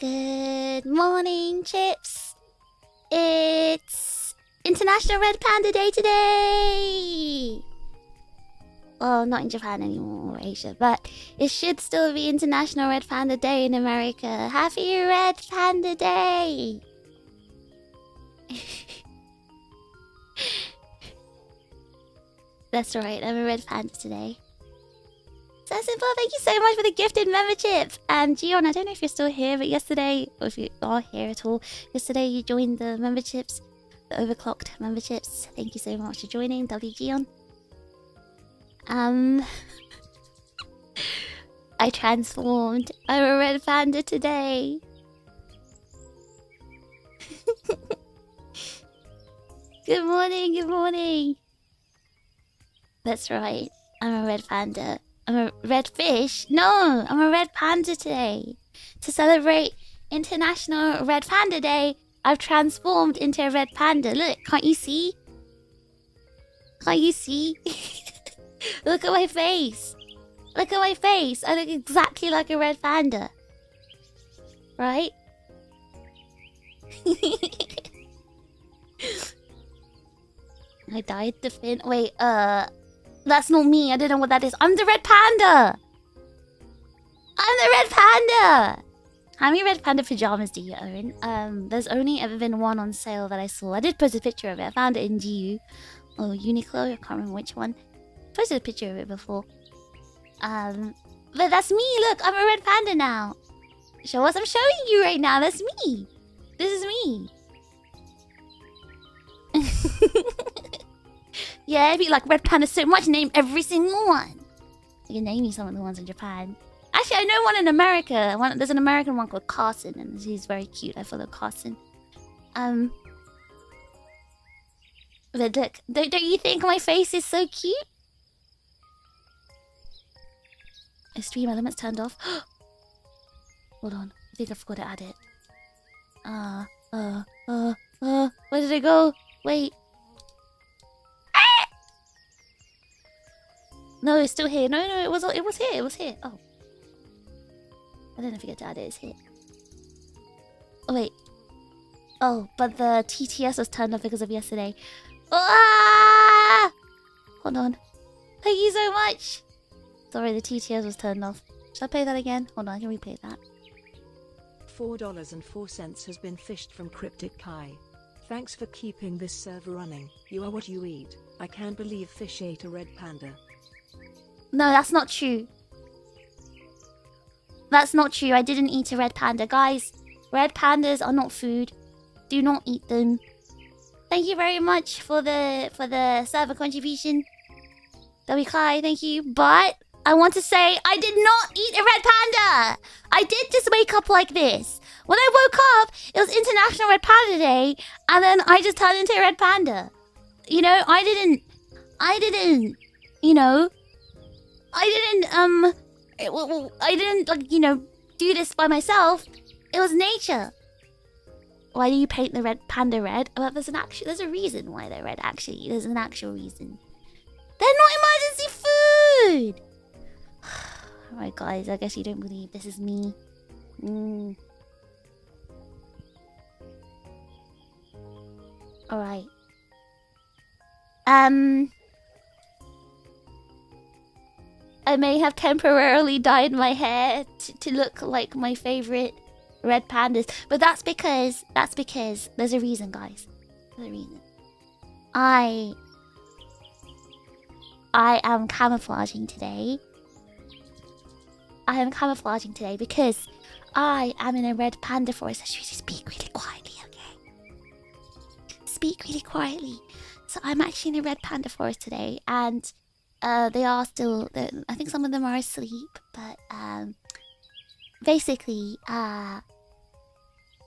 Good morning, Chips. It's International Red Panda Day today. Well, not in Japan anymore, or Asia, but it should still be International Red Panda Day in America. Happy Red Panda Day! That's right, I'm a red panda today. So simple, thank you so much for the gifted membership. And Gion, I don't know if you're still here, but yesterday, or if you are here at all, yesterday you joined the memberships, the overclocked memberships. Thank you so much for joining, WGion. I transformed. I'm a red panda today. Good morning, good morning. That's right, I'm a red panda. I'm a red fish. No, I'm a red panda today. To celebrate International Red Panda Day, I've transformed into a red panda. Look, can't you see? Can't you see? Look at my face. Look at my face. I look exactly like a red panda. Right? I dyed the fin. Wait, that's not me. I don't know what that is. I'm the red panda. I'm the red panda. How many red panda pajamas do you own? There's only ever been one on sale that I saw. I did post a picture of it. I found it in GU or Uniqlo. I can't remember which one. Posted a picture of it before. But that's me. Look, I'm a red panda now. Show us. I'm showing you right now. That's me. This is me. Yeah, I'd be like red panda so much. Name every single one. I can name you some of the ones in Japan. Actually, I know one in America. There's an American one called Carson, and he's very cute. I follow Carson. But look, don't you think my face is so cute? Is stream elements turned off? Hold on, I think I forgot to add it. Where did it go? Wait. No, it's still here. No, it was here. It was here. Oh. I didn't forget to add it. It's here. Oh, wait. Oh, but the TTS was turned off because of yesterday. Ah! Hold on. Thank you so much. Sorry, the TTS was turned off. Should I play that again? Hold on, I can replay that. $4.04 has been fished from Cryptic Kai. Thanks for keeping this server running. You are what you eat. I can't believe fish ate a red panda. No, that's not true. That's not true. I didn't eat a red panda. Guys, red pandas are not food. Do not eat them. Thank you very much for the server contribution. WKai, thank you. But I want to say I did not eat a red panda. I did just wake up like this. When I woke up, it was International Red Panda Day, and then I just turned into a red panda. You know, I didn't, you know, I didn't like, you know, do this by myself. It was nature. Why do you paint the red panda red? Well, there's a reason why they're red, actually. There's an actual reason. They're not emergency food! Alright, guys, I guess you don't believe this is me. Alright. I may have temporarily dyed my hair to look like my favorite red pandas, but that's because there's a reason, guys. There's a reason. I am camouflaging today. I am camouflaging today because I am in a red panda forest. Should we speak really quietly, okay? Speak really quietly. So I'm actually in a red panda forest today, and they are still. I think some of them are asleep, but basically, I'm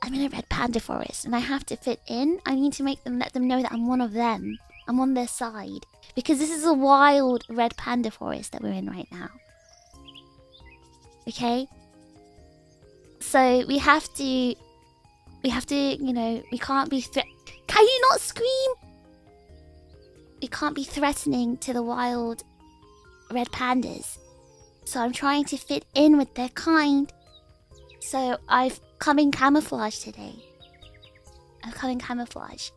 in a red panda forest, and I have to fit in. I need to let them know that I'm one of them. I'm on their side because this is a wild red panda forest that we're in right now. Okay, so we have to, you know, we can't be Can you not scream? We can't be threatening to the wild red pandas. So I'm trying to fit in with their kind. So I've come in camouflage today. I've come in camouflage.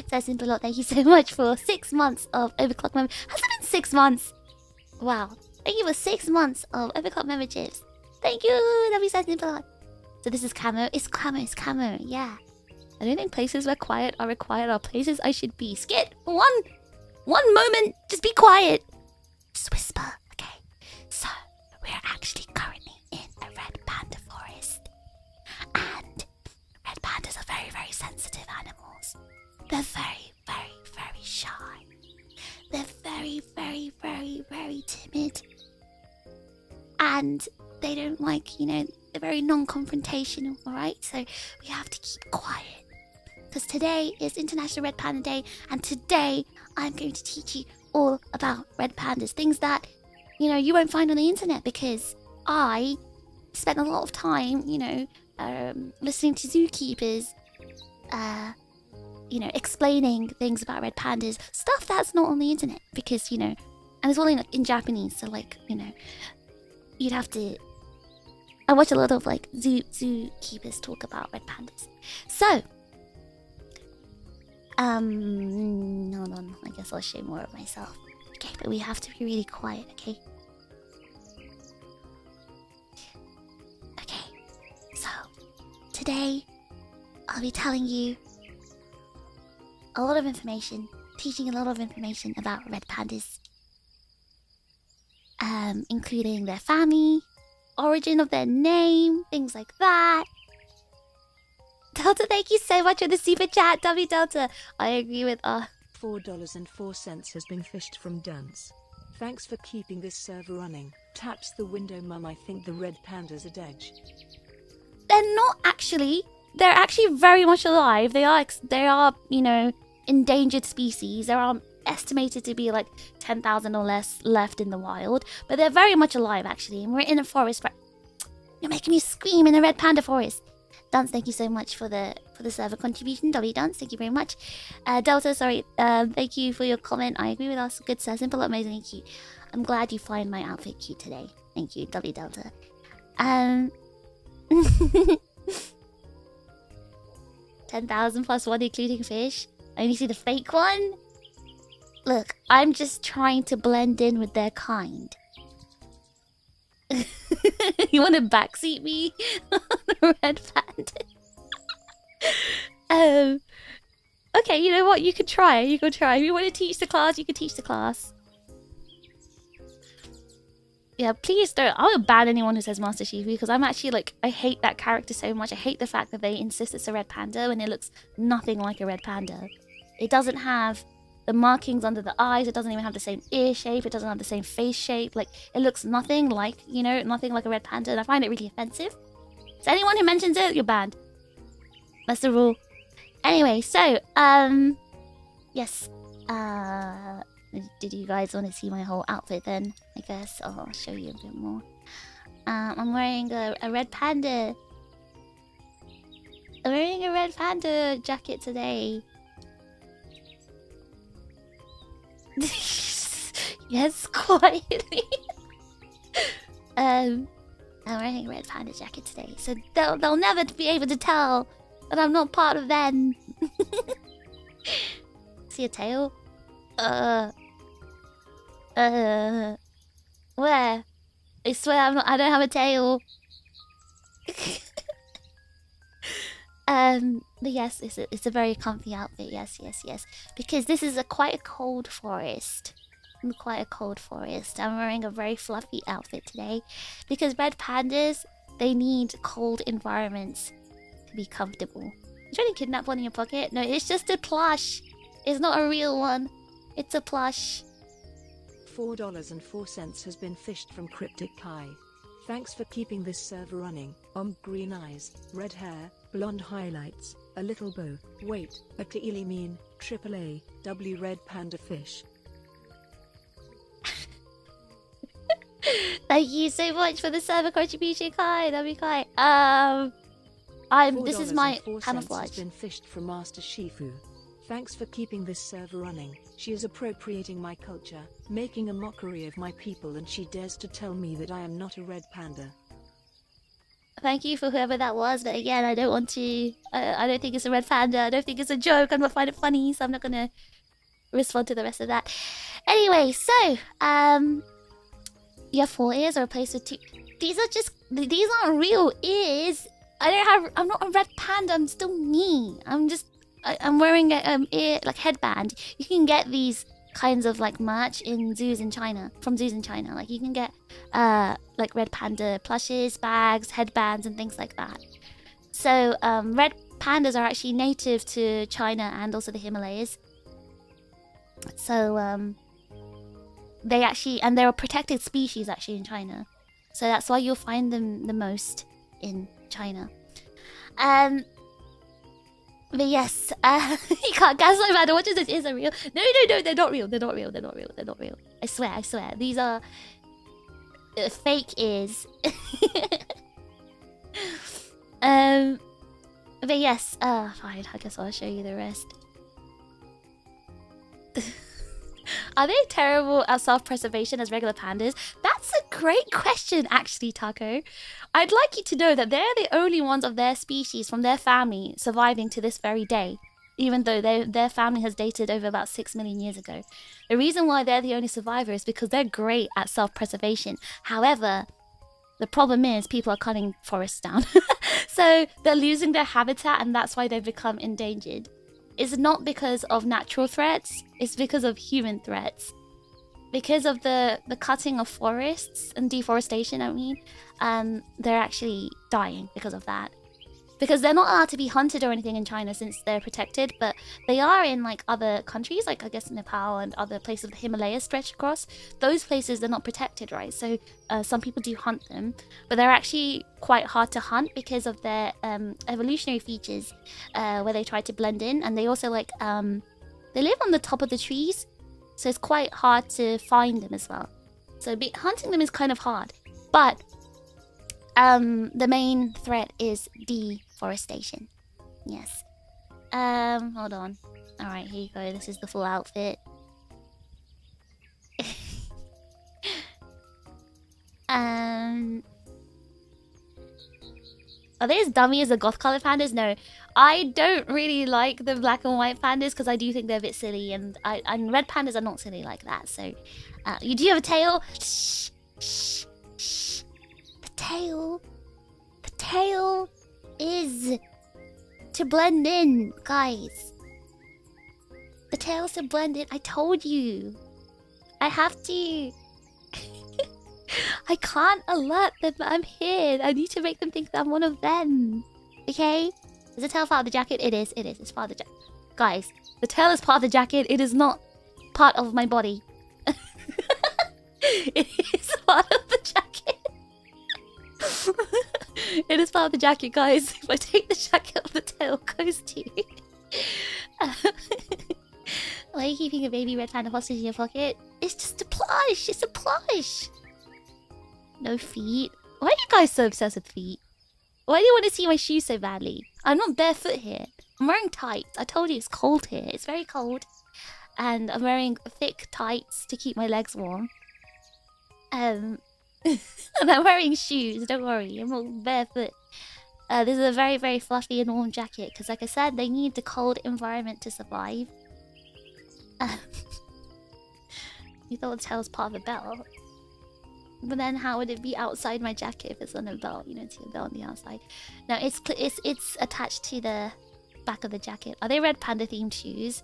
So simple. Lot. Thank you so much for 6 months of Overclock member. Has it been 6 months? Wow. Thank you for 6 months of Overclock memberships. Thank you. That'd be so simple. So this is camo. It's camo. It's camo. Yeah. I don't think places where quiet are required are places I should be. Skit. One moment. Just be quiet. Just whisper. Okay. So we're actually currently in a red panda forest. And red pandas are very, very sensitive animals. They're very, very, very shy. They're very, very, very, very timid. And they don't like, you know, they're very non-confrontational, alright? So we have to keep quiet. Because today is International Red Panda Day, and today I'm going to teach you all about red pandas. Things that, you know, you won't find on the internet, because I spent a lot of time, you know, listening to zookeepers, you know, explaining things about red pandas, stuff that's not on the internet, because, you know, and it's all in Japanese, so, like, you know, you'd have to. I watch a lot of, like, zookeepers talk about red pandas. So, hold on, I guess I'll show more of myself. Okay, but we have to be really quiet, okay? Okay, so, today, I'll be telling you a lot of information, teaching a lot of information about red pandas. Including their family, origin of their name, things like that. Delta, thank you so much for the super chat. W Delta, I agree with $4.04 has been fished from Dunce. Thanks for keeping this server running. Taps the window, mum. I think the red pandas are dead. They're not actually. They're actually very much alive. They are, you know, endangered species. There are estimated to be like 10,000 or less left in the wild, but they're very much alive actually. And we're in a forest. You're making me scream in a red panda forest. Dance, thank you so much for the server contribution. W Dance, thank you very much. Delta, sorry, thank you for your comment. I agree with us. Good sir, simple, amazing, and cute. I'm glad you find my outfit cute today. Thank you, W Delta. 10,000 plus one, including fish. I only see the fake one. Look, I'm just trying to blend in with their kind. You want to backseat me? Red panda. Okay, you know what? You could try. You could try. If you want to teach the class, you can teach the class. Yeah, please don't. I will ban anyone who says Master Shifu, because I'm actually like, I hate that character so much. I hate the fact that they insist it's a red panda when it looks nothing like a red panda. It doesn't have the markings under the eyes. It doesn't even have the same ear shape. It doesn't have the same face shape. Like, it looks nothing like, you know, nothing like a red panda. And I find it really offensive. So anyone who mentions it, you're banned. That's the rule. Anyway, so, yes. Did you guys want to see my whole outfit then? I guess I'll show you a bit more. I'm wearing a red panda. I'm wearing a red panda jacket today. Yes, quietly. I'm wearing a red panda jacket today, so they'll never be able to tell that I'm not part of them. See a tail? Where? I swear I don't have a tail. But yes, it's a very comfy outfit. Yes. Because this is quite a cold forest. Quite a cold forest. I'm wearing a very fluffy outfit today because red pandas, they need cold environments to be comfortable. You trying to kidnap one in your pocket? No, it's just a plush. It's not a real one. It's a plush. $4.04 has been fished from Cryptic Kai. Thanks for keeping this server running. Green eyes, red hair, blonde highlights, a little bow. Wait, a Teali mean, AAA, W red panda fish. Thank you so much for the server contribution, Kai. That'd be Kai. This is my camouflage. Has been fished from Master Shifu. Thanks for keeping this server running. She is appropriating my culture, making a mockery of my people, and she dares to tell me that I am not a red panda. Thank you for whoever that was, but again, I don't want to. I don't think it's a red panda. I don't think it's a joke. I'm not find it funny, so I'm not gonna respond to the rest of that. Anyway, so you have 4 ears or replaced with 2. These aren't real ears. I'm not a red panda. I'm still me. I'm wearing a ear like headband. You can get these kinds of like merch in zoos in China, from zoos in China. Like you can get like red panda plushes, bags, headbands, and things like that. So red pandas are actually native to China and also the Himalayas. So they're a protected species actually in China. So that's why you'll find them the most in China. But yes, you can't gaslight my matter. What is this? Is it real? No, they're not real. They're not real. They're not real. They're not real. I swear. These are fake ears. But yes, fine. I guess I'll show you the rest. Are they terrible at self-preservation as regular pandas? That's a great question, actually, Taco. I'd like you to know that they're the only ones of their species from their family surviving to this very day, even though their family has dated over about 6 million years ago. The reason why they're the only survivor is because they're great at self-preservation. However, the problem is people are cutting forests down. So they're losing their habitat, and that's why they've become endangered. It's not because of natural threats, it's because of human threats. Because of the cutting of forests and deforestation, I mean, they're actually dying because of that. Because they're not allowed to be hunted or anything in China since they're protected, but they are in like other countries, like I guess Nepal and other places of the Himalayas stretch across. Those places, they're not protected, right? So some people do hunt them, but they're actually quite hard to hunt because of their evolutionary features, where they try to blend in, and they also like they live on the top of the trees, so it's quite hard to find them as well. So hunting them is kind of hard, but the main threat is deforestation. Yes. Hold on. Alright, here you go. This is the full outfit. Are they as dummy as the goth colored pandas? No. I don't really like the black and white pandas because I do think they're a bit silly, and red pandas are not silly like that. So, you do have a tail. Shh, shh, shh. The tail is to blend in, guys. The tail's to blend in. I told you. I have to. I can't alert them that I'm here. I need to make them think that I'm one of them. Okay? Is the tail part of the jacket? It is. It's part of the jacket. Guys, the tail is part of the jacket. It is not part of my body. It is part of the jacket. It is part of the jacket, guys. If I take the jacket off, the tail goes to. Why are you keeping a baby red panda hostage in your pocket? It's just a plush. It's a plush. No feet. Why are you guys so obsessed with feet? Why do you want to see my shoes so badly? I'm not barefoot here. I'm wearing tights. I told you it's cold here. It's very cold. And I'm wearing thick tights to keep my legs warm. And I'm wearing shoes. Don't worry. I'm not barefoot. This is a very, very fluffy and warm jacket. Because like I said, they need the cold environment to survive. You thought the tail was part of a belt. But then how would it be outside my jacket if it's on a belt? You know, to a belt on the outside. No, it's attached to the back of the jacket. Are they red panda themed shoes?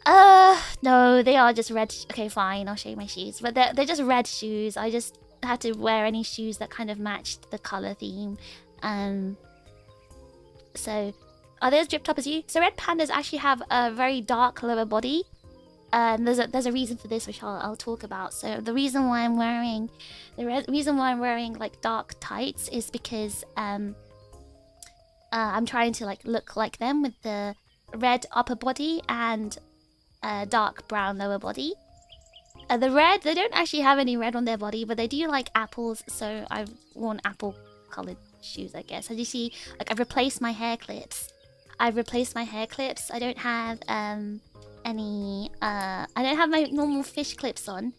No, they are just red. Okay, fine, I'll show you my shoes. But they're just red shoes. I just had to wear any shoes that kind of matched the color theme. So, are they as dripped up as you? So red pandas actually have a very dark lower body. There's a reason for this, which I'll talk about. So the reason why I'm wearing like dark tights is because I'm trying to like look like them with the red upper body and dark brown lower body. The red, they don't actually have any red on their body, but they do like apples, so I've worn apple colored shoes, I guess. As you see, like I've replaced my hair clips. I don't have any I don't have my normal fish clips on,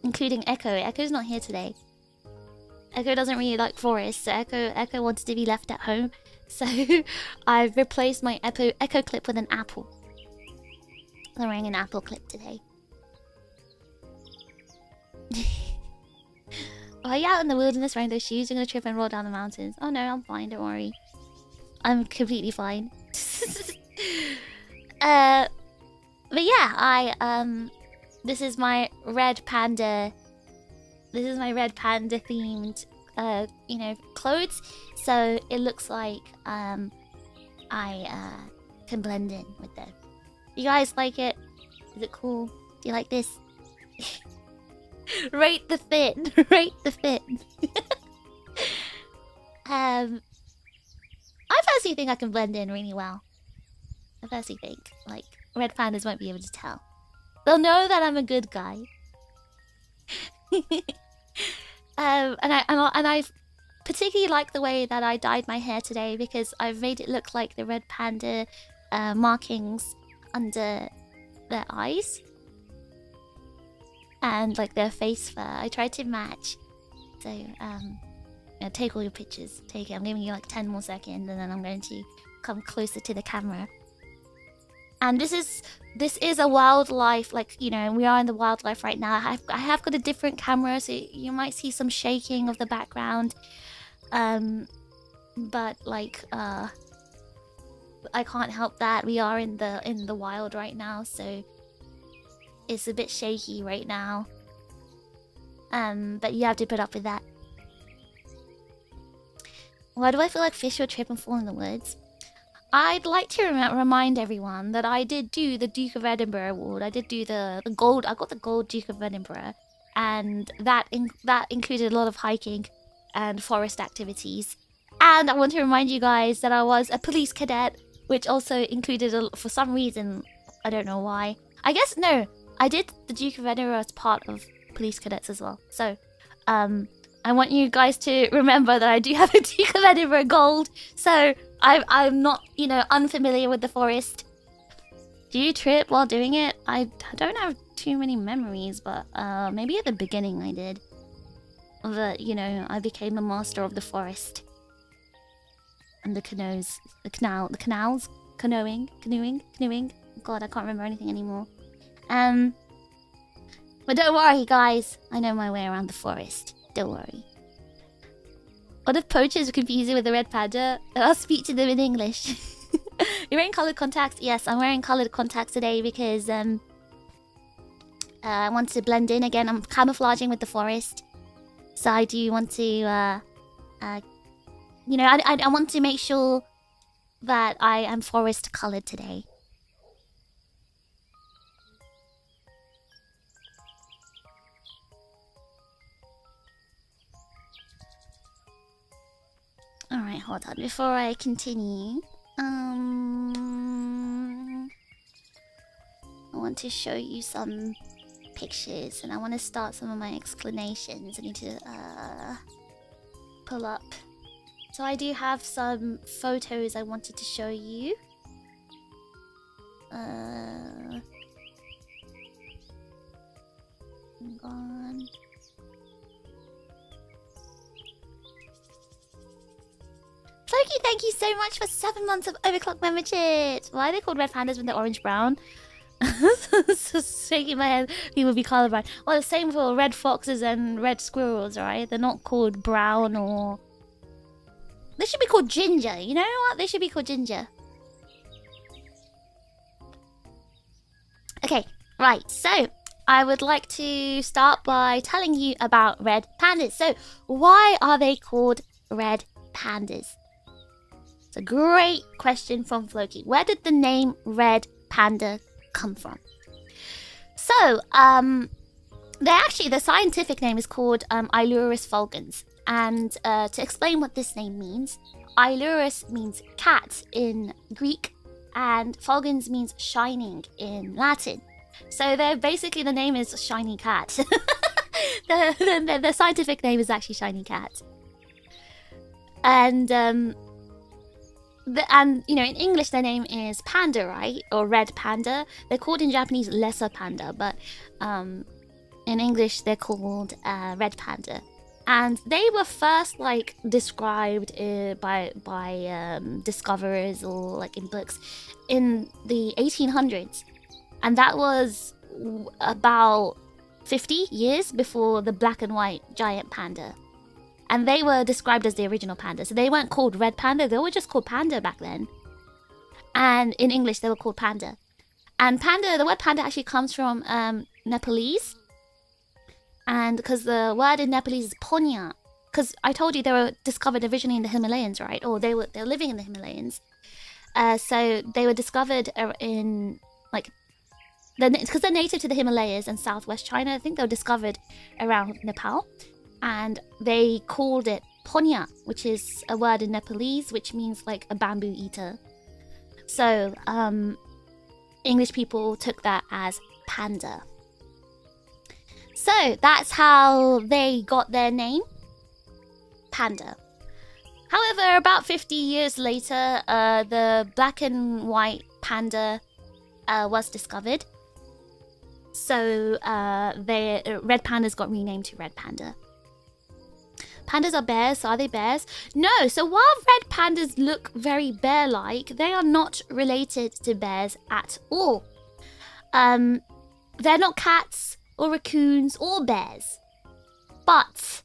including Echo's not here today. Echo doesn't really like forests, so Echo wanted to be left at home. So I've replaced my Echo clip with an apple. I'm wearing an apple clip today. Are you out in the wilderness wearing those shoes? You're gonna trip and roll down the mountains. Oh no, I'm fine, don't worry. I'm completely fine. But yeah, this is my red panda. This is my red panda themed, you know, clothes. So it looks like I can blend in with them. You guys like it? Is it cool? Do you like this? Rate the fit. Rate the fit. I personally think I can blend in really well. I personally think, like, red pandas won't be able to tell. They'll know that I'm a good guy. And I particularly like the way that I dyed my hair today because I've made it look like the red panda markings under their eyes and like their face fur. I tried to match. So yeah, take all your pictures. Take it. I'm giving you like 10 more seconds, and then I'm going to come closer to the camera. And this is a wildlife, like, you know, we are in the wildlife right now. I have got a different camera, so you might see some shaking of the background. But like I can't help that. We are in the wild right now, so it's a bit shaky right now. But you have to put up with that. Why do I feel like fish will trip and fall in the woods? I'd like to remind everyone that I did do the Duke of Edinburgh award. I did do the gold. I got the gold Duke of Edinburgh, and that included a lot of hiking and forest activities. And I want to remind you guys that I was a police cadet, which also included for some reason, I don't know why. I guess no, I did the Duke of Edinburgh as part of police cadets as well. So, I want you guys to remember that I do have a Duke of Edinburgh gold. So I'm not, you know, unfamiliar with the forest. Do you trip while doing it? I don't have too many memories, but maybe at the beginning I did. But, you know, I became a master of the forest. And the canals. Canoeing. God, I can't remember anything anymore. But don't worry, guys. I know my way around the forest. Don't worry. What if poachers confuse you with the red panda? I'll speak to them in English. You're wearing coloured contacts? Yes, I'm wearing coloured contacts today because I want to blend in again. I'm camouflaging with the forest. So I do want to, you know, I want to make sure that I am forest coloured today. Alright, hold on. Before I continue, I want to show you some pictures, and I want to start some of my explanations. I need to pull up. So I do have some photos I wanted to show you. Hang on. Floki, thank you so much for 7 months of overclock membership. Why are they called red pandas when they're orange brown? Just shaking my head. People would be colorblind. Well, the same for red foxes and red squirrels, right? They're not called brown or... They should be called ginger. You know what? They should be called ginger. Okay, right. So, I would like to start by telling you about red pandas. So, why are they called red pandas? It's a great question from Floki. Where did the name red panda come from? So, the scientific name is called Ailurus fulgens. And to explain what this name means, Ailurus means cat in Greek, and fulgens means shining in Latin. So they're basically, the name is shiny cat. the scientific name is actually shiny cat. And you know, in English their name is panda, right? Or red panda. They're called in Japanese lesser panda, but in English they're called red panda. And they were first like described by discoverers or like in books in the 1800s, and that was about 50 years before the black and white giant panda. And they were described as the original panda, so they weren't called red panda, they were just called panda back then. And in English they were called panda. And panda, the word panda actually comes from Nepalese. And because the word in Nepalese is ponya, because I told you they were discovered originally in the Himalayas, right? Or they were living in the Himalayas. So they were discovered in like, because they're native to the Himalayas and southwest China. I think they were discovered around Nepal, and they called it ponya, which is a word in Nepalese which means like a bamboo eater. So English people took that as panda. So that's how they got their name, panda. However, about 50 years later, the black and white panda was discovered. So red pandas got renamed to red panda. Pandas are bears, so are they bears? No, so while red pandas look very bear-like, they are not related to bears at all. They're not cats or raccoons or bears, but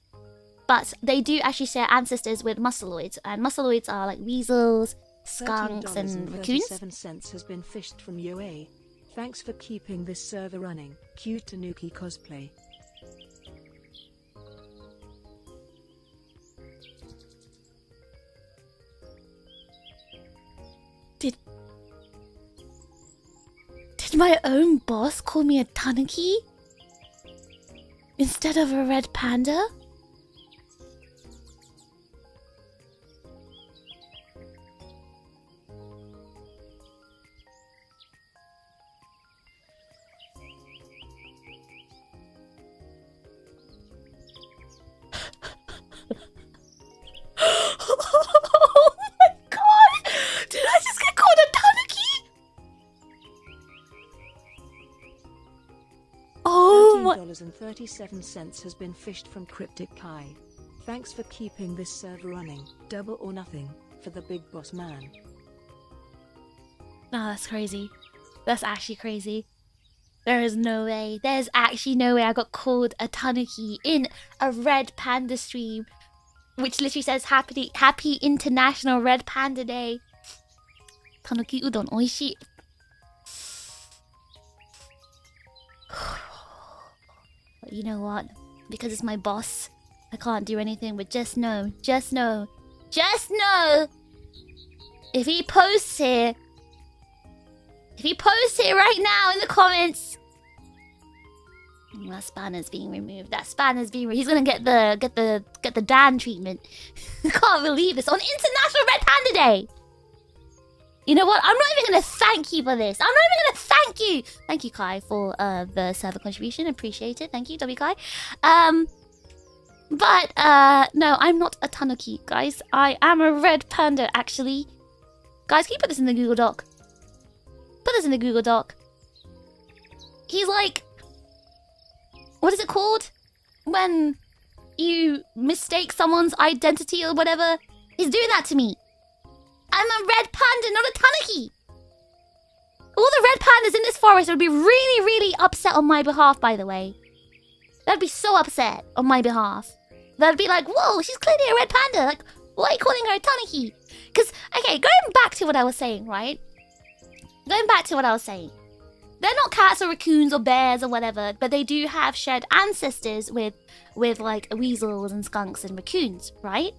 they do actually share ancestors with musceloids, and musceloids are like weasels, skunks, and raccoons. $13.37 has been fished from UA. Thanks for keeping this server running. Cute Tanuki cosplay. Did my own boss call me a tanuki instead of a red panda? Oh my god! Did I just get called a tanuki? Oh my... $13.37 has been fished from Cryptic Kai. Thanks for keeping this server running. Double or nothing for the big boss man. No, that's crazy. That's actually crazy. There is no way. There's actually no way I got called a tanuki in a red panda stream, which literally says Happy International Red Panda Day. Tanuki udon oishii. But you know what? Because it's my boss, I can't do anything, but just know, if he posts here right now in the comments, that spanner's being removed. He's gonna get the Dan treatment. I can't believe this on International Red Panda Day. You know what? I'm not even gonna thank you for this. I'm not even gonna thank you. Thank you, Kai, for the server contribution. Appreciate it. Thank you, W Kai. But no, I'm not a tanuki, guys. I am a red panda, actually. Guys, can you put this in the Google Doc? Put this in the Google Doc. He's like, what is it called when you mistake someone's identity or whatever? He's doing that to me. I'm a red panda, not a tanuki. All the red pandas in this forest would be really, really upset on my behalf, by the way. They'd be so upset on my behalf. They'd be like, whoa, she's clearly a red panda. Like, why are you calling her a tanuki? Because, okay, going back to what I was saying, right? They're not cats or raccoons or bears or whatever, but they do have shared ancestors with like weasels and skunks and raccoons, right?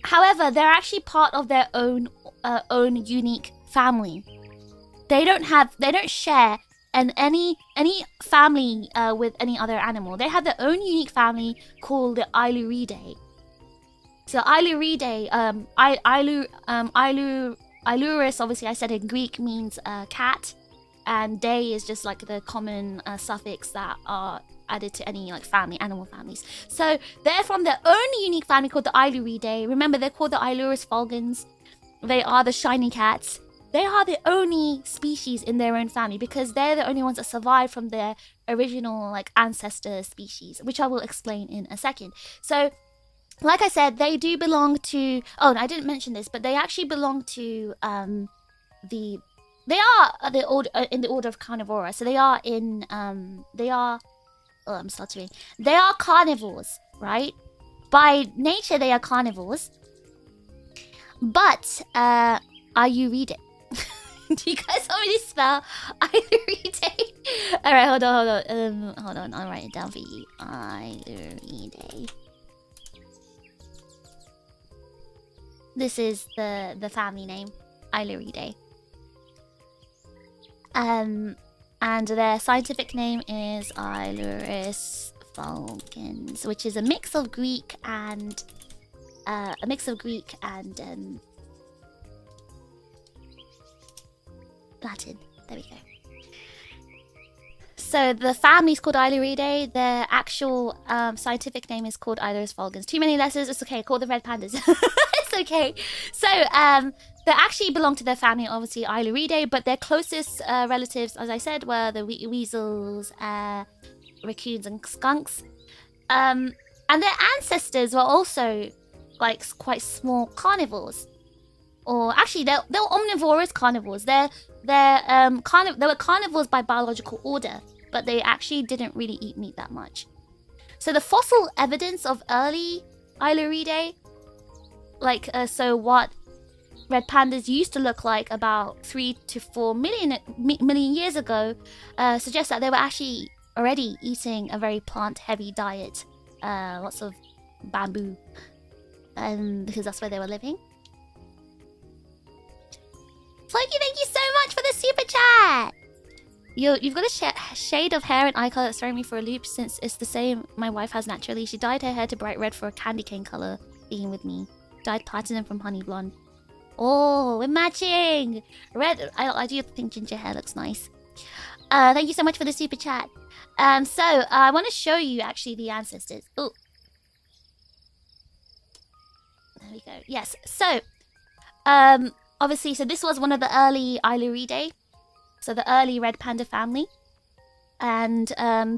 However, they're actually part of their own unique family. They don't share any family with any other animal. They have their own unique family called the Ailuridae. So Ailuridae, Ailuris, obviously I said in Greek, means cat, and day is just like the common suffix that are added to any like animal families. So they're from their own unique family called the Ailuridae. Remember, they're called the Ailuris fulgens. They are the shiny cats. they are the only species in their own family because they're the only ones that survived from their original like ancestor species, which I will explain in a second. So, like I said, they do belong to. Oh, and I didn't mention this, but they actually belong to the. They are the order in the order of carnivora. So they are in they are. Oh, I'm stuttering. They are carnivores, right? By nature, they are carnivores. But are you reading? Do you guys want me to spell Iluridae? Alright, hold on. I'll write it down for you. Iluridae. This is the family name, Iluridae. And their scientific name is Iluris fulgens, which is a mix of Greek and Latin. There we go. So the family is called Iluridae. Their actual scientific name is called Iluris fulgens. Too many letters. It's okay. Call the red pandas. It's okay. So they actually belong to their family, obviously Iluridae, but their closest relatives, as I said, were the weasels, raccoons, and skunks. And their ancestors were also like quite small carnivores. Or actually, they're omnivorous carnivores. They were carnivores by biological order, but they actually didn't really eat meat that much. So the fossil evidence of early Iluridae, like so what red pandas used to look like about 3 to 4 million years ago, suggests that they were actually already eating a very plant-heavy diet, lots of bamboo, because that's where they were living. Floki, thank you so much for the super chat! You've got a shade of hair and eye color that's throwing me for a loop since it's the same my wife has naturally. She dyed her hair to bright red for a candy cane color being with me. Dyed platinum from honey blonde. Oh, we're matching! Red, I do think ginger hair looks nice. Thank you so much for the super chat. So, I want to show you actually the ancestors. Oh. There we go. Yes, so, obviously, so this was one of the early Iluridae. So the early red panda family. And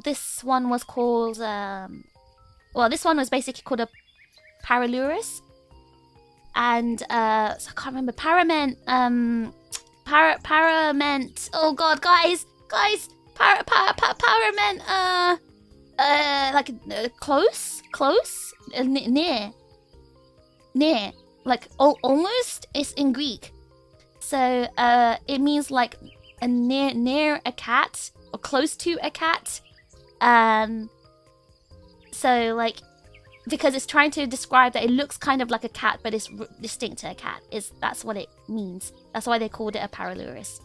this one was called... well, this one was basically called a Paralurus. And, so I can't remember. Temperament. Oh god, guys! Temperament. Like, close? Near. Like, almost. It's in Greek. So, it means like near a cat or close to a cat. So like, because it's trying to describe that it looks kind of like a cat, but it's distinct to a cat. That's what it means. That's why they called it a Paralurus.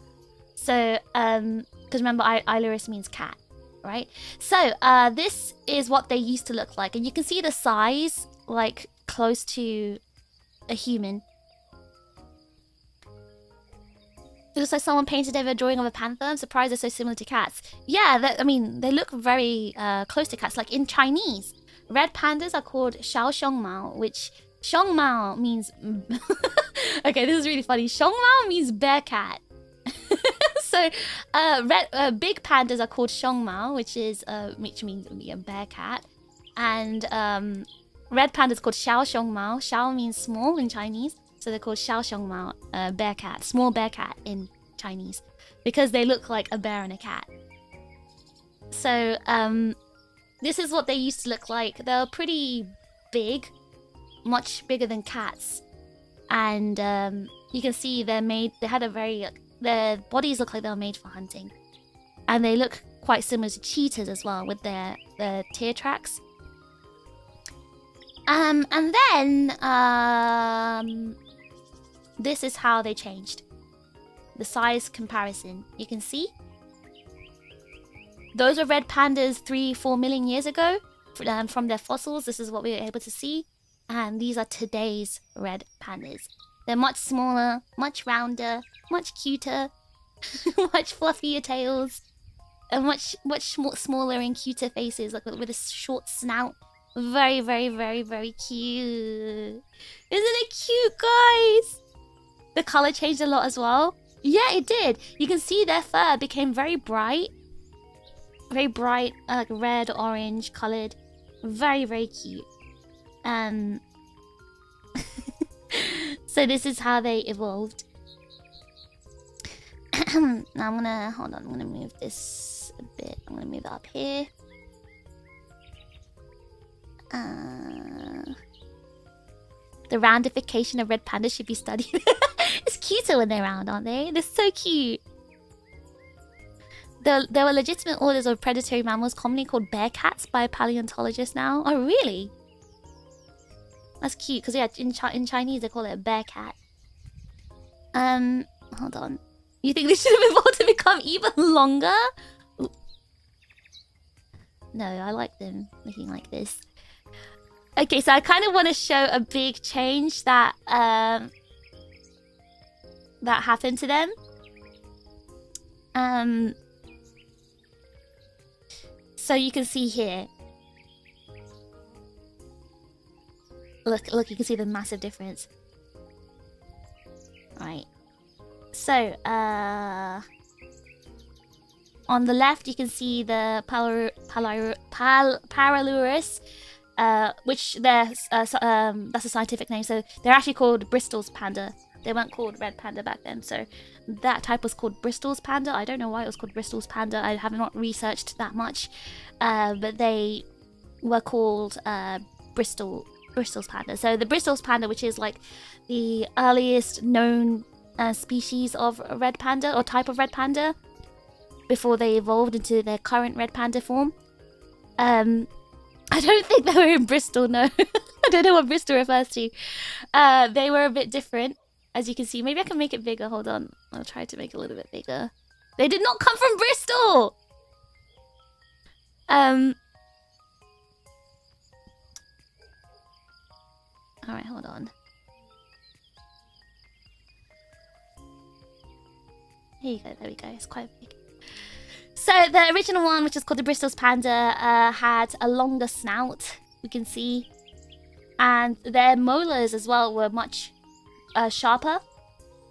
So, because remember, Ilurus means cat, right? So, this is what they used to look like, and you can see the size, like close to a human. It looks like someone painted over a drawing of a panther. I'm surprised they're so similar to cats. Yeah, I mean, they look very close to cats. Like in Chinese, red pandas are called Xiao Xiongmao, which Xiongmao means... Okay, this is really funny. Xiongmao means bear cat. So, big pandas are called Xiongmao, which means a bear cat. And red pandas called Xiao Xiongmao. Xiao means small in Chinese. So they're called Xiao Xiongmao, bear cat, small bear cat in Chinese, because they look like a bear and a cat. So this is what they used to look like. They're pretty big, much bigger than cats, and you can see their bodies look like they were made for hunting, and they look quite similar to cheetahs as well with their tear tracks. And then this is how they changed. The size comparison. You can see. Those are red pandas 3-4 million years ago. From their fossils, this is what we were able to see. And these are today's red pandas. They're much smaller, much rounder, much cuter, much fluffier tails, and much smaller and cuter faces, like with a short snout. Very, very, very, very cute. Isn't it cute, guys? The color changed a lot as well. Yeah, it did. You can see their fur became very bright, like red, orange colored, very, very cute. So this is how they evolved. Now I'm gonna move this a bit. I'm gonna move it up here. The roundification of red pandas should be studied. It's cuter when they're round, aren't they? They're so cute. There were legitimate orders of predatory mammals commonly called bear cats by paleontologists now. Oh, really? That's cute, because yeah, in Chinese they call it a bear cat. Hold on. You think they should have evolved to become even longer? Ooh. No, I like them looking like this. Okay, so I kind of want to show a big change that that happened to them. So you can see here. Look, you can see the massive difference. Right. So, on the left you can see the Paralurus, which that's a scientific name. So they're actually called Bristol's panda. They weren't called red panda back then. So that type was called Bristol's panda. I don't know why it was called Bristol's panda. I have not researched that much, but they were called Bristol's panda. So the Bristol's panda, which is like the earliest known species of red panda or type of red panda before they evolved into their current red panda form. I don't think they were in Bristol, no. I don't know what Bristol refers to. They were a bit different, as you can see. Maybe I can make it bigger. Hold on. I'll try to make it a little bit bigger. They did not come from Bristol! Alright, hold on. Here you go, there we go. It's quite big. So the original one, which is called the Bristol's panda, had a longer snout, we can see. And their molars as well were much sharper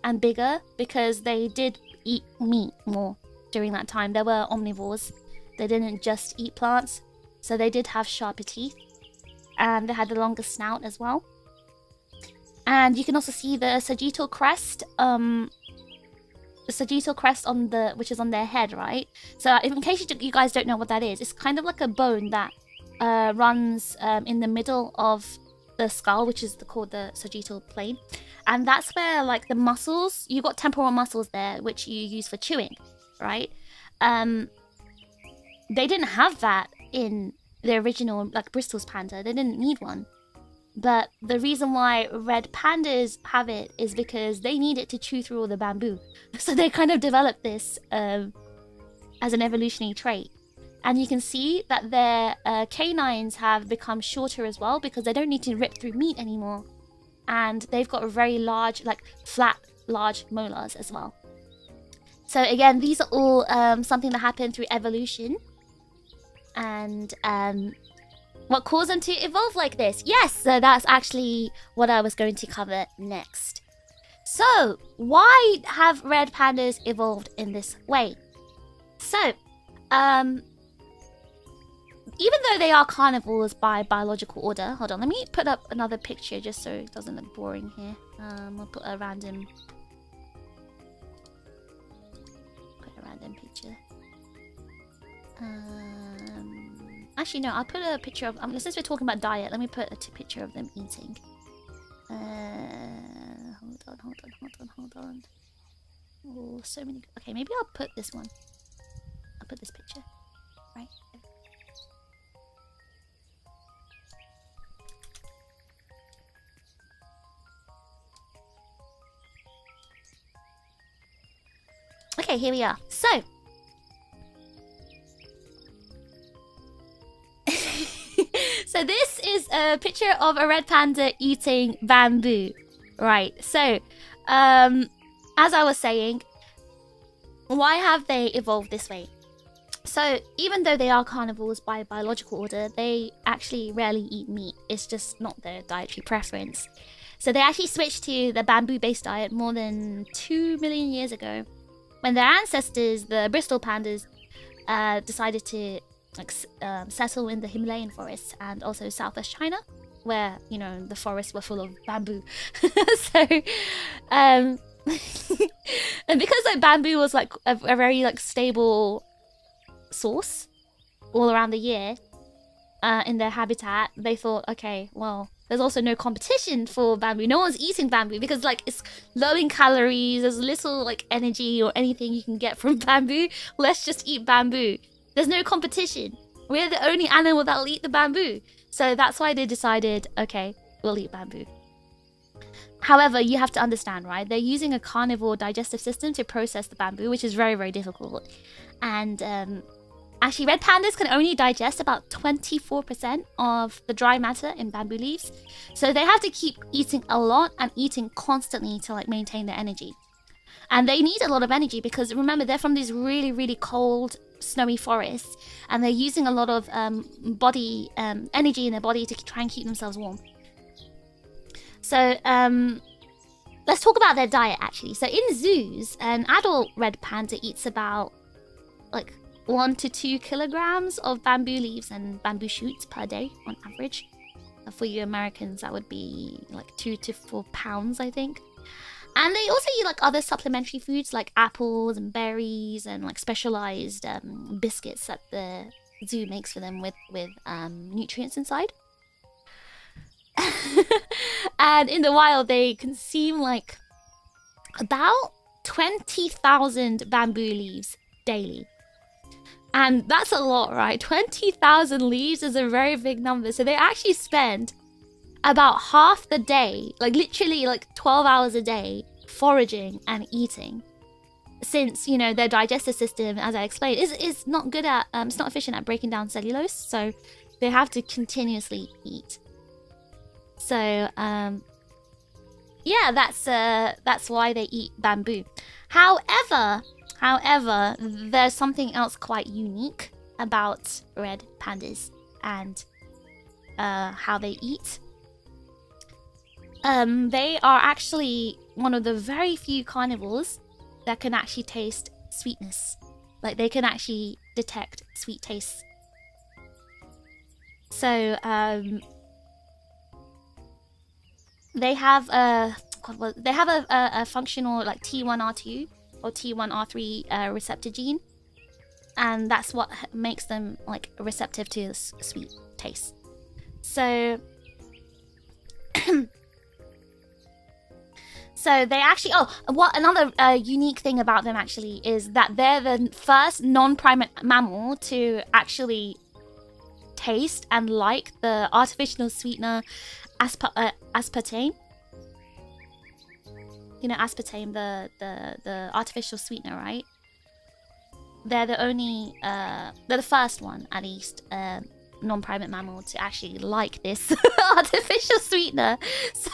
and bigger because they did eat meat more during that time. They were omnivores. They didn't just eat plants. So they did have sharper teeth. And they had the longer snout as well. And you can also see the sagittal crest. The sagittal crest on which is on their head, right? So in case you guys don't know what that is, it's kind of like a bone that runs in the middle of the skull, which is called the sagittal plane. And that's where like the muscles, you got temporal muscles there, which you use for chewing, right? They didn't have that in the original, like Bristol's panda. They didn't need one. But the reason why red pandas have it is because they need it to chew through all the bamboo. So they kind of developed this as an evolutionary trait. And you can see that their canines have become shorter as well because they don't need to rip through meat anymore. And they've got a very large, like flat, large molars as well. So again, these are all something that happened through evolution. And what caused them to evolve like this? Yes, so that's actually what I was going to cover next. So, why have red pandas evolved in this way? So, even though they are carnivores by biological order, hold on, let me put up another picture just so it doesn't look boring here. I'll put a random picture. Actually, no, I'll put a picture of... since we're talking about diet, let me put a picture of them eating. Hold on. Oh, so many... Okay, maybe I'll put this one. I'll put this picture. Right. Okay, here we are. So... So this is a picture of a red panda eating bamboo. Right, so, as I was saying, why have they evolved this way? So, even though they are carnivores by biological order, they actually rarely eat meat. It's just not their dietary preference. So they actually switched to the bamboo-based diet more than 2 million years ago, when their ancestors, the Bristol pandas, decided to settle in the Himalayan forests and also southwest China, where, you know, the forests were full of bamboo. So, and because like bamboo was like a very like stable source all around the year in their habitat, they thought, okay, well, there's also no competition for bamboo. No one's eating bamboo because like it's low in calories. There's little like energy or anything you can get from bamboo. Let's just eat bamboo. There's no competition. We're the only animal that'll eat the bamboo. So that's why they decided, okay, we'll eat bamboo. However, you have to understand, right? They're using a carnivore digestive system to process the bamboo, which is very, very difficult. And actually, red pandas can only digest about 24% of the dry matter in bamboo leaves. So they have to keep eating a lot and eating constantly to like maintain their energy. And they need a lot of energy because remember, they're from these really, really cold, snowy forests. And they're using a lot of body energy in their body to try and keep themselves warm. So let's talk about their diet actually. So in zoos, an adult red panda eats about like 1 to 2 kilograms of bamboo leaves and bamboo shoots per day on average. For you Americans, that would be like 2 to 4 pounds, I think. And they also eat like other supplementary foods like apples and berries and like specialized biscuits that the zoo makes for them with nutrients inside. And in the wild, they consume like about 20,000 bamboo leaves daily. And that's a lot, right? 20,000 leaves is a very big number. So they actually spend about half the day, like literally like 12 hours a day, foraging and eating. Since, you know, their digestive system, as I explained, is not good at, it's not efficient at breaking down cellulose. So they have to continuously eat. So, yeah, that's why they eat bamboo. However, there's something else quite unique about red pandas and how they eat. They are actually one of the very few carnivores that can actually taste sweetness. Like, they can actually detect sweet tastes. So, they have a functional like T1R2 or T1R3 receptor gene, and that's what makes them like receptive to sweet taste. So, so they actually what another unique thing about them actually is that they're the first non-primate mammal to actually taste and like the artificial sweetener aspartame. You know, aspartame, the artificial sweetener, right? They're the only, they're the first one, at least, non-primate mammal to actually like this artificial sweetener. So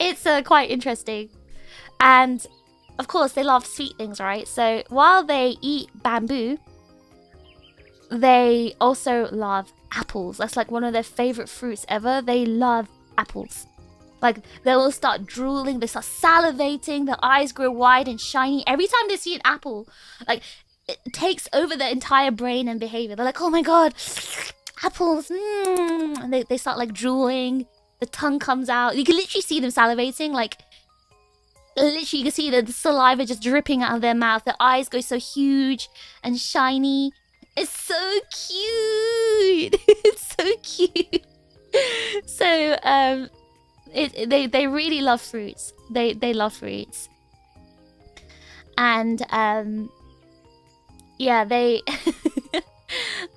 it's quite interesting. And of course, they love sweet things, right? So while they eat bamboo, they also love apples. That's like one of their favorite fruits ever. They love apples. Like, they will start drooling, they start salivating, their eyes grow wide and shiny. Every time they see an apple, like, it takes over their entire brain and behavior. They're like, oh my god, apples, And they start, like, drooling. The tongue comes out. You can literally see them salivating, like, literally you can see the saliva just dripping out of their mouth. Their eyes go so huge and shiny. It's so cute. It's so cute. So, they really love fruits. They love fruits. And yeah, they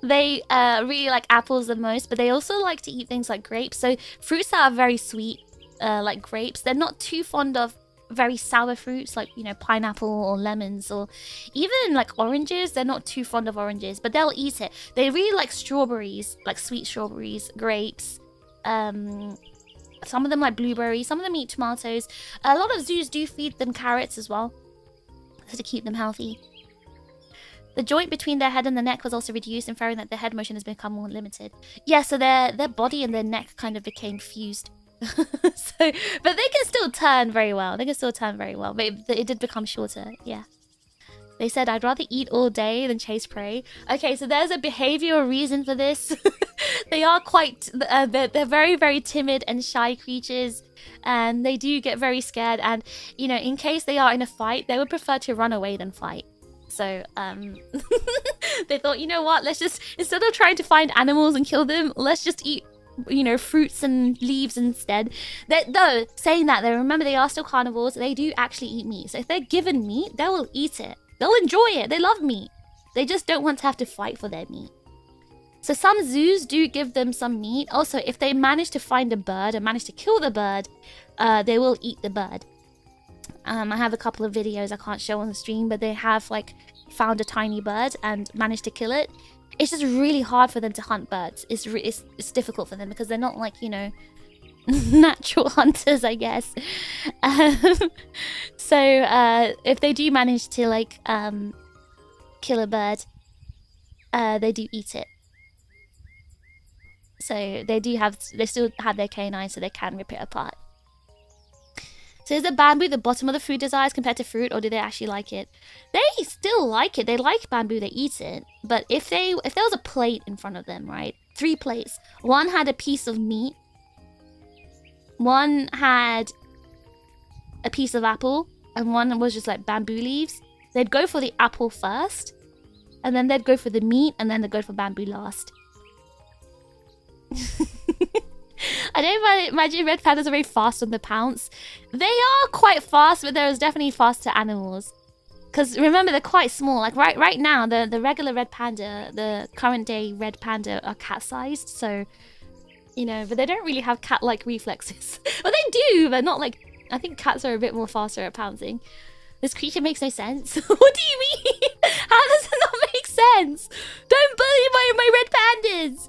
they really like apples the most, but they also like to eat things like grapes. So fruits that are very sweet, like grapes, they're not too fond of very sour fruits like, you know, pineapple or lemons, or even like oranges. They're not too fond of oranges, but they'll eat it. They really like strawberries, like sweet strawberries, grapes, some of them like blueberries, some of them eat tomatoes. A lot of zoos do feed them carrots as well, to keep them healthy. The joint between their head and the neck was also reduced, inferring that their head motion has become more limited. Yeah, so their body and their neck kind of became fused. So, but they can still turn very well. They can still turn very well. But it did become shorter. Yeah. They said, I'd rather eat all day than chase prey. Okay, so there's a behavioral reason for this. They are quite... they're very, very timid and shy creatures. And they do get very scared. And, you know, in case they are in a fight, they would prefer to run away than fight. So, they thought, you know what? Let's just... Instead of trying to find animals and kill them, let's just eat, you know, fruits and leaves instead. Though, saying that, though, remember they are still carnivores. They do actually eat meat. So if they're given meat, they will eat it. They'll enjoy it. They love meat. They just don't want to have to fight for their meat. So some zoos do give them some meat. Also, if they manage to find a bird and manage to kill the bird, they will eat the bird. I have a couple of videos I can't show on the stream, but they have like found a tiny bird and managed to kill it. It's just really hard for them to hunt birds. It's difficult for them because they're not like, you know, natural hunters, I guess. So if they do manage to like kill a bird, they do eat it. So they still have their canines, so they can rip it apart. So is the bamboo the bottom of the food desires compared to fruit, or do they actually like it? They still like it. They like bamboo, they eat it. But if there was a plate in front of them, right? 3 plates. One had a piece of meat. One had a piece of apple, and one was just like bamboo leaves. They'd go for the apple first, and then they'd go for the meat, and then they'd go for bamboo last. I don't imagine red pandas are very fast on the pounce. They are quite fast, but there's definitely faster animals. Because remember, they're quite small. Like right now, the regular red panda, the current day red panda are cat-sized, so... You know, but they don't really have cat-like reflexes. Well, they do, but not like... I think cats are a bit more faster at pouncing. This creature makes no sense. What do you mean? How does it not make sense? Don't bully my red pandas!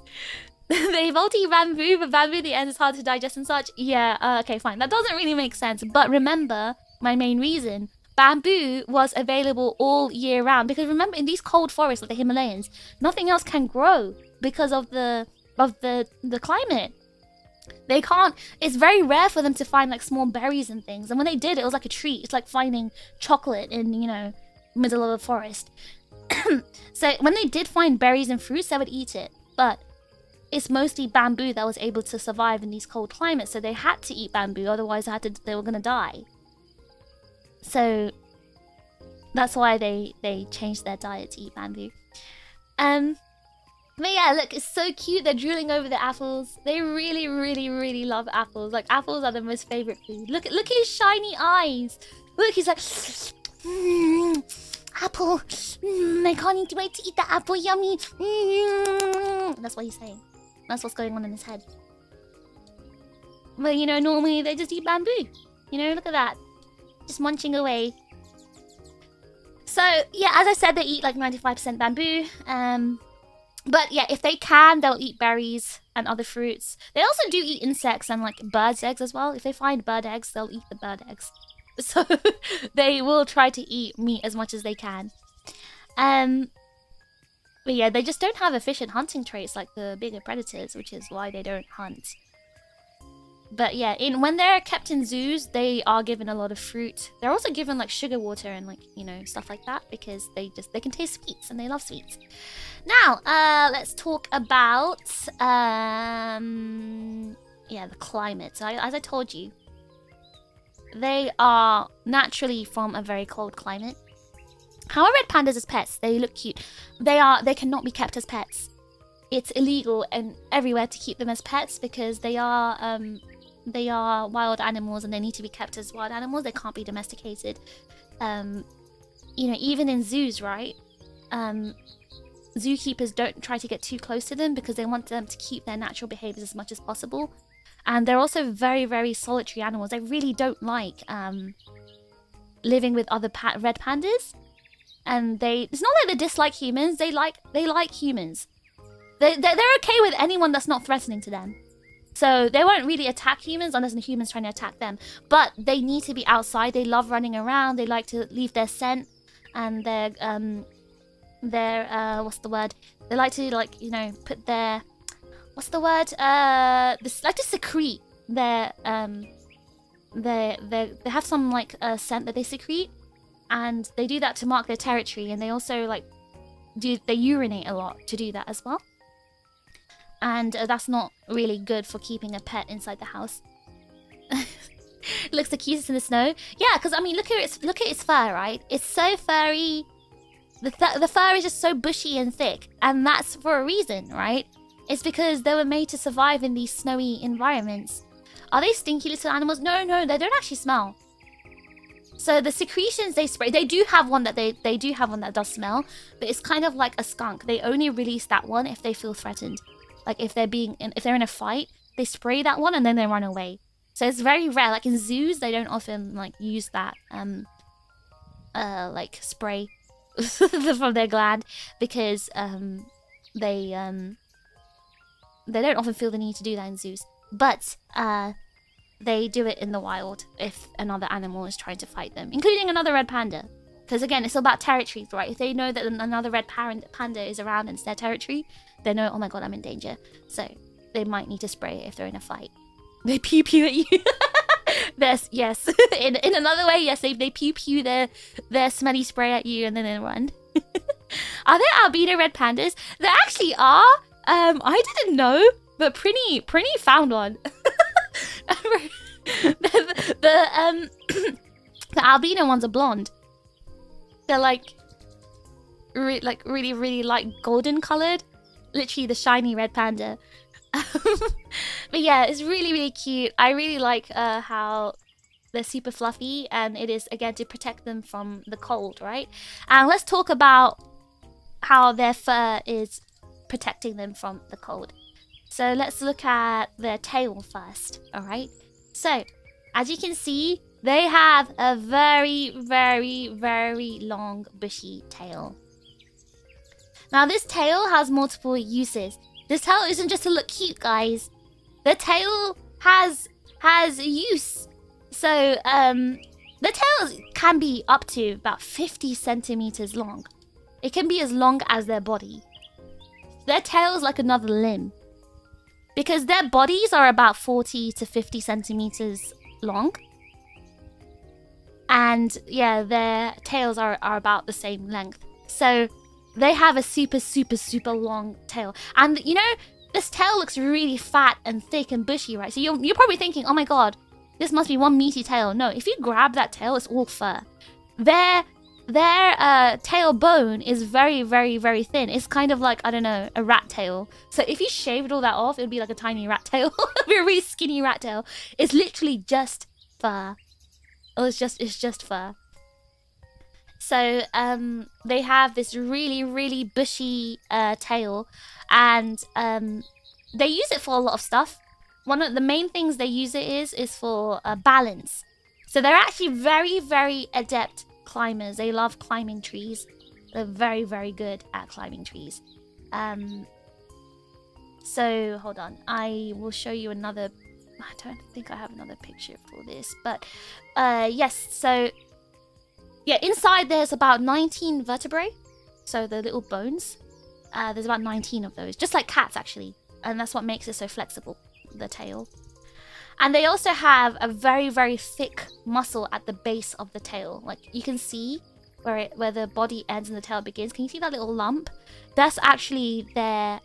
They multi bamboo, but bamboo at the end is hard to digest and such. Yeah, okay, fine. That doesn't really make sense. But remember, my main reason. Bamboo was available all year round. Because remember, in these cold forests like the Himalayas, nothing else can grow because of the climate. They can't. It's very rare for them to find like small berries and things, and when they did, it was like a treat. It's like finding chocolate in, you know, middle of a forest. So when they did find berries and fruits, they would eat it, but it's mostly bamboo that was able to survive in these cold climates, so they had to eat bamboo, otherwise they were gonna die. So that's why they changed their diet to eat bamboo. But yeah, look, it's so cute. They're drooling over the apples. They really, really, really love apples. Like, apples are their most favorite food. Look at his shiny eyes. Look, he's like, apple. I can't wait to eat the apple. Yummy. That's what he's saying. That's what's going on in his head. But, you know, normally they just eat bamboo. You know, look at that. Just munching away. So, yeah, as I said, they eat like 95% bamboo. But yeah, if they can, they'll eat berries and other fruits. They also do eat insects and like birds' eggs as well. If they find bird eggs, they'll eat the bird eggs. So they will try to eat meat as much as they can. But yeah, they just don't have efficient hunting traits like the bigger predators, which is why they don't hunt. But yeah, when they're kept in zoos, they are given a lot of fruit. They're also given like sugar water and like, you know, stuff like that, because they can taste sweets and they love sweets. Now, let's talk about yeah, the climate. So as I told you, they are naturally from a very cold climate. How are red pandas as pets? They look cute. They cannot be kept as pets. It's illegal and everywhere to keep them as pets because they are wild animals and they need to be kept as wild animals. They can't be domesticated. You know, even in zoos, right? Zookeepers don't try to get too close to them because they want them to keep their natural behaviors as much as possible. And they're also very, very solitary animals. They really don't like living with other red pandas. And it's not like they dislike humans. They like humans. They're okay with anyone that's not threatening to them. So they won't really attack humans unless the humans trying to attack them. But they need to be outside. They love running around. They like to leave their scent and their what's the word? They like to, like, you know, put their, what's the word? They like to secrete they have some like scent that they secrete, and they do that to mark their territory, and they also like they urinate a lot to do that as well. And that's not really good for keeping a pet inside the house. Looks the cutest in the snow. Yeah, because I mean, look at its fur, right? It's so furry. The fur is just so bushy and thick, and that's for a reason, right? It's because they were made to survive in these snowy environments. Are they stinky little animals? No, they don't actually smell. So the secretions they spray, they do have one that they do have one that does smell, but it's kind of like a skunk. They only release that one if they feel threatened. Like if they're in a fight, they spray that one and then they run away. So it's very rare. Like in zoos, they don't often like use that like spray from their gland, because they don't often feel the need to do that in zoos. But they do it in the wild if another animal is trying to fight them, including another red panda. Because again, it's about territories, right? If they know that another red panda is around and it's their territory, they know, oh my god, I'm in danger. So they might need to spray it if they're in a fight. They pew pew at you. Yes. in another way, yes, they pew pew their smelly spray at you and then they run. Are there albino red pandas? There actually are. I didn't know, but Prinny found one. the albino ones are blonde. They're like really like golden colored, literally the shiny red panda. But yeah, it's really cute. I really like how they're super fluffy, and it is again to protect them from the cold, right? And let's talk about how their fur is protecting them from the cold. So let's look at their tail first, all right? So as you can see, they have a very long bushy tail. Now this tail has multiple uses. This tail isn't just to look cute, guys. The tail has use. So the tail can be up to about 50 centimeters long. It can be as long as their body. Their tail is like another limb, because their bodies are about 40 to 50 centimeters long. And yeah, their tails are about the same length. So they have a super long tail. And you know, this tail looks really fat and thick and bushy, right? So you're probably thinking, oh my god, this must be one meaty tail. No, if you grab that tail, it's all fur. Their tail bone is very thin. It's kind of like, I don't know, a rat tail. So if you shaved all that off, it would be like a tiny rat tail. It would be a really skinny rat tail. It's literally just fur. Oh, it's just fur. So they have this really bushy tail, and they use it for a lot of stuff. One of the main things they use it is for balance. So they're actually very adept climbers. They love climbing trees. They're very good at climbing trees. So hold on, I will show you another. I don't think I have another picture for this, but yes. So yeah, inside there's about 19 vertebrae. So the little bones. There's about 19 of those, just like cats actually, and that's what makes it so flexible, the tail. And they also have a very thick muscle at the base of the tail. Like you can see where the body ends and the tail begins. Can you see that little lump? That's actually their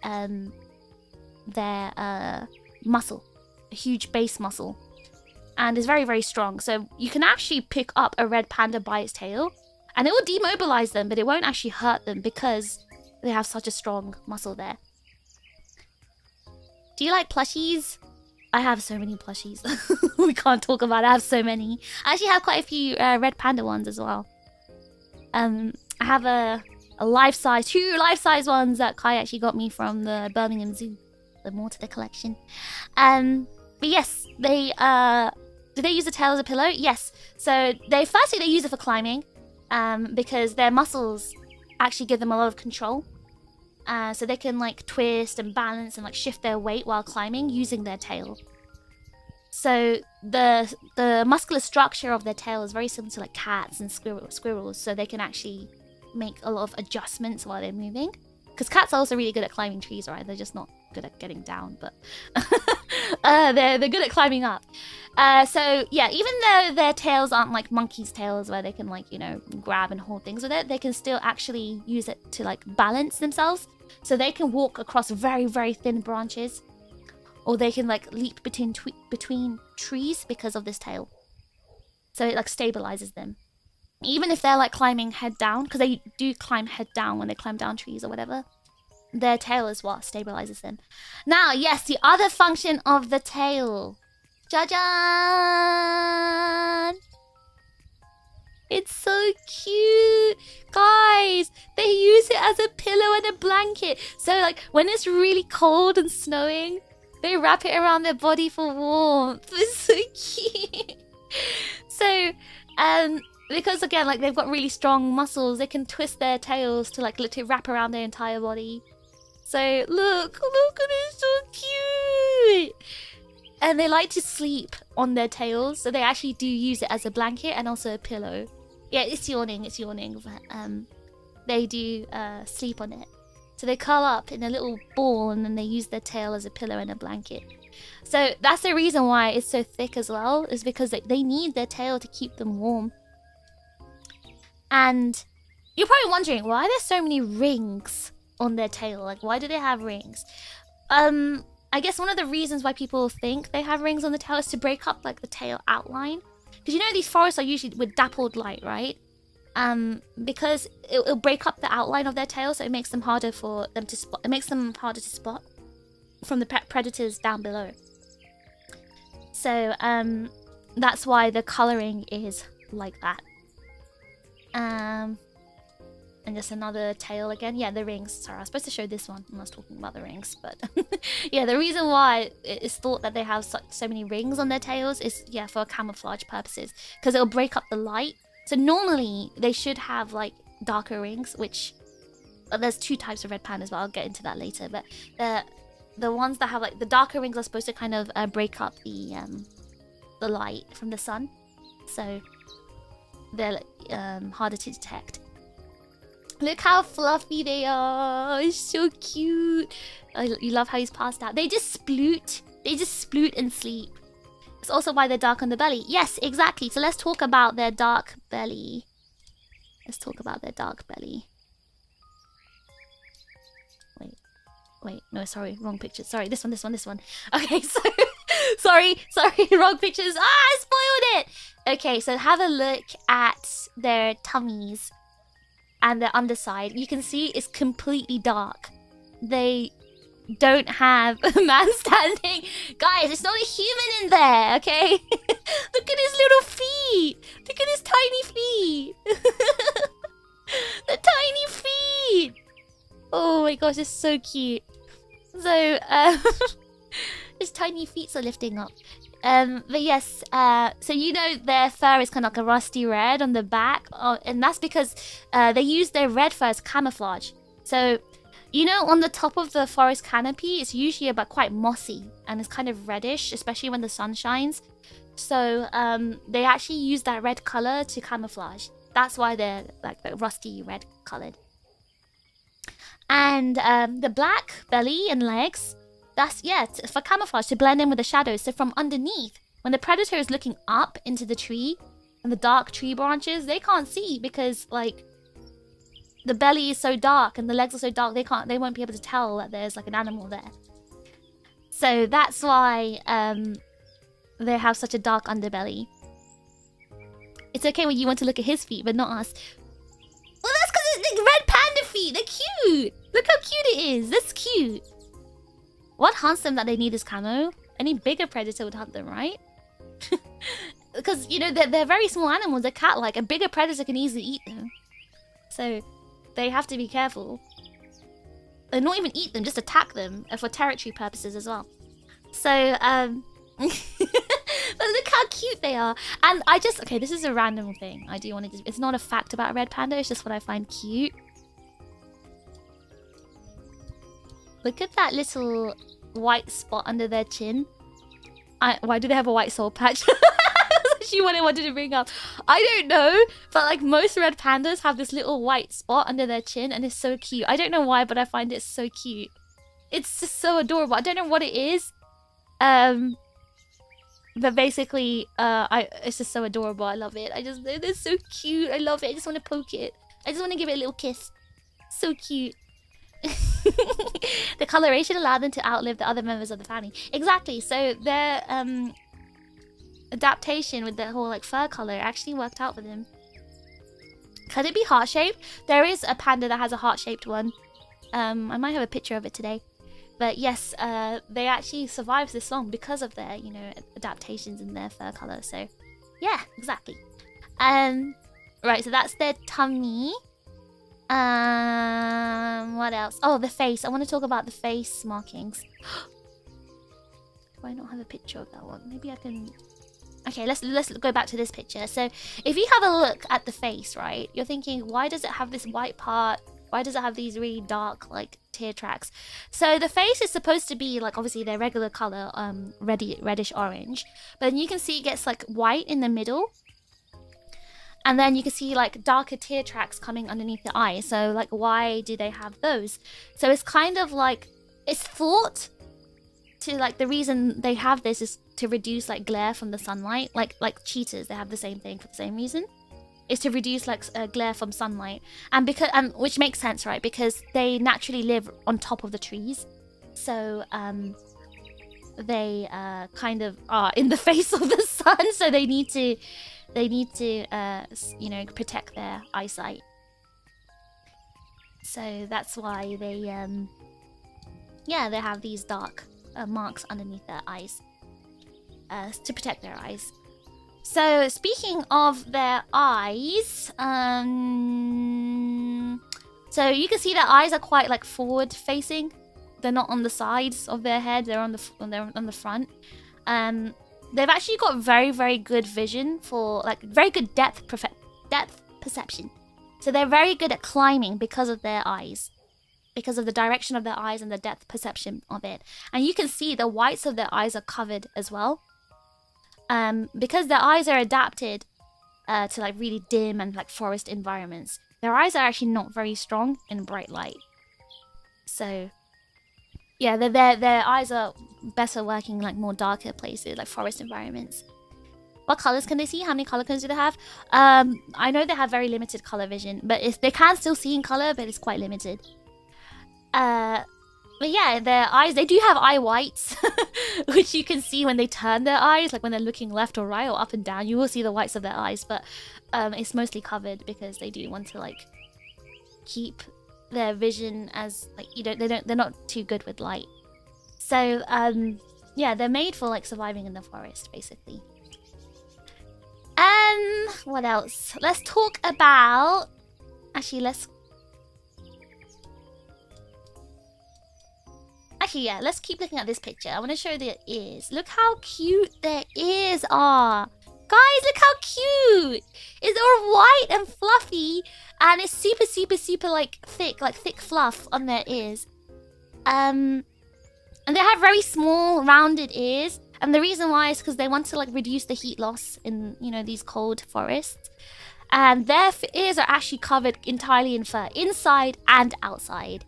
muscle, a huge base muscle, and it's very strong. So you can actually pick up a red panda by its tail, and it will demobilize them, but it won't actually hurt them because they have such a strong muscle there. Do you like plushies? I have so many plushies. We can't talk about it. I have so many. I actually have quite a few red panda ones as well. I have a life-size, 2 life-size ones that Kai actually got me from the Birmingham Zoo. The more to the collection. But yes, they do they use the tail as a pillow? Yes. So they use it for climbing, because their muscles actually give them a lot of control. So they can like twist and balance and like shift their weight while climbing using their tail. So the muscular structure of their tail is very similar to like cats and squirrels. So they can actually make a lot of adjustments while they're moving. Because cats are also really good at climbing trees, right? They're just not good at getting down, but they're good at climbing up. So yeah, even though their tails aren't like monkeys' tails where they can like, you know, grab and hold things with it, they can still actually use it to like balance themselves. So they can walk across very, very thin branches, or they can like leap between trees because of this tail. So it like stabilizes them. Even if they're like climbing head down, because they do climb head down when they climb down trees or whatever, their tail is what stabilizes them. Now, yes, the other function of the tail. Jajan! It's so cute! Guys, they use it as a pillow and a blanket. So like when it's really cold and snowing, they wrap it around their body for warmth. It's so cute. So, because again, like they've got really strong muscles, they can twist their tails to like literally wrap around their entire body. So look at it, so cute. And they like to sleep on their tails, so they actually do use it as a blanket and also a pillow. Yeah, it's yawning, but they do sleep on it. So they curl up in a little ball and then they use their tail as a pillow and a blanket. So that's the reason why it's so thick as well, is because they need their tail to keep them warm. And you're probably wondering, why are there so many rings on their tail? Like, why do they have rings? I guess one of the reasons why people think they have rings on the tail is to break up like the tail outline. Because you know these forests are usually with dappled light, right? Because it'll break up the outline of their tail, so it makes them harder for them to spot. It makes them harder to spot from the predators down below. So that's why the coloring is like that. And just another tail again. Yeah, the rings. Sorry, I was supposed to show this one when I was talking about the rings. But yeah, the reason why it's thought that they have so many rings on their tails is, yeah, for camouflage purposes. Because it'll break up the light. So normally, they should have, like, darker rings, which... there's two types of red pandas, but I'll get into that later. But the ones that have, like, the darker rings are supposed to kind of break up the light from the sun. So they're harder to detect. Look how fluffy they are. It's so cute. You love how he's passed out. They just sploot. They just sploot and sleep. It's also why they're dark on the belly. Yes, exactly. So let's talk about their dark belly. Let's talk about their dark belly. Wait, no, sorry, wrong picture. Sorry, this one. Okay, so sorry, wrong pictures. I spoiled it. Okay, so have a look at their tummies and their underside. You can see it's completely dark. They don't have a man standing. Guys, it's not a human in there, okay? Look at his little feet. Look at his tiny feet. The tiny feet. Oh my gosh, it's so cute. So, his tiny feet are lifting up. But yes, so you know their fur is kind of like a rusty red on the back, and that's because they use their red fur as camouflage. So, you know, on the top of the forest canopy, it's usually about quite mossy and it's kind of reddish, especially when the sun shines. So, they actually use that red color to camouflage. That's why they're like rusty red colored. And the black belly and legs, that's, yeah, for camouflage, to blend in with the shadows. So from underneath, when the predator is looking up into the tree and the dark tree branches, they can't see because, like, the belly is so dark and the legs are so dark, they won't be able to tell that there's, like, an animal there. So that's why they have such a dark underbelly. It's okay when you want to look at his feet, but not us. Well, that's because it's the red panda feet. They're cute. Look how cute it is. That's cute. What hunts them that they need is camo? Any bigger predator would hunt them, right? Because, you know, they're very small animals. They're cat-like. A bigger predator can easily eat them. So, they have to be careful. And not even eat them, just attack them for territory purposes as well. So, but look how cute they are. And I just... Okay, this is a random thing. I do want to... It's not a fact about a red panda. It's just what I find cute. Look at that little white spot under their chin. Why do they have a white soul patch? That's what I wanted to bring up. I don't know, but like most red pandas have this little white spot under their chin and it's so cute. I don't know why, but I find it so cute. It's just so adorable. I don't know what it is. But basically, it's just so adorable. I love it. They're so cute. I love it. I just want to poke it. I just want to give it a little kiss. So cute. The coloration allowed them to outlive the other members of the family. Exactly. So their adaptation with the whole like fur color actually worked out for them. Could it be heart-shaped? There is a panda that has a heart-shaped one. I might have a picture of it today. But yes, they actually survived this long because of their, you know, adaptations in their fur color. So, yeah, exactly. Right, so that's their tummy. What else? Oh, the face. I want to talk about the face markings. Do I not have a picture of that one? Maybe I can... Okay, let's go back to this picture. So, if you have a look at the face, right, you're thinking, why does it have this white part? Why does it have these really dark, like, tear tracks? So the face is supposed to be, like, obviously their regular color, reddish orange. But then you can see it gets, like, white in the middle. And then you can see, like, darker tear tracks coming underneath the eye. So, like, why do they have those? So it's kind of like, it's thought to, like, the reason they have this is to reduce, like, glare from the sunlight. Like cheetahs, they have the same thing for the same reason. Is to reduce like glare from sunlight, and which makes sense, right? Because they naturally live on top of the trees, so they kind of are in the face of the sun, so they need to you know, protect their eyesight. So that's why they they have these dark marks underneath their eyes to protect their eyes. So, speaking of their eyes, so you can see their eyes are quite like forward facing. They're not on the sides of their head, they're on the front. They've actually got very, very good vision for like very good depth perception. So they're very good at climbing because of their eyes. Because of the direction of their eyes and the depth perception of it. And you can see the whites of their eyes are covered as well. Because their eyes are adapted to like really dim and like forest environments, their eyes are actually not very strong in bright light. So yeah, their eyes are better working like more darker places, like forest environments. What colors can they see? How many color codes do they have? I know they have very limited color vision, but they can still see in color, but it's quite limited. But yeah, their eyes, they do have eye whites, which you can see when they turn their eyes, like when they're looking left or right or up and down, you will see the whites of their eyes, but it's mostly covered because they do want to like keep their vision as like, they're not too good with light. So yeah, they're made for like surviving in the forest basically. What else? Let's talk about, yeah, let's keep looking at this picture. I want to show their ears. Look how cute their ears are. Guys, look how cute. It's all white and fluffy. And it's super, super, super like thick fluff on their ears. And they have very small, rounded ears. And the reason why is because they want to like reduce the heat loss in, you know, these cold forests. And their ears are actually covered entirely in fur, inside and outside.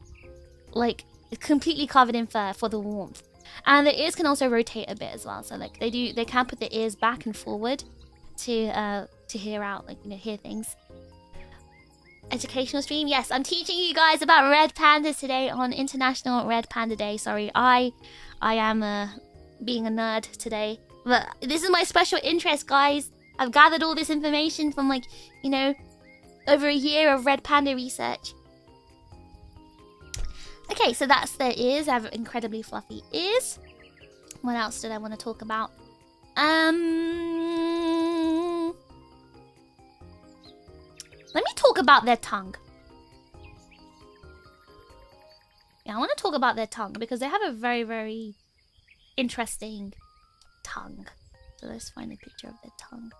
Like, it's completely covered in fur for the warmth. And the ears can also rotate a bit as well. So like they can put the ears back and forward to hear out, like, you know, hear things. Educational stream. Yes, I'm teaching you guys about red pandas today on International Red Panda Day. Sorry, I am being a nerd today. But this is my special interest, guys. I've gathered all this information from like, you know, over a year of red panda research. Okay, so that's their ears. They have incredibly fluffy ears. What else did I want to talk about? Let me talk about their tongue. Yeah, I want to talk about their tongue because they have a very, very interesting tongue. So let's find a picture of their tongue.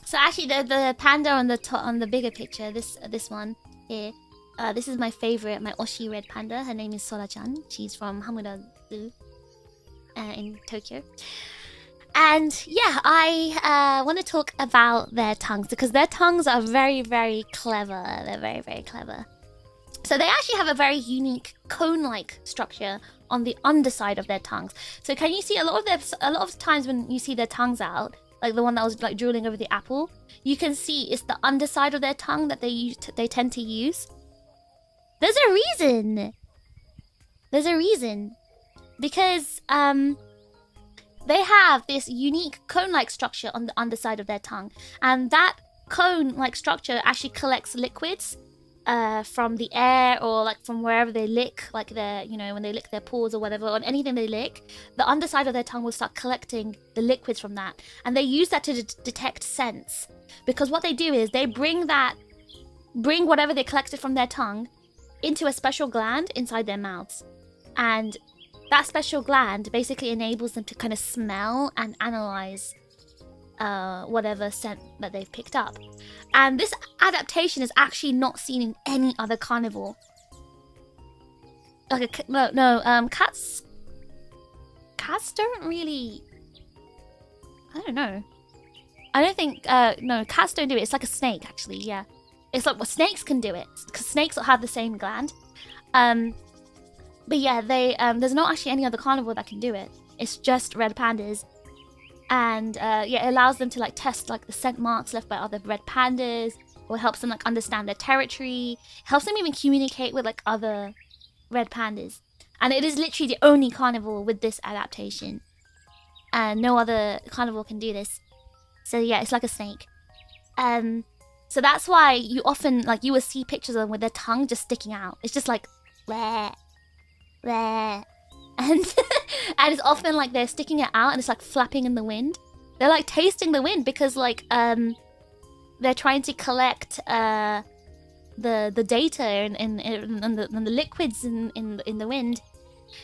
So actually, the panda on the bigger picture, this one, here. This is my favorite, my Oshi red panda. Her name is Sora-chan. She's from Hamura Zoo in Tokyo. And yeah, I want to talk about their tongues because their tongues are very, very clever. They're very, very clever. So they actually have a very unique cone-like structure on the underside of their tongues. So can you see a lot of times when you see their tongues out, like the one that was like drooling over the apple, you can see it's the underside of their tongue that they tend to use. There's a reason. There's a reason. Because they have this unique cone-like structure on the underside of their tongue. And that cone-like structure actually collects liquids from the air or like from wherever they lick, like their, you know, when they lick their paws or whatever, on anything they lick, the underside of their tongue will start collecting the liquids from that. And they use that to detect scents. Because what they do is they bring whatever they collected from their tongue into a special gland inside their mouths. And that special gland basically enables them to kind of smell and analyze whatever scent that they've picked up. And this adaptation is actually not seen in any other carnivore. Like cats don't really... I don't know. I don't think... no, cats don't do it. It's like a snake, actually, yeah. It's like, well, snakes can do it, because snakes have the same gland. But yeah, there's not actually any other carnivore that can do it. It's just red pandas. And yeah, it allows them to like test like the scent marks left by other red pandas, or helps them like understand their territory. It helps them even communicate with like other red pandas. And it is literally the only carnivore with this adaptation. And no other carnivore can do this. So yeah, it's like a snake. So that's why you often, like, you will see pictures of them with their tongue just sticking out. It's just like, bleh, bleh. And, and it's often like they're sticking it out and it's like flapping in the wind. They're like tasting the wind because like, they're trying to collect the data and the liquids in the wind.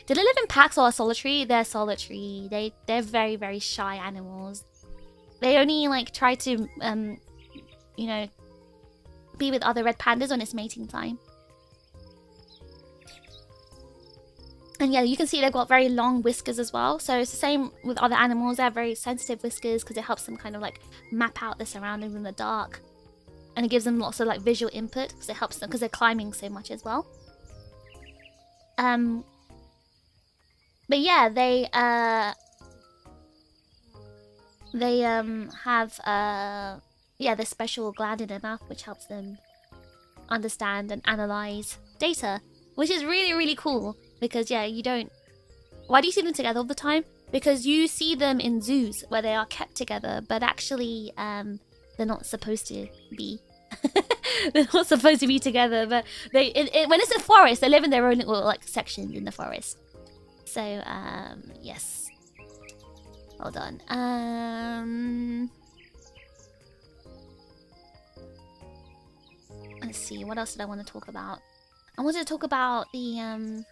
Do they live in packs or are solitary? They're solitary. They're very, very shy animals. They only like try to, you know, be with other red pandas when it's mating time. And yeah, you can see they've got very long whiskers as well. So it's the same with other animals. They have very sensitive whiskers because it helps them kind of like map out their surroundings in the dark. And it gives them lots of like visual input because it helps them because they're climbing so much as well. But yeah, they have yeah, this special gland in their mouth which helps them understand and analyze data, which is really, really cool. Because yeah, you don't... Why do you see them together all the time? Because you see them in zoos where they are kept together, but actually they're not supposed to be. They're not supposed to be together, but they when it's a forest, they live in their own little like sections in the forest. So yes. Hold on. Let's see, what else did I want to talk about? I wanted to talk about the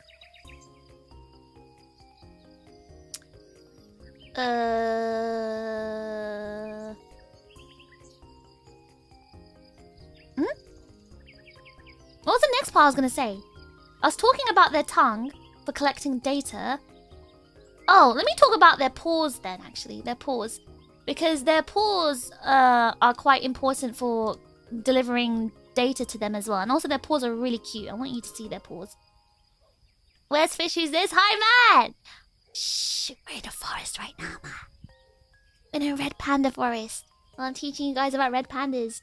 What was the next part I was gonna say? I was talking about their tongue for collecting data. Oh, let me talk about their paws then, actually. Their paws. Because their paws are quite important for delivering data to them as well. And also their paws are really cute. I want you to see their paws. Where's Fish? Who's this? Hi, man! Shh, we're in a forest right now, man. In a red panda forest. Well, I'm teaching you guys about red pandas.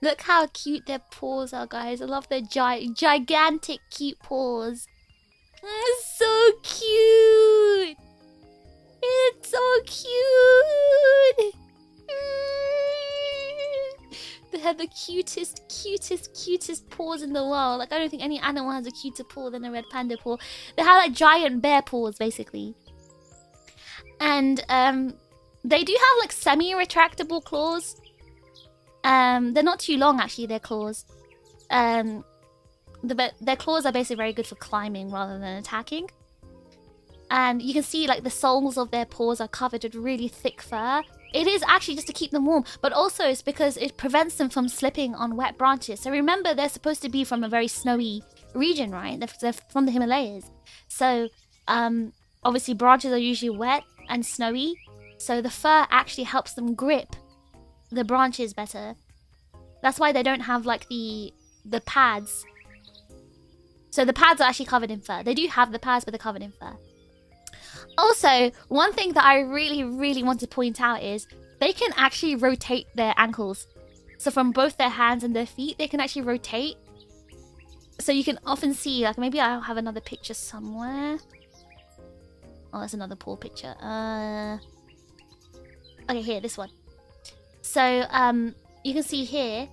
Look how cute their paws are, guys. I love their gigantic, cute paws. It's so cute. It's so cute. They have the cutest paws in the world. Like, I don't think any animal has a cuter paw than a red panda paw. They have like giant bear paws, basically. And they do have like semi-retractable claws. They're not too long, actually, their claws. Their claws are basically very good for climbing rather than attacking. And you can see like the soles of their paws are covered with really thick fur. It is actually just to keep them warm, but also it's because it prevents them from slipping on wet branches. So remember, they're supposed to be from a very snowy region, right? They're from the Himalayas. So obviously branches are usually wet and snowy. So the fur actually helps them grip the branches better. That's why they don't have like the pads. So the pads are actually covered in fur. They do have the pads, but they're covered in fur. Also, one thing that I really, really want to point out is they can actually rotate their ankles. So from both their hands and their feet, they can actually rotate. So you can often see, like, maybe I'll have another picture somewhere. Oh, that's another poor picture. Okay, here, this one. So, you can see here.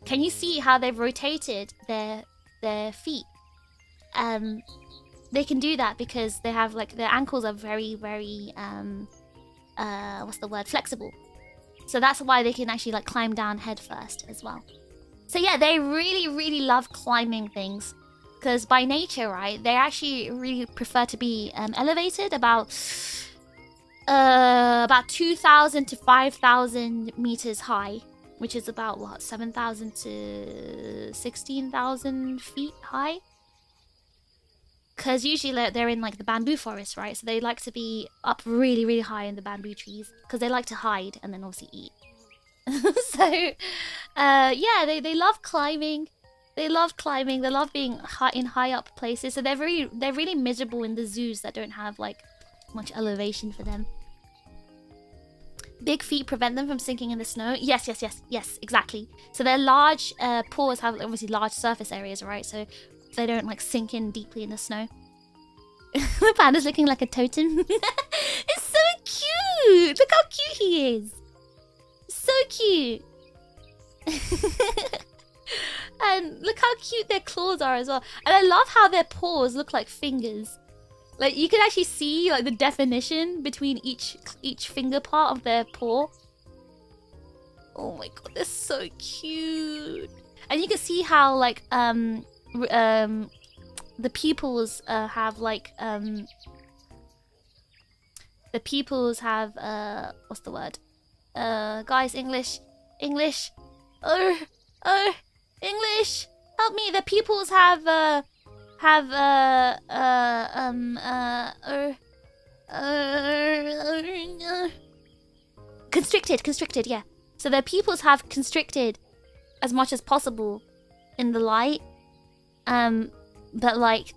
Can you see how they've rotated their feet? They can do that because they have, like, their ankles are very, very, what's the word? Flexible. So that's why they can actually, like, climb down head first as well. So yeah, they really, really love climbing things. Because by nature, right, they actually really prefer to be elevated about 2,000 to 5,000 meters high. Which is about, what, 7,000 to 16,000 feet high? Because usually they're in, like, the bamboo forest, right? So they like to be up really, really high in the bamboo trees. Because they like to hide and then obviously eat. So, yeah, they love climbing. They love climbing. They love being in high up places. So they're really miserable in the zoos that don't have, like, much elevation for them. Big feet prevent them from sinking in the snow. Yes, exactly. So their large paws have obviously large surface areas, right? So they don't, like, sink in deeply in the snow. The panda's looking like a totem. It's so cute! Look how cute he is! So cute! And look how cute their claws are as well. And I love how their paws look like fingers. Like, you can actually see, like, the definition between each finger part of their paw. Oh my god, they're so cute. And you can see how, like, the pupils have, like, the pupils have, what's the word? Guys, English. English. Help me. The pupils have, constricted, yeah. So their pupils have constricted as much as possible in the light. But, like,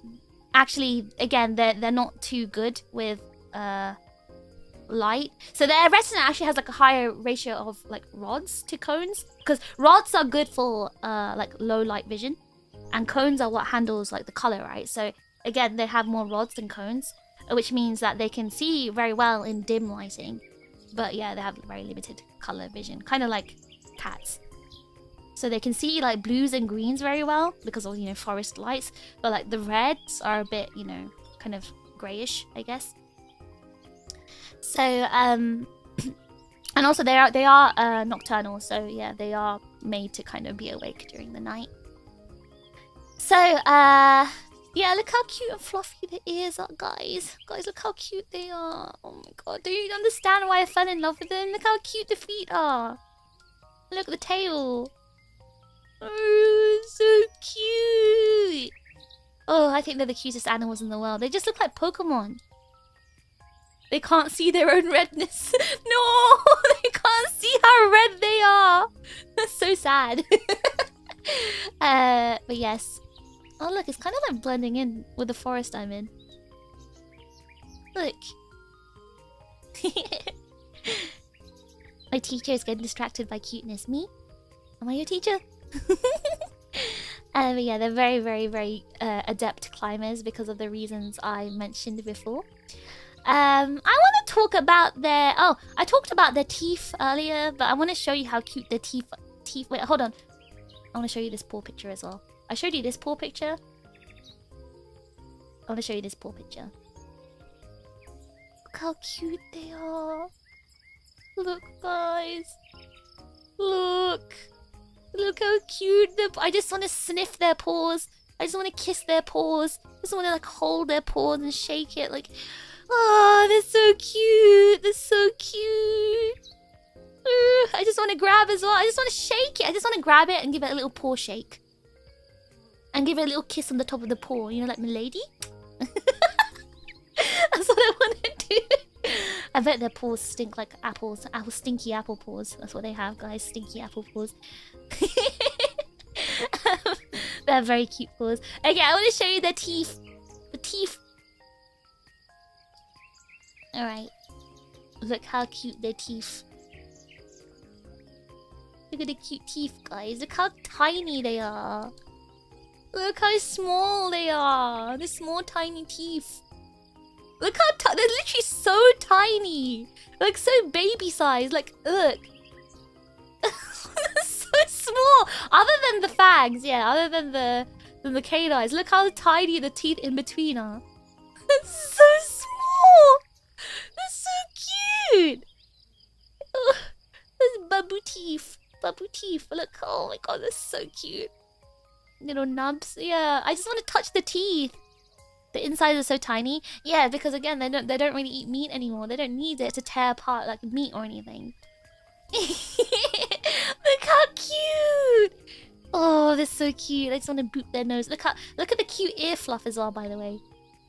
actually, again, they're not too good with light. So their retina actually has, like, a higher ratio of, like, rods to cones, because rods are good for like, low light vision, and cones are what handles, like, the color, right? So again, they have more rods than cones, which means that they can see very well in dim lighting, but yeah, they have very limited color vision, kind of like cats. So they can see, like, blues and greens very well because of, you know, forest lights, but, like, the reds are a bit, you know, kind of grayish, I guess. So and also they are nocturnal, so yeah, they are made to kind of be awake during the night. So yeah, look how cute and fluffy the ears are, guys. Guys, look how cute they are. Oh my god, do you understand why I fell in love with them? Look how cute the feet are. Look at the tail. Oh, so cute. Oh, I think they're the cutest animals in the world. They just look like Pokemon. They can't see their own redness. No, they can't see how red they are. That's so sad. But yes. Oh, look, it's kind of like blending in with the forest I'm in. Look. My teacher is getting distracted by cuteness. Me? Am I your teacher? But yeah, they're very, very, very adept climbers because of the reasons I mentioned before. I want to talk about their... Oh, I talked about their teeth earlier, but I want to show you how cute their teeth... Wait, hold on. I want to show you this paw picture as well. I showed you this paw picture. I want to show you this paw picture. Look how cute they are. Look, guys. Look. Look how cute. I just want to sniff their paws. I just want to kiss their paws. I just want to, like, hold their paws and shake it. Like, oh, they're so cute. They're so cute. I just want to grab as well. I just want to shake it. I just want to grab it and give it a little paw shake. And give it a little kiss on the top of the paw. You know, like milady? That's what I want to do. I bet their paws stink like apples. Stinky apple paws. That's what they have, guys. Stinky apple paws. They're very cute paws. Okay, I want to show you their teeth. The teeth. Alright. Look how cute their teeth. Look at the cute teeth, guys. Look how tiny they are. Look how small they are. The small, tiny teeth. Look how they're literally so tiny. Like, so baby-sized. Like, look. So small. Other than the fags, yeah. Other than the canines. Look how tiny the teeth in between are. That's so small. That's so cute. Oh, those babu teeth. Babu teeth. Look, oh my god, that's so cute. Little nubs. Yeah, I just want to touch the teeth. The insides are so tiny. Yeah, because again, they don't really eat meat anymore. They don't need it to tear apart like meat or anything. Look how cute. Oh, they're so cute. I just want to boot their nose. Look at the cute ear fluff as well, by the way.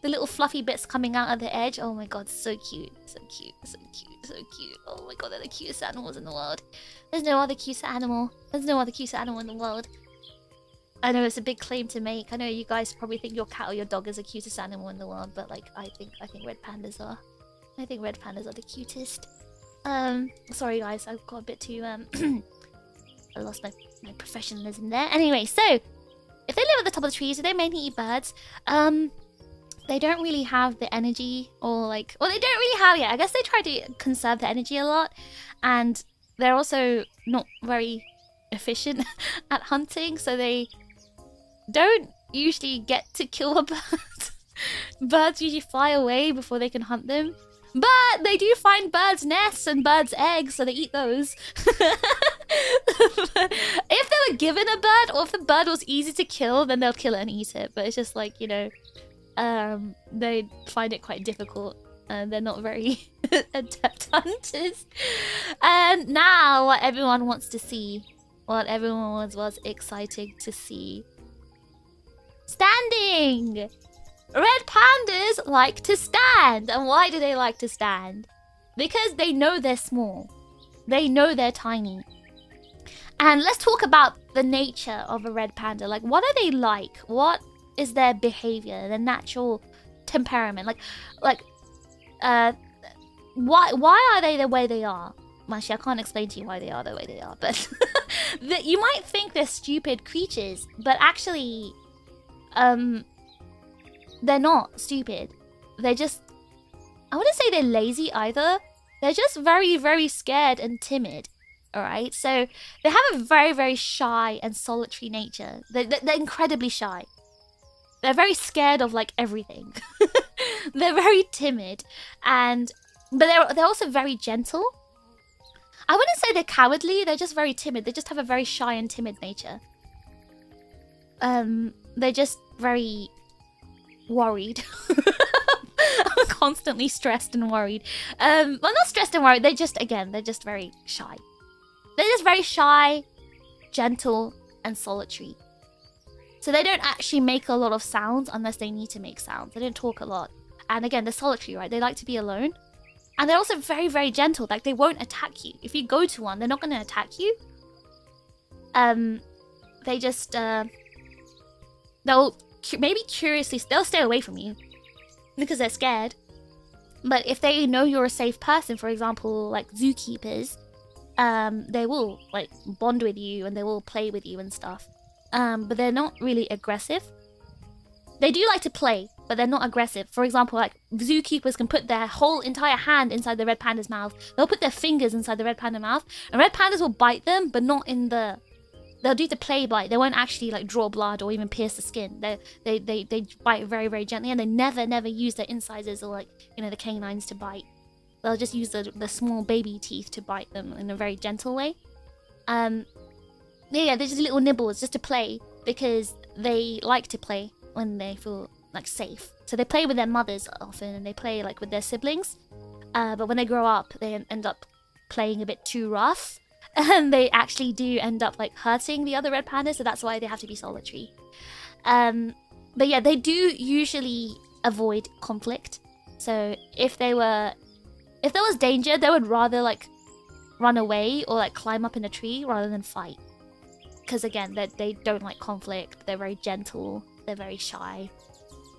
The little fluffy bits coming out of the edge. Oh my god, so cute. So cute. So cute. So cute. Oh my god, they're the cutest animals in the world. There's no other cutest animal. There's no other cutest animal in the world. I know it's a big claim to make. I know you guys probably think your cat or your dog is the cutest animal in the world, but like I think red pandas are. I think red pandas are the cutest. Sorry guys, I got a bit too I lost my professionalism there. Anyway, so if they live at the top of the trees, they mainly eat birds. They don't really have the energy, or like, well, they don't really have it. I guess they try to conserve the energy a lot, and they're also not very efficient at hunting, so they don't usually get to kill a bird. Birds usually fly away before they can hunt them. But they do find birds' nests and birds' eggs, so they eat those. If they were given a bird, or if the bird was easy to kill, then they'll kill it and eat it. But it's just like, you know, they find it quite difficult. And they're not very adept hunters. And now what everyone wants to see, what everyone was excited to see. Standing! Red pandas like to stand. And why do they like to stand? Because they know they're small. They know they're tiny. And let's talk about the nature of a red panda. Like, what are they like? What is their behavior, their natural temperament? Why are they the way they are? Actually, I can't explain to you why they are the way they are, but you might think they're stupid creatures, but actually, they're not stupid. They're just, I wouldn't say they're lazy either. They're just very, very scared and timid. Alright, so they have a very, very shy and solitary nature. They're incredibly shy. They're very scared of like everything. They're very timid, but they're also very gentle. I wouldn't say they're cowardly. They're just very timid. They just have a very shy and timid nature. They're just very worried. I'm constantly stressed and worried. Well, not stressed and worried. They're just very shy. They're just very shy, gentle, and solitary. So they don't actually make a lot of sounds unless they need to make sounds. They don't talk a lot. And again, they're solitary, right? They like to be alone. And they're also very, very gentle. Like, they won't attack you. If you go to one, they're not going to attack you. They just, they'll maybe curiously, they'll stay away from you because they're scared. But if they know you're a safe person, for example, like zookeepers, they will like bond with you and they will play with you and stuff. But they're not really aggressive. They do like to play, but they're not aggressive. For example, like zookeepers can put their whole entire hand inside the red panda's mouth. They'll put their fingers inside the red panda mouth, and red pandas will bite them, but not in the. They'll do the play bite. They won't actually like draw blood or even pierce the skin. They bite very, very gently, and they never use their incisors or like, you know, the canines to bite. They'll just use the small baby teeth to bite them in a very gentle way. Yeah, they're just little nibbles just to play because they like to play when they feel like safe. So they play with their mothers often, and they play like with their siblings. But when they grow up, they end up playing a bit too rough. And they actually do end up like hurting the other red pandas, so that's why they have to be solitary. But yeah, they do usually avoid conflict. So if there was danger, they would rather like run away or like climb up in a tree rather than fight. Because again, they don't like conflict. They're very gentle. They're very shy.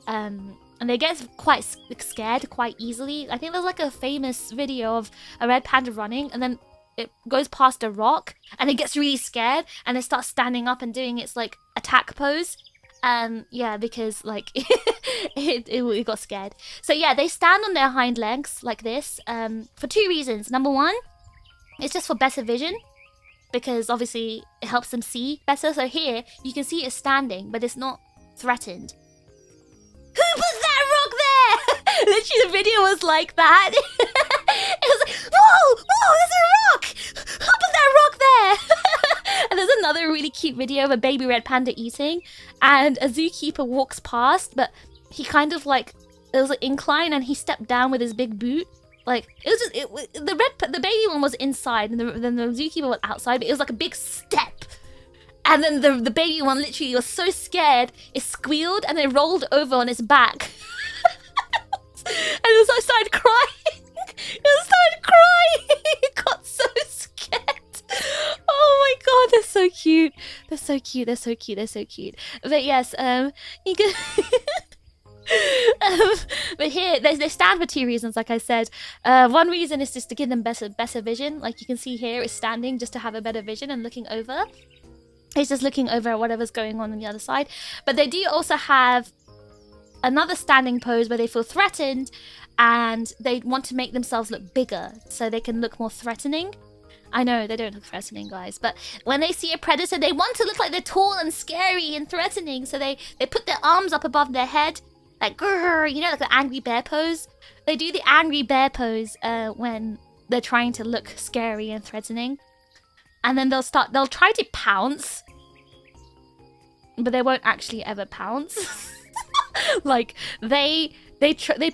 And they get quite scared quite easily. I think there's like a famous video of a red panda running, and then it goes past a rock, and it gets really scared, and it starts standing up and doing its like attack pose. Yeah, because like it got scared. So yeah, they stand on their hind legs like this for two reasons. Number one, it's just for better vision, because obviously it helps them see better. So here you can see it's standing, but it's not threatened. Who put that rock there? Literally the video was like that. It was like, whoa, there's a rock. Who put that rock there? And there's another really cute video of a baby red panda eating, and a zookeeper walks past, but he kind of like, there was an incline and he stepped down with his big boot. Like, it was just, the baby one was inside, and then the zookeeper was outside, but it was like a big step. And then the baby one literally was so scared, it squealed and it rolled over on its back. And it was, started crying. It started crying. It got so scared. Oh my god, they're so cute. They're so cute. They're so cute. They're so cute. But yes, you can. But here they stand for two reasons, like I said. One reason is just to give them better vision. Like you can see here, it's standing just to have a better vision and looking over. It's just looking over at whatever's going on the other side. But they do also have another standing pose where they feel threatened and they want to make themselves look bigger so they can look more threatening. I know they don't look threatening, guys, but when they see a predator, they want to look like they're tall and scary and threatening. So they put their arms up above their head, like grrr, you know, like the angry bear pose. They do the angry bear pose when they're trying to look scary and threatening. And then they'll try to pounce, but they won't actually ever pounce. Like they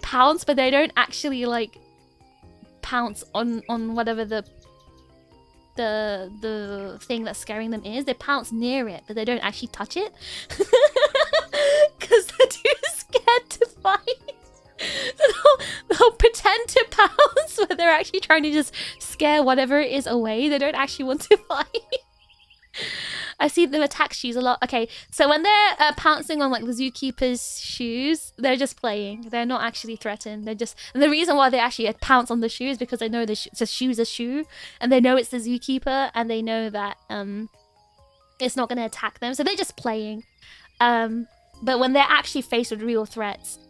pounce, but they don't actually like pounce on whatever the thing that's scaring them is. They pounce near it, but they don't actually touch it. Because they're too scared to fight. So they'll pretend to pounce, but they're actually trying to just scare whatever it is away. They don't actually want to fight. I see them attack shoes a lot. Okay, so when they're pouncing on like the zookeeper's shoes, they're just playing. They're not actually threatened. They're just, and the reason why they actually pounce on the shoe is because they know the shoe's a shoe, and they know it's the zookeeper, and they know that it's not going to attack them. So they're just playing. But when they're actually faced with real threats,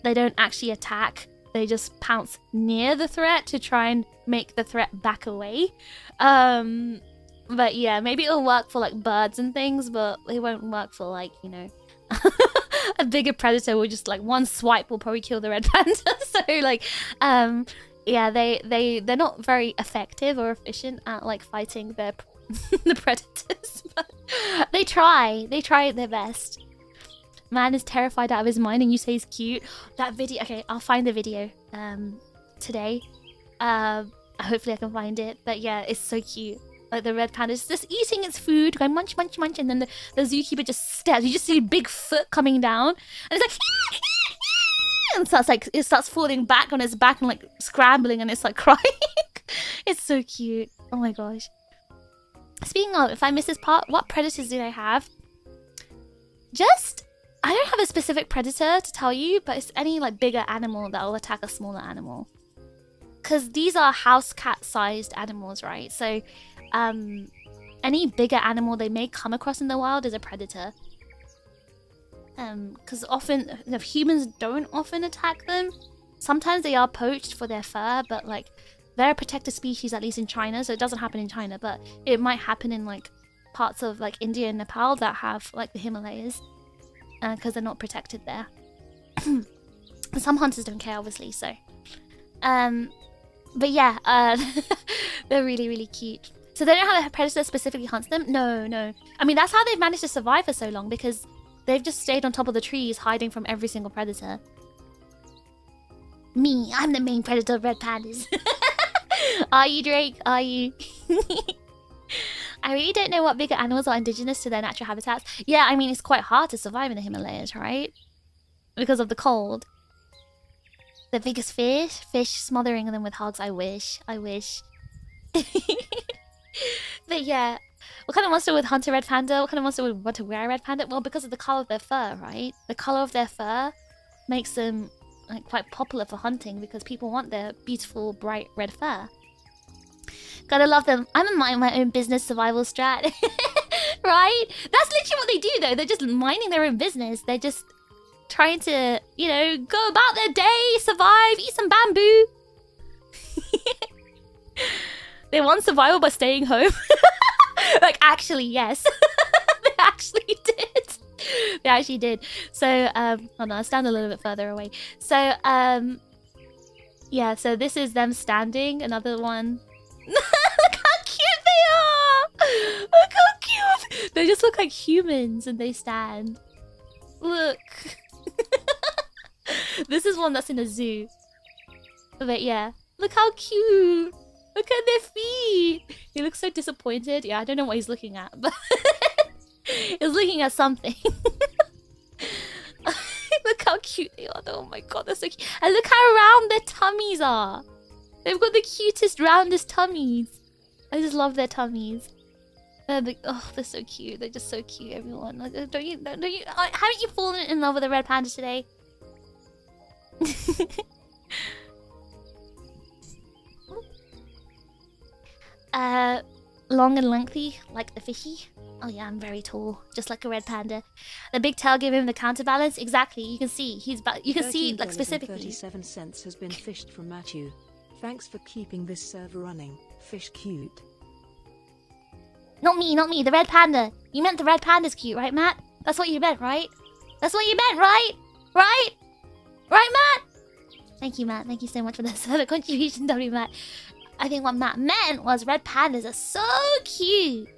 they don't actually attack. They just pounce near the threat to try and make the threat back away. But yeah, maybe it'll work for like birds and things, but it won't work for like, you know, a bigger predator will just like one swipe will probably kill the red panda. So like, yeah, they're not very effective or efficient at like fighting the predators, but they try their best. Man is terrified out of his mind, and you say he's cute. That video, okay, I'll find the video today. Hopefully I can find it, but yeah, it's so cute. Like the red panda is just eating its food, going munch, munch, munch, and then the zookeeper just stares. You just see a big foot coming down, and it's like, and starts like it starts falling back on its back and like scrambling, and it's like crying. It's so cute. Oh my gosh. Speaking of, if I miss this part, what predators do they have? I don't have a specific predator to tell you, but it's any like bigger animal that will attack a smaller animal. Because these are house cat sized animals, right? So any bigger animal they may come across in the wild is a predator. Because often humans don't often attack them. Sometimes they are poached for their fur, but like they're a protected species, at least in China. So it doesn't happen in China, but it might happen in like parts of like India and Nepal that have like the Himalayas, because they're not protected there. Some hunters don't care, obviously. So but yeah, they're really, really cute. So they don't have a predator that specifically hunts them? No. I mean, that's how they've managed to survive for so long, because they've just stayed on top of the trees, hiding from every single predator. Me, I'm the main predator of red pandas. Are you, Drake? Are you? I really don't know what bigger animals are indigenous to their natural habitats. Yeah, I mean, it's quite hard to survive in the Himalayas, right? Because of the cold. The biggest fish smothering them with hugs. I wish. But yeah, what kind of monster would hunt a red panda? What kind of monster would want to wear a red panda? Well, because of the color of their fur, right? The color of their fur makes them like quite popular for hunting because people want their beautiful, bright red fur. Gotta love them. I'm a mind my own business survival strat. Right? That's literally what they do, though. They're just minding their own business. They're just trying to, you know, go about their day, survive, eat some bamboo. They want survival by staying home. Like, actually, yes. They actually did. They actually did. So, hold on, I'll stand a little bit further away. So, yeah, so this is them standing. Another one. Look how cute they are! Look how cute! They just look like humans and they stand. Look. This is one that's in a zoo. But yeah, look how cute! Look at their feet! He looks so disappointed. Yeah, I don't know what he's looking at, but he's looking at something. Look how cute they are. Oh my god, they're so cute. And look how round their tummies are. They've got the cutest, roundest tummies. I just love their tummies. Oh, they're so cute. They're just so cute, everyone. Like, don't you? Haven't you fallen in love with a red panda today? Long and lengthy, like the fishy. Oh yeah, I'm very tall, just like a red panda. The big tail gave him the counterbalance. Exactly. You can see you can see like specifically. 37 cents has been fished from Matthew. Thanks for keeping this server running. Fish cute. Not me, not me. The red panda. You meant the red panda's cute, right, Matt? That's what you meant, right? That's what you meant, right? Right? Right, Matt? Thank you, Matt. Thank you so much for the server contribution, W, Matt. I think what Matt meant was red pandas are so cute.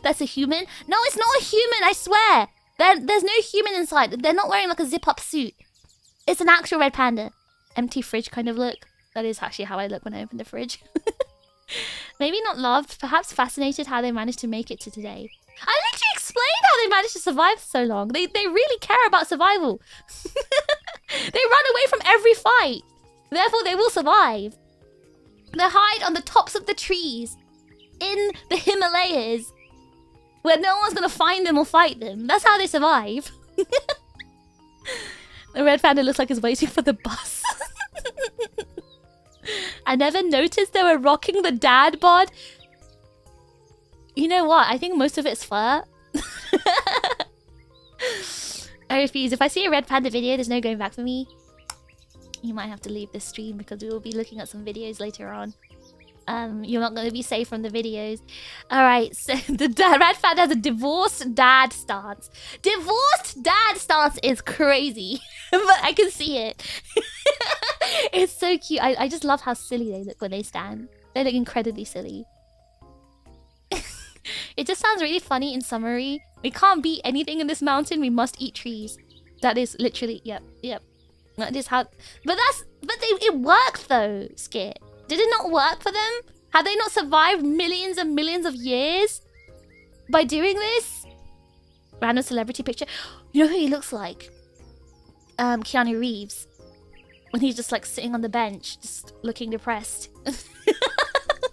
That's a human? No, it's not a human, I swear. There's no human inside. They're not wearing like a zip-up suit. It's an actual red panda. Empty fridge kind of look. That is actually how I look when I open the fridge. Maybe not loved, perhaps fascinated how they managed to make it to today. I literally explained how they managed to survive so long. They really care about survival. They run away from every fight. Therefore, they will survive. They hide on the tops of the trees in the Himalayas where no one's gonna find them or fight them. That's how they survive. The red panda looks like it's waiting for the bus. I never noticed they were rocking the dad bod. You know what? I think most of it's fur. I refuse. If I see a red panda video, there's no going back for me. You might have to leave this stream because we will be looking at some videos later on. You're not going to be safe from the videos. Alright, so the red panda has a divorced dad stance. Divorced dad stance is crazy. But I can see it. It's so cute. I just love how silly they look when they stand. They look incredibly silly. It just sounds really funny in summary. We can't beat anything in this mountain. We must eat trees. That is literally, yep. That is how. But it worked though, Skit. Did it not work for them? Had they not survived millions and millions of years by doing this? Random celebrity picture. You know who he looks like? Keanu Reeves. When he's just like sitting on the bench, just looking depressed.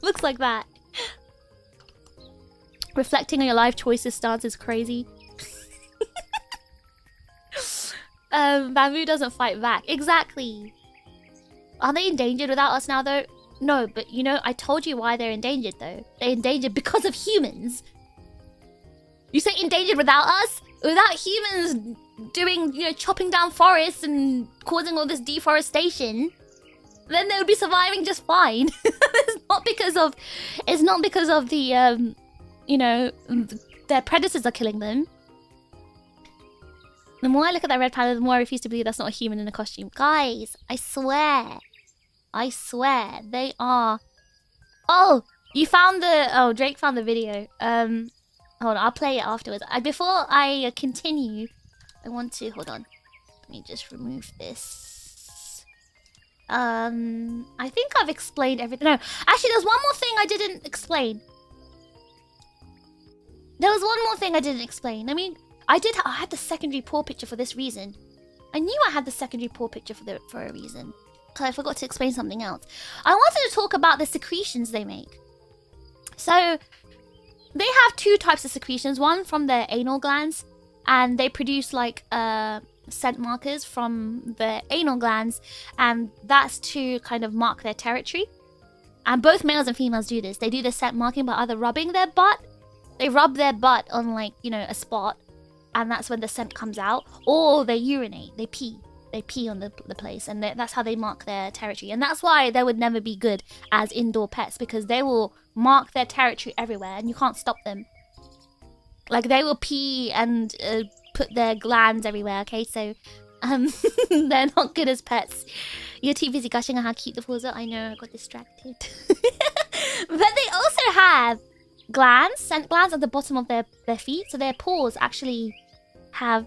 Looks like that. Reflecting on your life choices stance is crazy. Bamboo doesn't fight back. Exactly. Are they endangered without us now, though? No, but you know, I told you why they're endangered, though. They're endangered because of humans. You say endangered without us? Without humans doing, you know, chopping down forests and causing all this deforestation, then they would be surviving just fine. It's not because of the, you know, their predators are killing them. The more I look at that red panda, the more I refuse to believe that's not a human in a costume. Guys, I swear, they are. Oh, you found the. Oh, Drake found the video. Hold on, I'll play it afterwards. Before I continue, I want to hold on. Let me just remove this. I think I've explained everything. No, actually, there's one more thing I didn't explain. There was one more thing I didn't explain. I mean, I had the secondary paw picture for this reason. I knew I had the secondary paw picture for a reason. Because I forgot to explain something else. I wanted to talk about the secretions they make. So, they have two types of secretions. One from their anal glands. And they produce like scent markers from the anal glands. And that's to kind of mark their territory. And both males and females do this. They do the scent marking by either rubbing their butt. They rub their butt on like, you know, a spot. And that's when the scent comes out. Or they urinate. They pee. They pee on the place. And that's how they mark their territory. And that's why they would never be good as indoor pets. Because they will mark their territory everywhere. And you can't stop them. Like, they will pee and put their glands everywhere, okay? So, they're not good as pets. You're too busy gushing on how cute the paws are. I know, I got distracted. But they also have glands, scent glands at the bottom of their feet. So their paws actually have,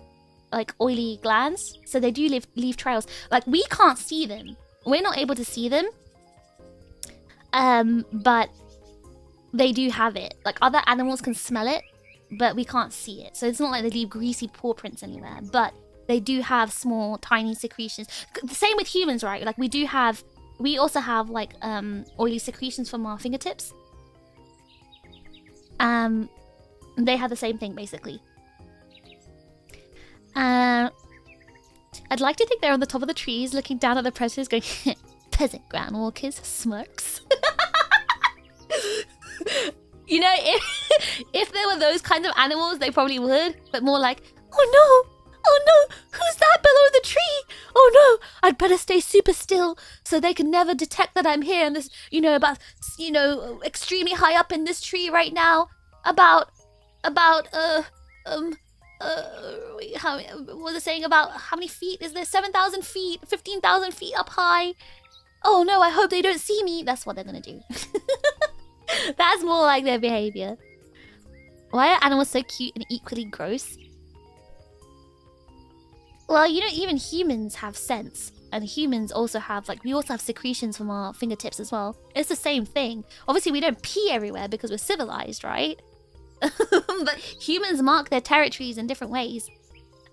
like, oily glands. So they do leave trails. Like, we can't see them. We're not able to see them. But they do have it. Like, other animals can smell it. But we can't see it. So it's not like they leave greasy paw prints anywhere. But they do have small, tiny secretions. The same with humans, right? Like, we also have, like, oily secretions from our fingertips. They have the same thing, basically. I'd like to think they're on the top of the trees, looking down at the predators, going, peasant groundwalkers, smirks. You know, if there were those kinds of animals, they probably would. But more like, oh no, who's that below the tree? Oh no, I'd better stay super still so they can never detect that I'm here. And this, you know, extremely high up in this tree right now. What was it saying about how many feet is there? 7,000 feet, 15,000 feet up high. Oh no, I hope they don't see me. That's what they're gonna do. That's more like their behavior. Why are animals so cute and equally gross? Well, you know, even humans have scents. And humans also have, like, we also have secretions from our fingertips as well. It's the same thing. Obviously, we don't pee everywhere because we're civilized, right? But humans mark their territories in different ways.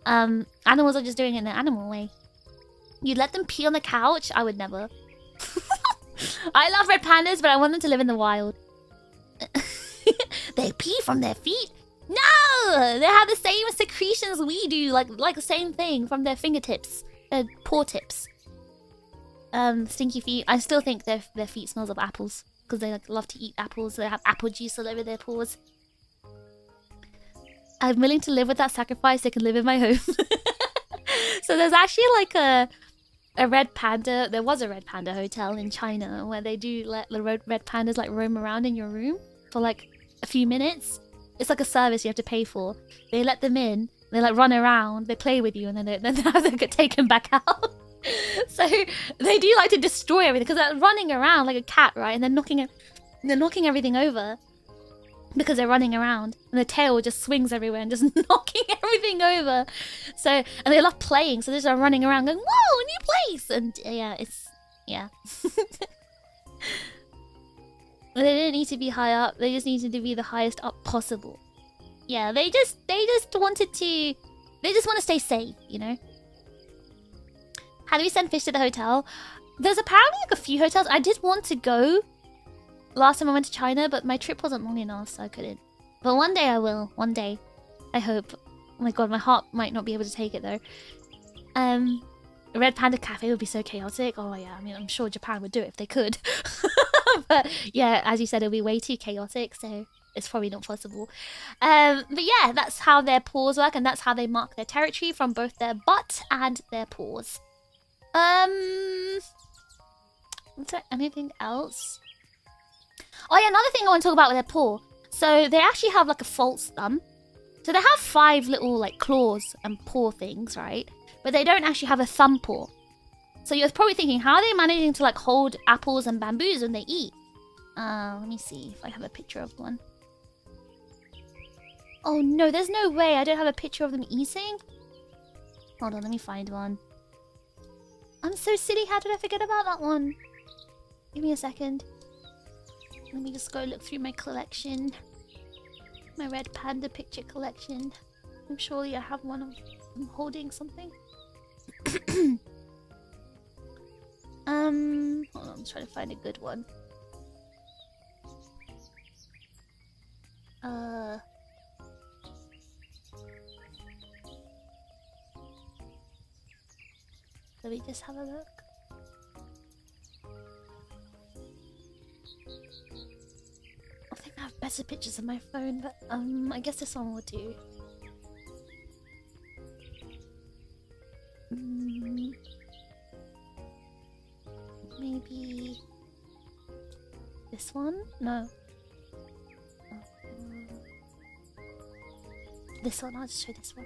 Animals are just doing it in an animal way. You'd let them pee on the couch? I would never. I love red pandas, but I want them to live in the wild. They pee from their feet? No! They have the same secretions we do, like the same thing from their fingertips, their paw tips. Stinky feet. I still think their feet smells of apples because they love to eat apples. They have apple juice all over their paws. I'm willing to live with that sacrifice. They can live in my home. So there's actually like a red panda. There was a red panda hotel in China where they do let the red pandas like roam around in your room for like a few minutes. It's like a service you have to pay for. They let them in. They like run around. They play with you, and then they get taken back out. So they do like to destroy everything because they're running around like a cat, right? And they're knocking everything over because they're running around, and the tail just swings everywhere and just knocking everything over. So, and they love playing, so they're just running around going, "Whoa, new place!" And yeah. They didn't need to be high up. They just needed to be the highest up possible. Yeah, they just want to stay safe, you know. How do we send fish to the hotel? There's apparently like a few hotels. I did want to go last time I went to China, but my trip wasn't long enough, so I couldn't. But one day I will. One day, I hope. Oh my god, my heart might not be able to take it though. A Red Panda Cafe would be so chaotic. Oh yeah, I mean, I'm sure Japan would do it if they could. But yeah, as you said, it'll be way too chaotic, so it's probably not possible. But yeah, that's how their paws work, and that's how they mark their territory from both their butt and their paws. Is there anything else? Oh yeah, another thing I want to talk about with their paw. So they actually have like a false thumb. So they have 5 little like claws and paw things, right? But they don't actually have a thumb paw. So you're probably thinking, how are they managing to like hold apples and bamboos when they eat? Let me see if I have a picture of one. Oh no, there's no way I don't have a picture of them eating. Hold on, let me find one. I'm so silly. How did I forget about that one? Give me a second. Let me just go look through my collection. My red panda picture collection. I'm sure I have one of I'm holding something. Hold on, I'm trying to find a good one. Let me just have a look. I think I have better pictures on my phone, but I guess this one will do. Maybe this one? No. This one. I'll just show this one.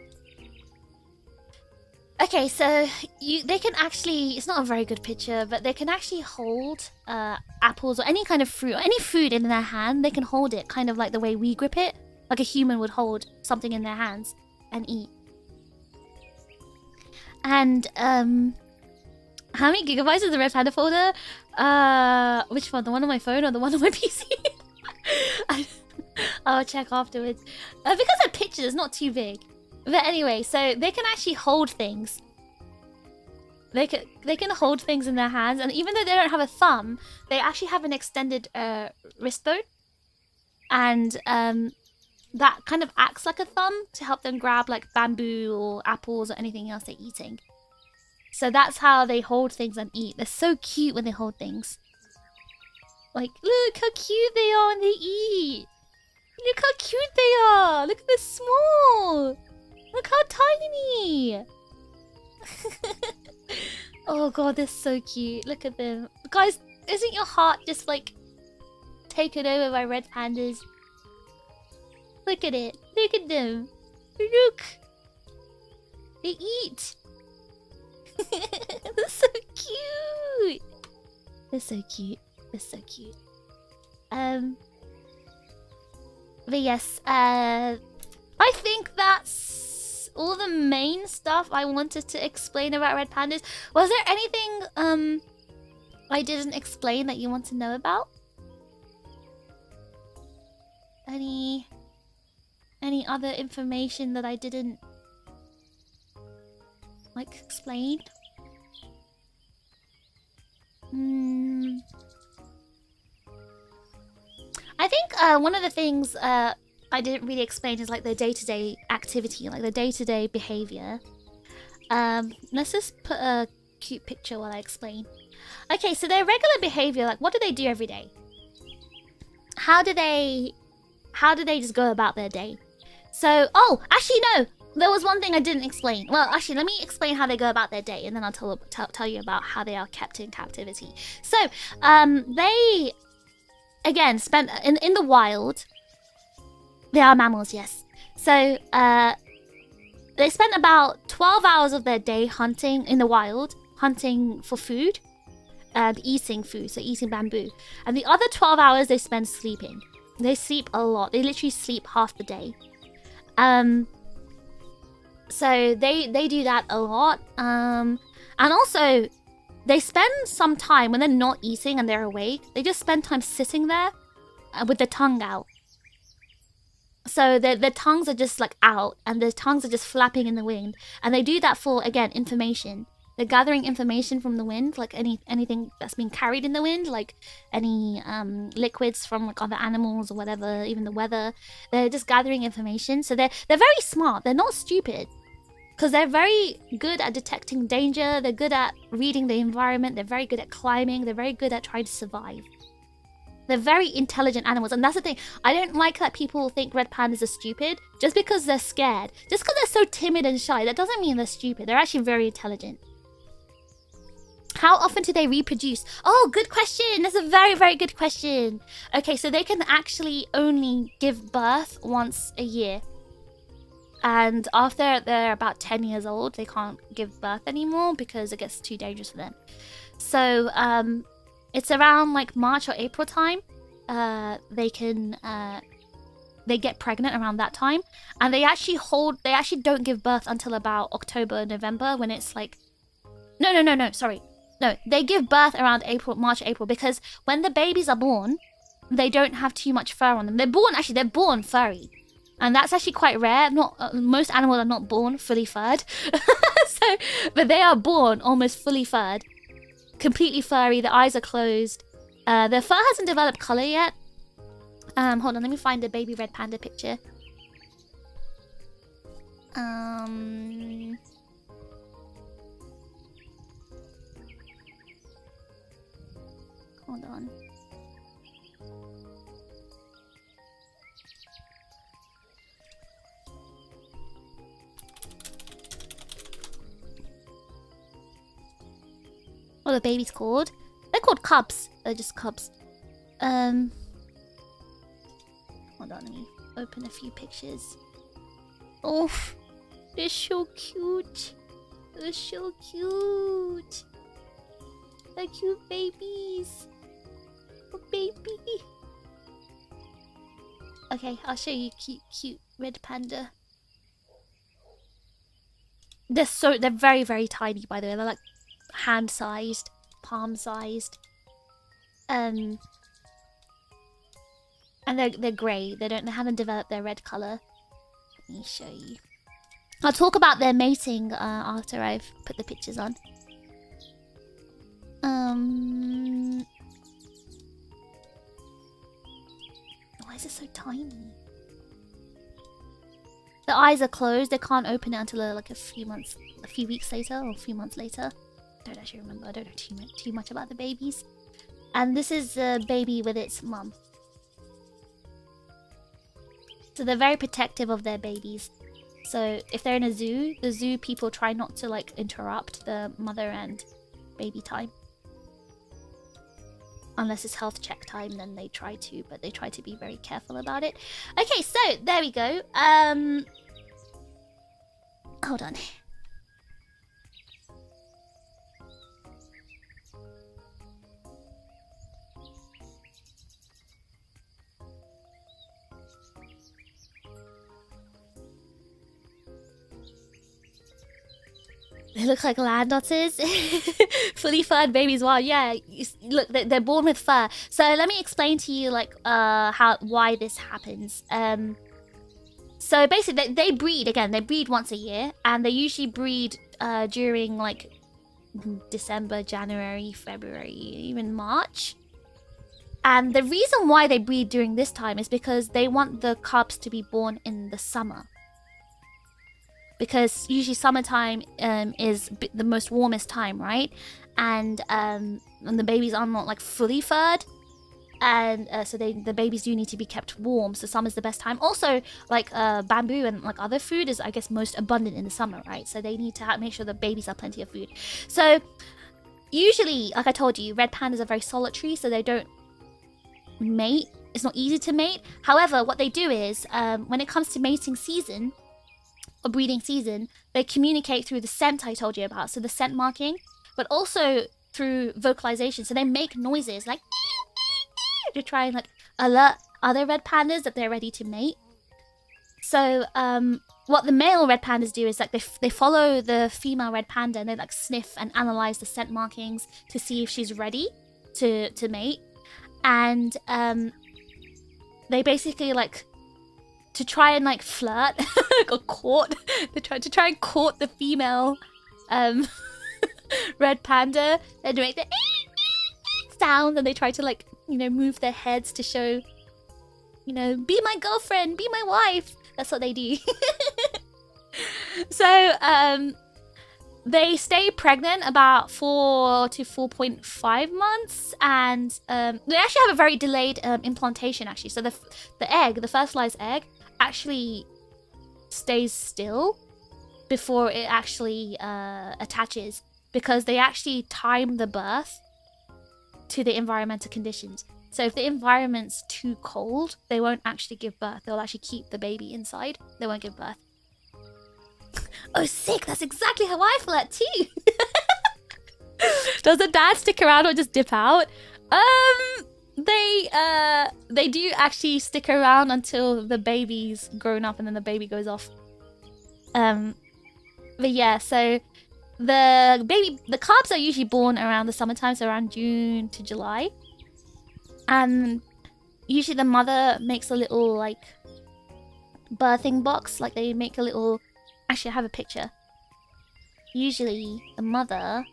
Okay, so they can actually, it's not a very good picture, but they can actually hold apples or any kind of fruit or any food in their hand. They can hold it kind of like the way we grip it, like a human would hold something in their hands and eat. And how many gigabytes is the Red Panda folder? Which one? The one on my phone or the one on my PC? I'll check afterwards. Because the picture is not too big. But anyway, so they can actually hold things. They can hold things in their hands, and even though they don't have a thumb, they actually have an extended wrist bone, and that kind of acts like a thumb to help them grab like bamboo or apples or anything else they're eating. So that's how they hold things and eat. They're so cute when they hold things. Like, look how cute they are when they eat. Look how cute they are. Look, they're small. Look how tiny. Oh god, they're so cute. Look at them. Guys, isn't your heart just like taken over by red pandas? Look at it. Look at them. Look. They eat. They're so cute. They're so cute. They're so cute. But yes, I think that's all the main stuff I wanted to explain about red pandas. Was there anything I didn't explain that you want to know about? Any other information that I didn't like explain? I think one of the things I didn't really explain is like the day-to-day activity, like the day-to-day behavior. Let's just put a cute picture while I explain. Okay, so their regular behavior, like what do they do every day? How do they just go about their day? So, oh, actually no, there was one thing I didn't explain. Well, actually, let me explain how they go about their day, and then I'll tell you about how they are kept in captivity. So, they again spend in the wild. They are mammals, yes. So, they spend about 12 hours of their day hunting in the wild, hunting for food and eating food, so eating bamboo. And the other 12 hours they spend sleeping. They sleep a lot. They literally sleep half the day. So they do that a lot. And also, they spend some time when they're not eating and they're awake. They just spend time sitting there with their tongue out. So their tongues are just like out, and their tongues are just flapping in the wind. And they do that for, again, information. They're gathering information from the wind, like anything that's being carried in the wind, like any liquids from like other animals or whatever, even the weather. They're just gathering information. So they're very smart. They're not stupid, because they're very good at detecting danger. They're good at reading the environment. They're very good at climbing. They're very good at trying to survive. They're very intelligent animals, and that's the thing. I don't like that people think red pandas are stupid just because they're scared. Just because they're so timid and shy, that doesn't mean they're stupid. They're actually very intelligent. How often do they reproduce? Oh, good question. That's a very, very good question. Okay, so they can actually only give birth once a year. And after they're about 10 years old, they can't give birth anymore because it gets too dangerous for them. So, it's around like March or April time. They get pregnant around that time. And they actually don't give birth until about October, November, when it's like No, sorry. No, they give birth around March, April, because when the babies are born, they don't have too much fur on them. They're born furry. And that's actually quite rare. Most animals are not born fully furred. But they are born almost fully furred. Completely furry, the eyes are closed. Their fur hasn't developed color yet. Hold on, let me find the baby red panda picture. Hold on. What are the babies called? They're called cubs. They're just cubs. Hold on, let me open a few pictures. Oh, they're so cute. They're so cute. They're cute babies. Oh, baby. Okay, I'll show you cute red panda. They're very, very tiny, by the way. They're like hand-sized, palm-sized. And they're grey. They haven't developed their red colour. Let me show you. I'll talk about their mating after I've put the pictures on. Why is it so tiny? The eyes are closed. They can't open it until like a few weeks later or a few months later. I don't actually remember. I don't know too much about the babies. And this is the baby with its mum. So they're very protective of their babies. So if they're in a zoo, the zoo people try not to like interrupt the mother and baby time. Unless it's health check time, then they try to, but they try to be very careful about it. Okay, so there we go. Hold on. They look like land otters. Fully furred babies. Wow, yeah. Look, they're born with fur. So let me explain to you like why this happens. So basically they breed again. They breed once a year, and they usually breed during like December, January, February, even March. And the reason why they breed during this time is because they want the cubs to be born in the summer. Because usually summertime is the most warmest time, right? And the babies are not like fully furred, and so the babies do need to be kept warm. So summer's the best time. Also, like bamboo and like other food is, I guess, most abundant in the summer, right? So they need to make sure the babies have plenty of food. So usually, like I told you, red pandas are very solitary, so they don't mate. It's not easy to mate. However, what they do is when it comes to mating season, or breeding season, they communicate through the scent I told you about, so the scent marking, but also through vocalization. So they make noises like to try and like alert other red pandas that they're ready to mate. So what the male red pandas do is like they follow the female red panda, and they like sniff and analyze the scent markings to see if she's ready to mate. And they basically like to try and like flirt or court. They try and court the female red panda, and make the sound, and they try to like, you know, move their heads to show, you know, be my girlfriend, be my wife. That's what they do. So they stay pregnant about 4 to 4.5 months, and they actually have a very delayed implantation actually. So the egg, the fertilized egg, actually stays still before it actually attaches, because they actually time the birth to the environmental conditions. So if the environment's too cold, they won't actually give birth. They'll actually keep the baby inside. They won't give birth. Oh, sick! That's exactly how I flirt too. Does the dad stick around or just dip out? They do actually stick around until the baby's grown up, and then the baby goes off. But yeah, so the cubs are usually born around the summertime, so around June to July. And usually the mother makes a little like birthing box, like they make a little. Actually, I have a picture. Usually the mother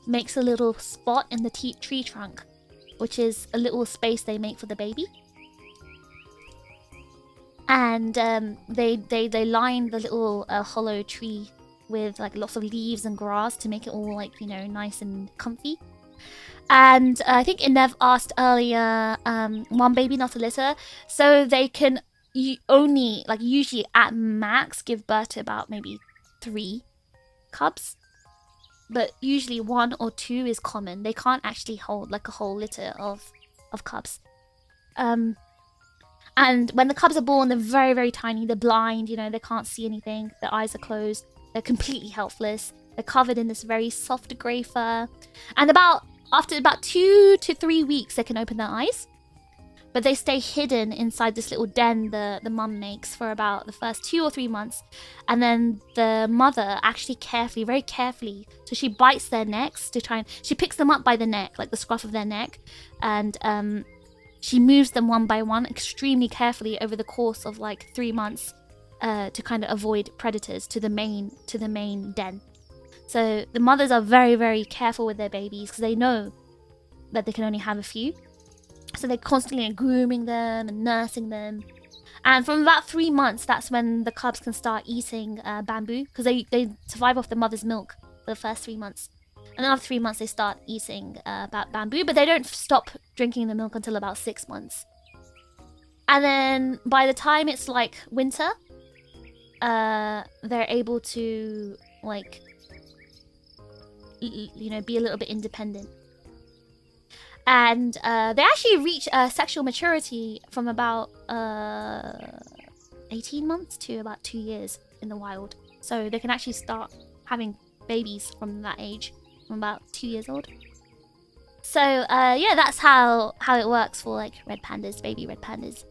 makes a little spot in the tree trunk, which is a little space they make for the baby. And they line the little hollow tree with like lots of leaves and grass to make it all like, you know, nice and comfy. And I think Inev asked earlier, one baby not a litter, so they can only, like, usually at max give birth to about maybe 3 cubs. But usually 1 or 2 is common. They can't actually hold like a whole litter of cubs. And when the cubs are born, they're very, very tiny. They're blind, you know, they can't see anything. Their eyes are closed. They're completely helpless. They're covered in this very soft grey fur. And after about 2 to 3 weeks, they can open their eyes. But they stay hidden inside this little den the mum makes for about the first 2 or 3 months. And then the mother actually carefully, very carefully, so she bites their necks to try and... She picks them up by the neck, like the scruff of their neck. And she moves them one by one extremely carefully over the course of like 3 months to kind of avoid predators to the main den. So the mothers are very, very careful with their babies because they know that they can only have a few. So they're constantly grooming them and nursing them. And from about 3 months, that's when the cubs can start eating bamboo, because they survive off the mother's milk for the first 3 months. And then after 3 months, they start eating bamboo, but they don't stop drinking the milk until about 6 months. And then by the time it's like winter, they're able to, like, you know, be a little bit independent. And they actually reach sexual maturity from about 18 months to about 2 years in the wild. So they can actually start having babies from that age, from about 2 years old. So yeah, that's how it works for like red pandas, baby red pandas.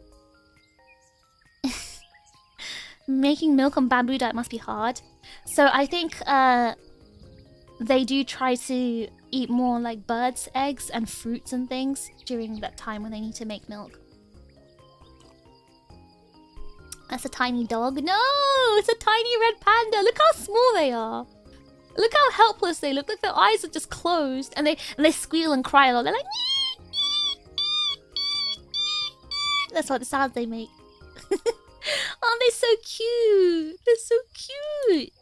Making milk on bamboo diet must be hard. So I think they do try to eat more like birds' eggs and fruits and things during that time when they need to make milk. That's a tiny dog. No, it's a tiny red panda. Look how small they are. Look how helpless they look. Look, their eyes are just closed, and they squeal and cry a lot. They're like, that's what the sounds they make. Oh, they're so cute. They're so cute.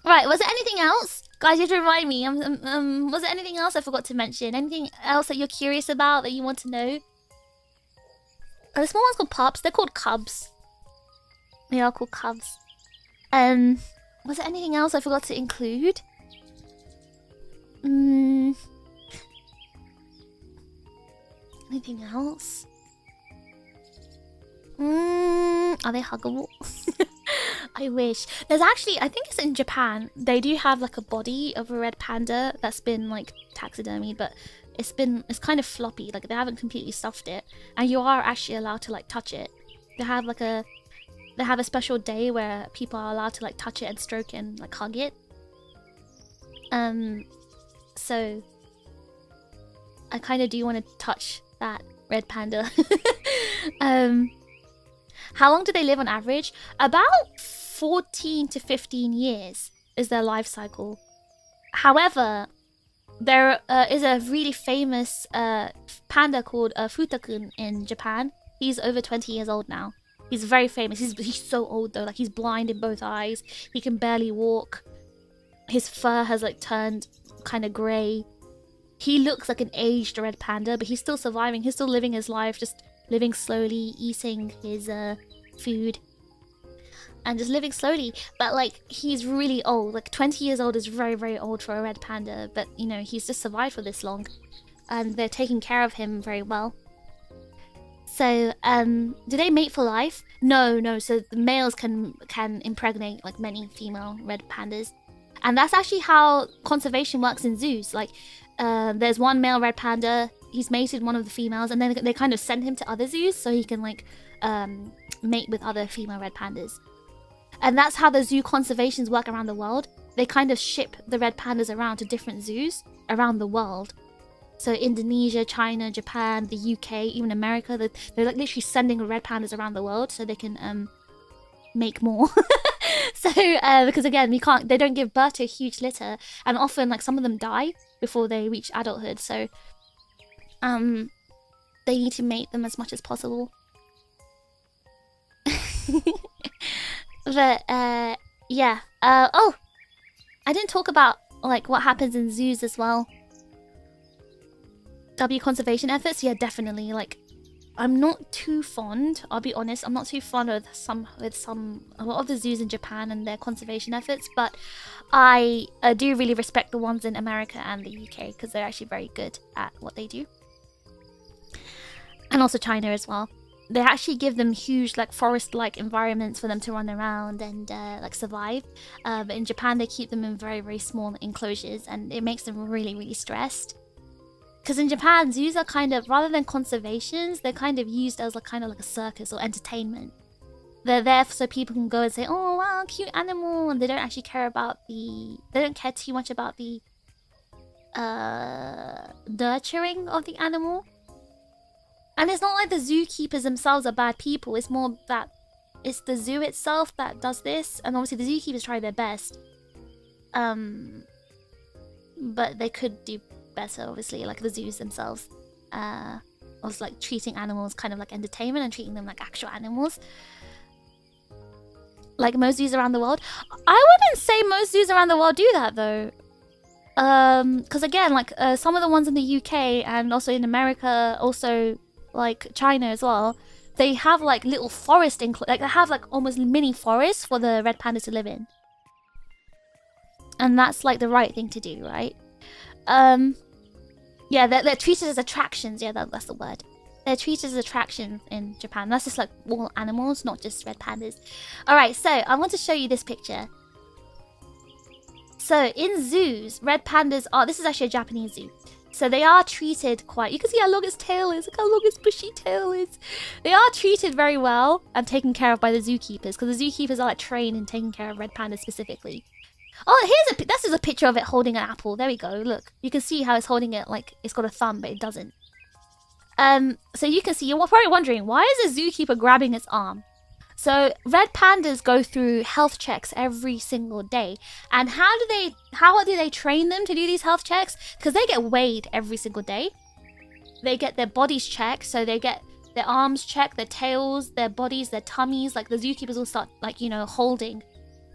Right, was there anything else? Guys, you have to remind me. Was there anything else I forgot to mention? Anything else that you're curious about that you want to know? The small ones called pups. They're called cubs. They are called cubs. Was there anything else I forgot to include? Anything else? Are they huggable? I wish. There's actually, I think it's in Japan, they do have like a body of a red panda that's been like taxidermied, but it's kind of floppy, like they haven't completely stuffed it, and you are actually allowed to like touch it. They have a special day where people are allowed to like touch it and stroke it and like hug it. So I kind of do want to touch that red panda. How long do they live on average? About 14 to 15 years is their life cycle. However, there is a really famous panda called Futakun in Japan. He's over 20 years old now. He's very famous. He's so old though. Like, he's blind in both eyes. He can barely walk. His fur has like turned kind of grey. He looks like an aged red panda, but he's still surviving. He's still living his life, just living slowly, eating his food, and just living slowly. But like, he's really old. Like 20 years old is very, very old for a red panda, but you know, he's just survived for this long, and they're taking care of him very well. So do they mate for life? No. So the males can impregnate like many female red pandas, and that's actually how conservation works in zoos. Like there's one male red panda, he's mated one of the females, and then they kind of send him to other zoos so he can like mate with other female red pandas. And that's how the zoo conservations work around the world. They kind of ship the red pandas around to different zoos around the world. So Indonesia, China, Japan, the UK, even America, they're like literally sending red pandas around the world so they can make more. So because again, they don't give birth to a huge litter, and often like some of them die before they reach adulthood. So they need to mate them as much as possible. But yeah. Oh, I didn't talk about like what happens in zoos as well. W conservation efforts, yeah, definitely. Like, I'm not too fond, I'll be honest, I'm not too fond of a lot of the zoos in Japan and their conservation efforts, but I do really respect the ones in America and the UK because they're actually very good at what they do. And also China as well. They actually give them huge like forest-like environments for them to run around and like survive. But in Japan they keep them in very, very small enclosures, and it makes them really, really stressed. Because in Japan, zoos are kind of, rather than conservations, they're kind of used as like kind of like a circus or entertainment. They're there so people can go and say, oh wow, cute animal, and they don't actually care about they don't care too much about the nurturing of the animal. And it's not like the zookeepers themselves are bad people, it's more that it's the zoo itself that does this, and obviously the zookeepers try their best. But they could do better, obviously, like the zoos themselves. Was like treating animals kind of like entertainment and treating them like actual animals. Like most zoos around the world. I wouldn't say most zoos around the world do that though. Because again, like some of the ones in the UK and also in America, also like China as well, they have like little forest like they have like almost mini forests for the red pandas to live in. And that's like the right thing to do, right? Yeah, they're treated as attractions. Yeah, that's the word. They're treated as attractions in Japan. That's just like all animals, not just red pandas. Alright, so I want to show you this picture. So in zoos, red pandas are... This is actually a Japanese zoo. So they are treated quite... You can see how long its tail is. Look how long its bushy tail is. They are treated very well and taken care of by the zookeepers, because the zookeepers are like trained in taking care of red pandas specifically. Oh, this is a picture of it holding an apple. There we go. Look, you can see how it's holding it like it's got a thumb, but it doesn't. So you can see, you're probably wondering, why is a zookeeper grabbing its arm? So red pandas go through health checks every single day. And how do they train them to do these health checks? Because they get weighed every single day. They get their bodies checked, so they get their arms checked, their tails, their bodies, their tummies. Like the zookeepers will start like, you know, holding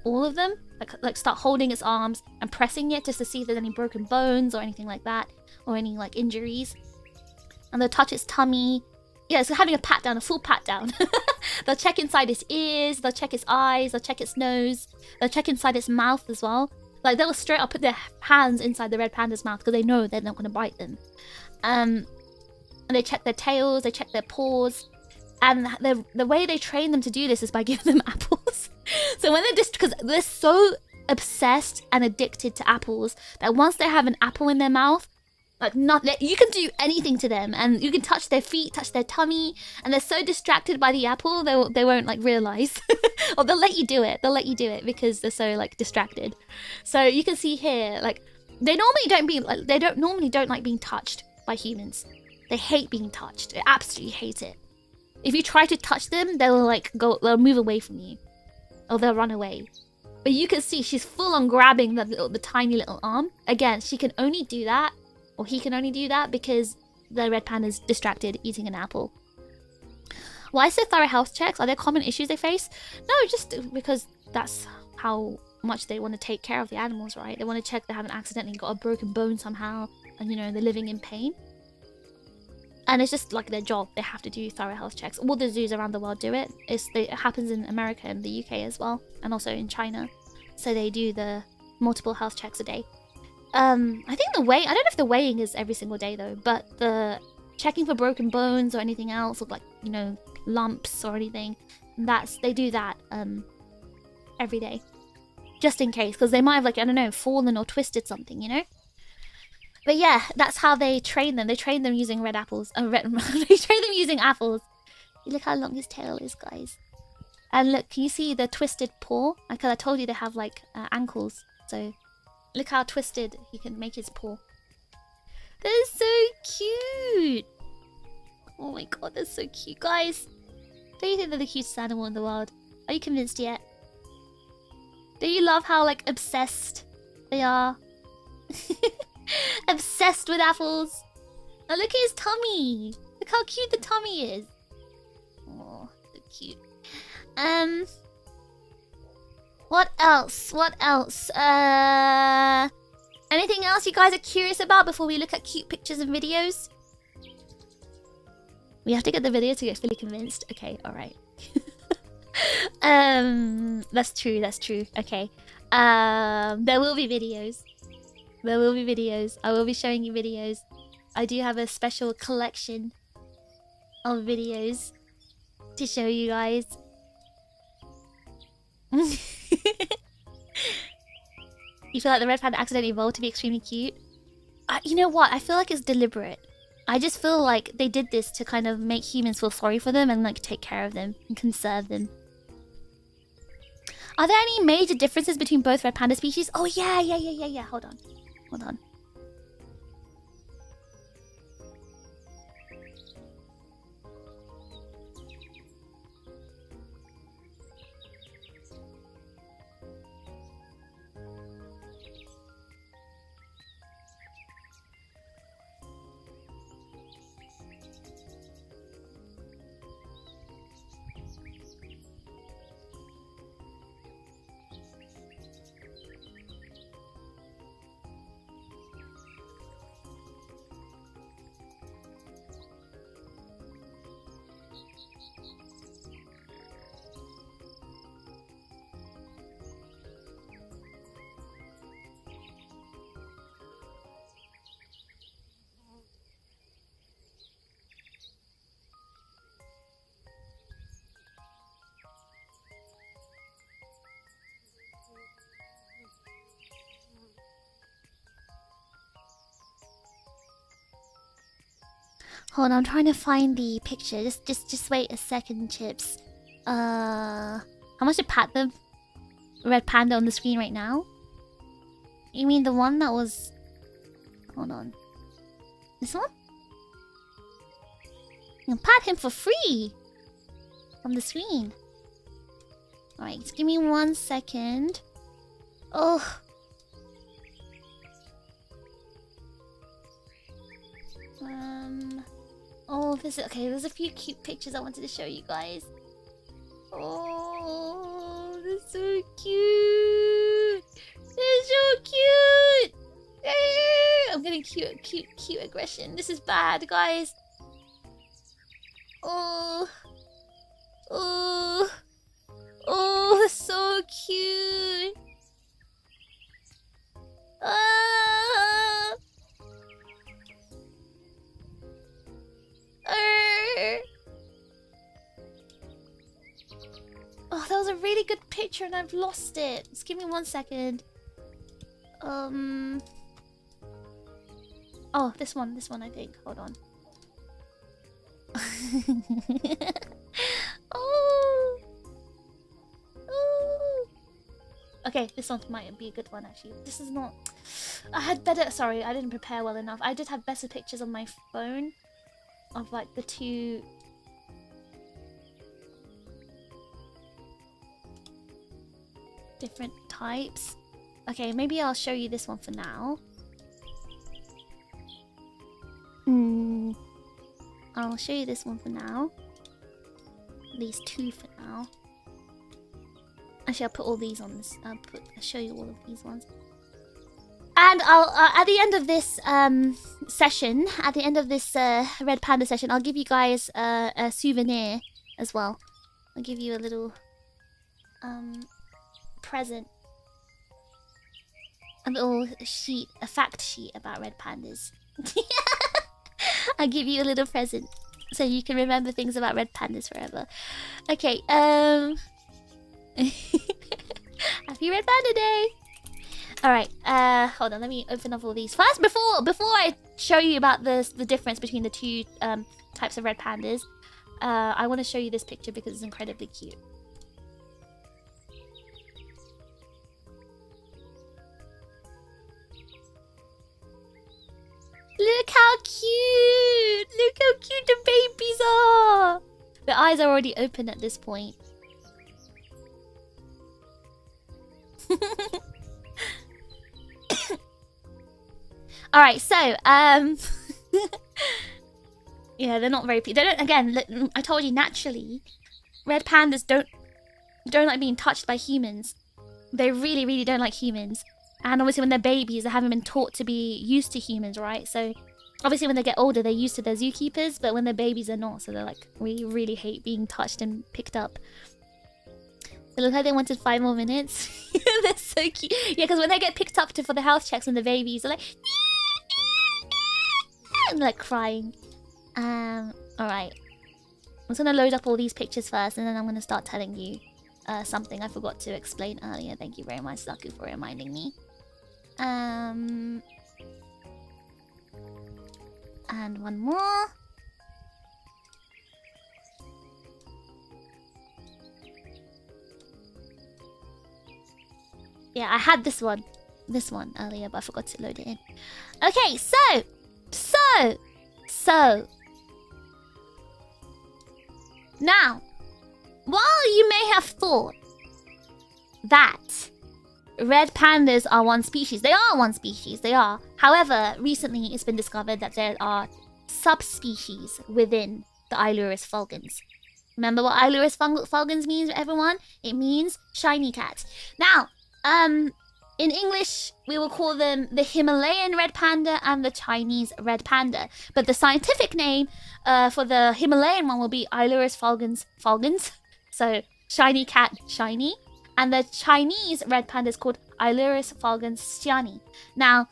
all of them. Like start holding its arms and pressing it just to see if there's any broken bones or anything like that, or any like injuries. And they'll touch its tummy. Yeah, it's having a pat down, a full pat down. They'll check inside its ears, they'll check its eyes, they'll check its nose, they'll check inside its mouth as well. Like they'll straight up put their hands inside the red panda's mouth because they know they're not going to bite them. And they check their tails, they check their paws. And the way they train them to do this is by giving them apples. So when because they're so obsessed and addicted to apples that once they have an apple in their mouth, like you can do anything to them, and you can touch their feet, touch their tummy, and they're so distracted by the apple they won't like realize. Or they'll let you do it. They'll let you do it because they're so like distracted. So you can see here, like they normally don't like being touched by humans. They hate being touched. They absolutely hate it. If you try to touch them, they'll move away from you. Or they'll run away. But you can see she's full on grabbing the tiny little arm. Again, she can only do that, or he can only do that because the red panda's distracted eating an apple. Why is there thorough health checks? Are there common issues they face? No, just because that's how much they want to take care of the animals, right? They want to check they haven't accidentally got a broken bone somehow, and you know, they're living in pain. And it's just like their job. They have to do thorough health checks. All the zoos around the world do it. It happens in America and the UK as well. And also in China. So they do the multiple health checks a day. I think I don't know if the weighing is every single day though. But the checking for broken bones or anything else, or like, you know, lumps or anything, they do that every day. Just in case. Because they might have, like, I don't know, fallen or twisted something, you know? But yeah, that's how they train them. They train them using red apples. They train them using apples. Look how long his tail is, guys. And look, can you see the twisted paw? Because I told you they have like ankles. So look how twisted he can make his paw. They're so cute. Oh my god, they're so cute, guys. Don't you think they're the cutest animal in the world? Are you convinced yet? Do you love how like obsessed they are? Obsessed with apples. Oh, look at his tummy. Look how cute the tummy is. Oh, so cute. What else? What else? Anything else you guys are curious about before we look at cute pictures and videos? We have to get the video to get fully convinced. Okay, alright. That's true, that's true. Okay. There will be videos. There will be videos. I will be showing you videos. I do have a special collection of videos to show you guys. You feel like the red panda accidentally evolved to be extremely cute? You know what? I feel like it's deliberate. I just feel like they did this to kind of make humans feel sorry for them and like take care of them and conserve them. Are there any major differences between both red panda species? Oh yeah. Hold on. Hold on, I'm trying to find the picture. Just wait a second, Chips. How much to pat the red panda on the screen right now? You mean the one that was... Hold on. This one? You can pat him for free! On the screen. Alright, just give me 1 second. Oh. Oh, okay, there's a few cute pictures I wanted to show you guys. Oh, they're so cute. They're so cute. I'm getting cute aggression. This is bad, guys. Oh, they're so cute. Oh, that was a really good picture and I've lost it. Just give me 1 second. Oh, this one I think. Hold on. Oh. Okay, this one might be a good one actually. This is not... I had better... Sorry, I didn't prepare well enough. I did have better pictures on my phone of like the two... different types. Okay, maybe I'll show you this one for now. I'll show you this one for now. These two for now. Actually, I'll put all these on this. I'll show you all of these ones. And I'll at the end of this session, at the end of this red panda session, I'll give you guys a souvenir as well. I'll give you a little present, a little sheet, a fact sheet about red pandas. I'll give you a little present so you can remember things about red pandas forever. Okay, Happy Red Panda Day! Alright, hold on, let me open up all these. First, before I show you about the difference between the two types of red pandas, I want to show you this picture because it's incredibly cute. Look how cute! Look how cute the babies are! The eyes are already open at this point. Alright, so, yeah, they're not very... They don't... Again, I told you, naturally, red pandas don't like being touched by humans. They really, really don't like humans. And obviously when they're babies, they haven't been taught to be used to humans, right? So, obviously when they get older, they're used to their zookeepers, but when they're babies, they're not. So they're like, we really hate being touched and picked up. It looked like they wanted 5 more minutes. They're so cute. Yeah, because when they get picked up for the health checks and the babies, they're like... and like crying. Alright. I'm just gonna load up all these pictures first, and then I'm gonna start telling you something I forgot to explain earlier. Thank you very much, Saku, for reminding me. And one more. Yeah, I had this one earlier, but I forgot to load it in. Okay, so now, while you may have thought that red pandas are one species, they are one species, they are. However, recently it's been discovered that there are subspecies within the Ailuris fulgens. Remember what Ailuris fulgens means, everyone? It means shiny cat. Now, in English, we will call them the Himalayan red panda and the Chinese red panda. But the scientific name for the Himalayan one will be Ailuris fulgens. So, shiny cat, shiny. And the Chinese red panda is called Ailuris fulgens styani. Now,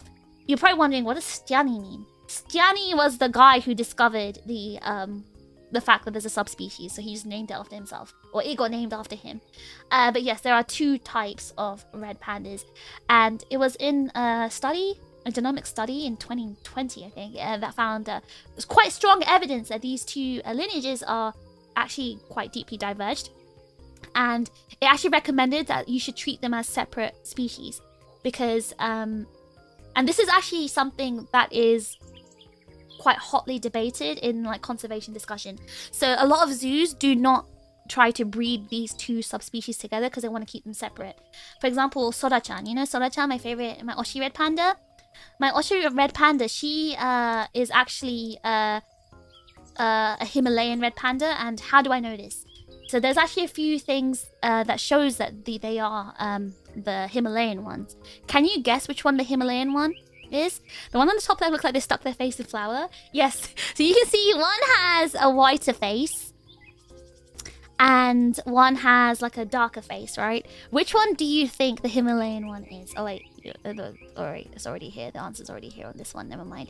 you're probably wondering, what does styani mean? Styani was the guy who discovered the fact that there's a subspecies, so he just named it after himself, or it got named after him. But yes, there are 2 types of red pandas, and it was in a genomic study in 2020, I think, that found quite strong evidence that these 2 lineages are actually quite deeply diverged, and it actually recommended that you should treat them as separate species, because and this is actually something that is quite hotly debated in like conservation discussion. So a lot of zoos do not try to breed these 2 subspecies together because they want to keep them separate. For example, Sora-chan. You know Sora-chan, my Oshi red panda? My Oshi red panda, she is actually a Himalayan red panda. And how do I know this? So there's actually a few things that shows that they are the Himalayan ones. Can you guess which one the Himalayan one is? The one on the top left looks like they stuck their face in flour. Yes. So you can see one has a whiter face and one has like a darker face, right? Which one do you think the Himalayan one is? Oh wait, alright, it's already here. The answer's already here on this one. Never mind.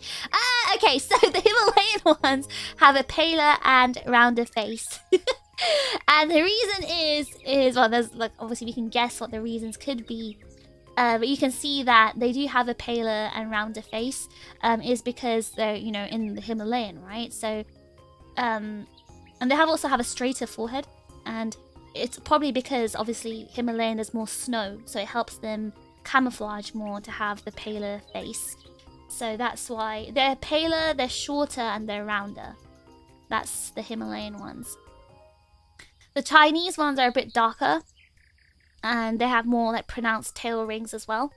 Okay, so the Himalayan ones have a paler and rounder face. And the reason is well, there's like obviously we can guess what the reasons could be. But you can see that they do have a paler and rounder face, is because they're, you know, in the Himalayan, right? So, and they also have a straighter forehead, and it's probably because obviously Himalayan there's more snow, so it helps them camouflage more to have the paler face. So that's why they're paler, they're shorter, and they're rounder. That's the Himalayan ones. The Chinese ones are a bit darker, and they have more like pronounced tail rings as well.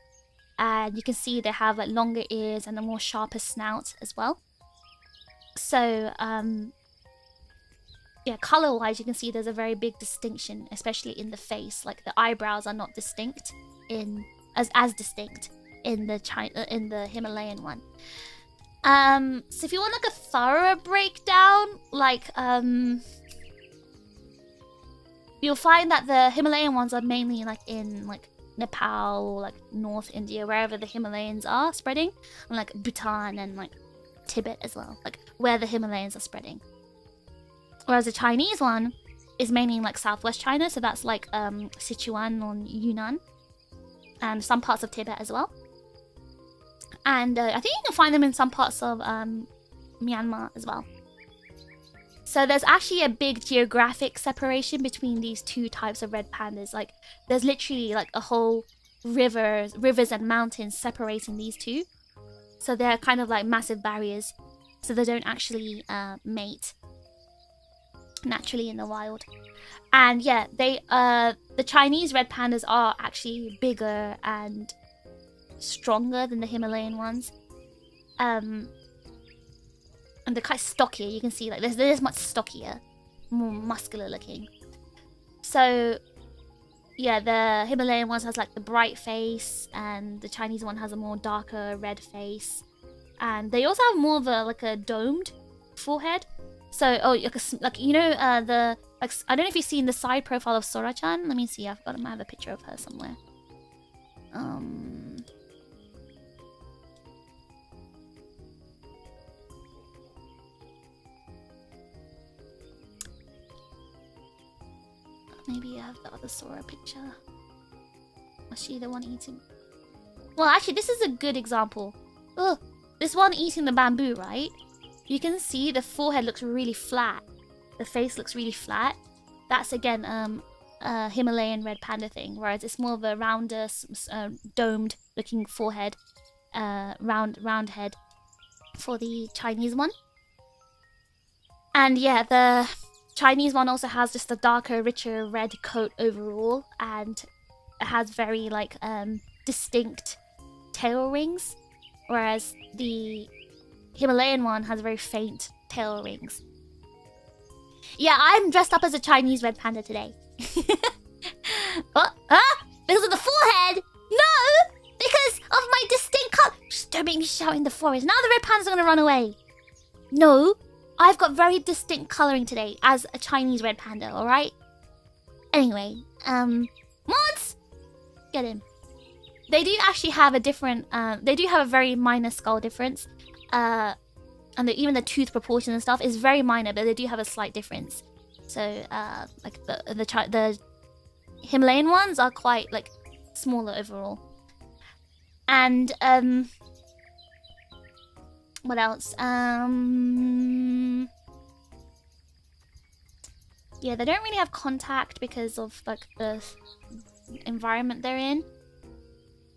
And you can see they have like longer ears and a more sharper snout as well. So, yeah, color-wise, you can see there's a very big distinction, especially in the face. Like the eyebrows are not distinct as distinct in the Himalayan one. So if you want like a thorough breakdown, like you'll find that the Himalayan ones are mainly like in like Nepal, like North India, wherever the Himalayans are spreading, and like Bhutan and like Tibet as well, like where the Himalayans are spreading. Whereas the Chinese one is mainly in like southwest China, so that's like Sichuan or Yunnan. and some parts of Tibet as well. And I think you can find them in some parts of Myanmar as well. So there's actually a big geographic separation between these two types of red pandas. Like, there's literally like a whole rivers and mountains separating these two. So they're kind of like massive barriers. So they don't actually mate naturally in the wild. And yeah, the Chinese red pandas are actually bigger and stronger than the Himalayan ones. And they're quite stockier. You can see like they're much stockier, more muscular looking. So yeah, the Himalayan ones has like the bright face, and the Chinese one has a more darker red face. And they also have more of a like a domed forehead. So like you know the like I don't know if you've seen the side profile of Sora-chan. Let me see. I might have a picture of her somewhere. Maybe I have the other Sora picture. Was she the one eating? Well, actually, this is a good example. Oh, this one eating the bamboo, right? You can see the forehead looks really flat. The face looks really flat. That's again a Himalayan red panda thing, whereas it's more of a rounder, domed looking forehead, round head for the Chinese one. And yeah, the Chinese one also has just a darker, richer red coat overall, and it has very like distinct tail rings, whereas the Himalayan one has very faint tail rings. Yeah, I'm dressed up as a Chinese red panda today. Because of the forehead? No! Because of my distinct color. Just don't make me shout in the forest. Now the red pandas are gonna run away. No, I've got very distinct coloring today as a Chinese red panda, alright? Anyway, mods! Get him. They do actually have a different, they do have a very minor skull difference. And even the tooth proportion and stuff is very minor, but they do have a slight difference. So, like the Himalayan ones are quite like smaller overall. And what else? Yeah, they don't really have contact because of like the environment they're in.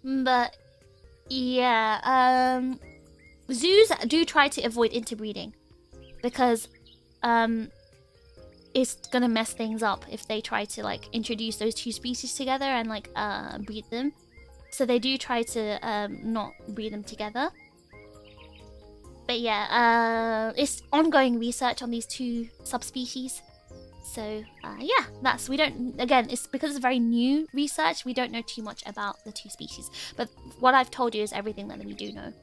But yeah, zoos do try to avoid interbreeding because it's gonna mess things up if they try to like introduce those two species together and like breed them. So they do try to not breed them together. But yeah, it's ongoing research on these two subspecies. So yeah, we don't, again, it's because it's very new research, we don't know too much about the two species. But what I've told you is everything that we do know.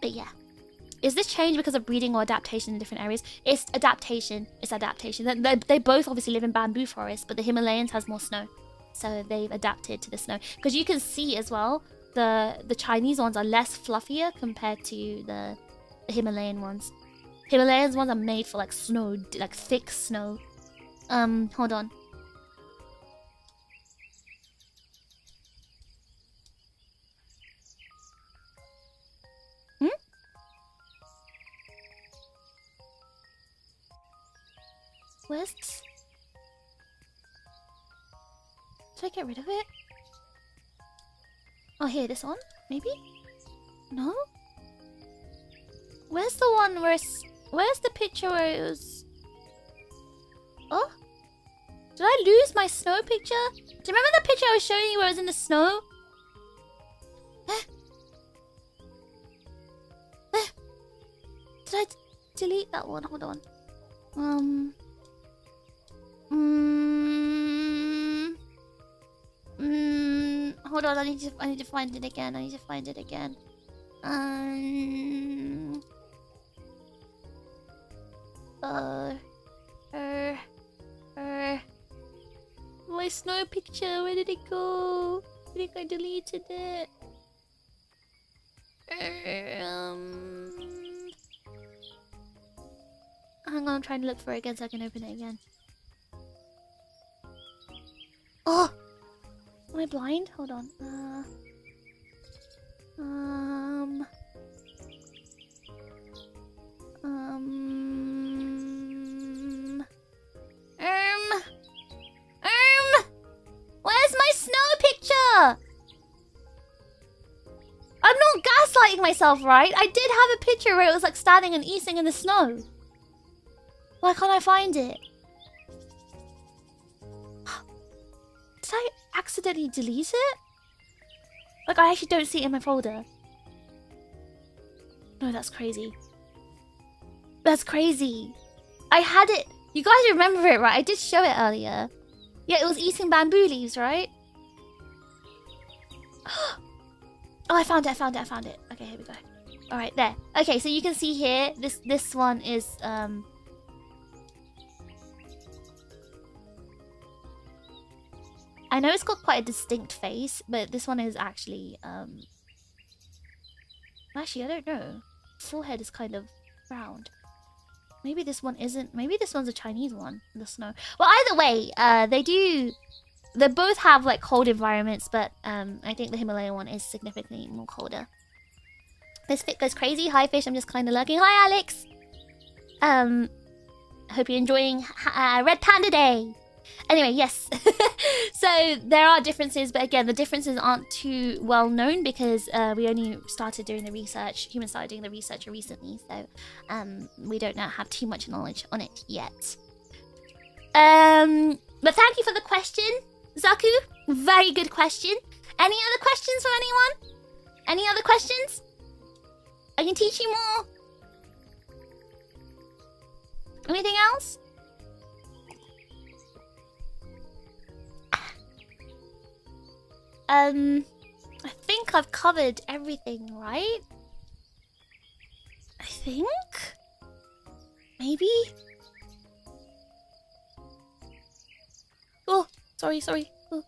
But yeah. Is this change because of breeding or adaptation in different areas? It's adaptation. It's adaptation. They both obviously live in bamboo forests, but the Himalayans has more snow. So they've adapted to the snow. Because you can see as well, the Chinese ones are less fluffier compared to the Himalayan ones. Himalayan ones are made for like snow, like thick snow. Hold on. Where's this? Did I get rid of it? Oh, here, this one? Maybe? No? Where's the one where it's... Where's the picture where it was... Oh? Did I lose my snow picture? Do you remember the picture I was showing you where it was in the snow? Did I delete that one? Hold on. Hold on, I need to find it again. My snow picture, where did it go? I think I deleted it. Hang on, I'm trying to look for it again so I can open it again. Oh! Am I blind? Hold on. Where's my snow picture? I'm not gaslighting myself, right? I did have a picture where it was like standing and easing in the snow. Why can't I find it? Did I accidentally delete it? Like, I actually don't see it in my folder. No, that's crazy. That's crazy. I had it. You guys remember it, right? I did show it earlier. Yeah, it was eating bamboo leaves, right? Oh, I found it. Okay, here we go. All right, there. Okay, so you can see here, this one is I know it's got quite a distinct face, but this one is actually actually, I don't know. Forehead is kind of round. Maybe this one isn't. Maybe this one's a Chinese one in the snow. Well, either way, they both have like cold environments, but I think the Himalayan one is significantly more colder. This fit goes crazy. Hi fish, I'm just kind of lurking. Hi Alex. Hope you're enjoying Red Panda Day. Anyway, yes. So there are differences, but again, the differences aren't too well known because we only started doing the research. Humans started doing the research recently, so we don't have too much knowledge on it yet. But thank you for the question, Zaku. Very good question. Any other questions from anyone? Any other questions? I can teach you more. Anything else? I think I've covered everything, right? I think? Maybe? Oh, sorry. Oh.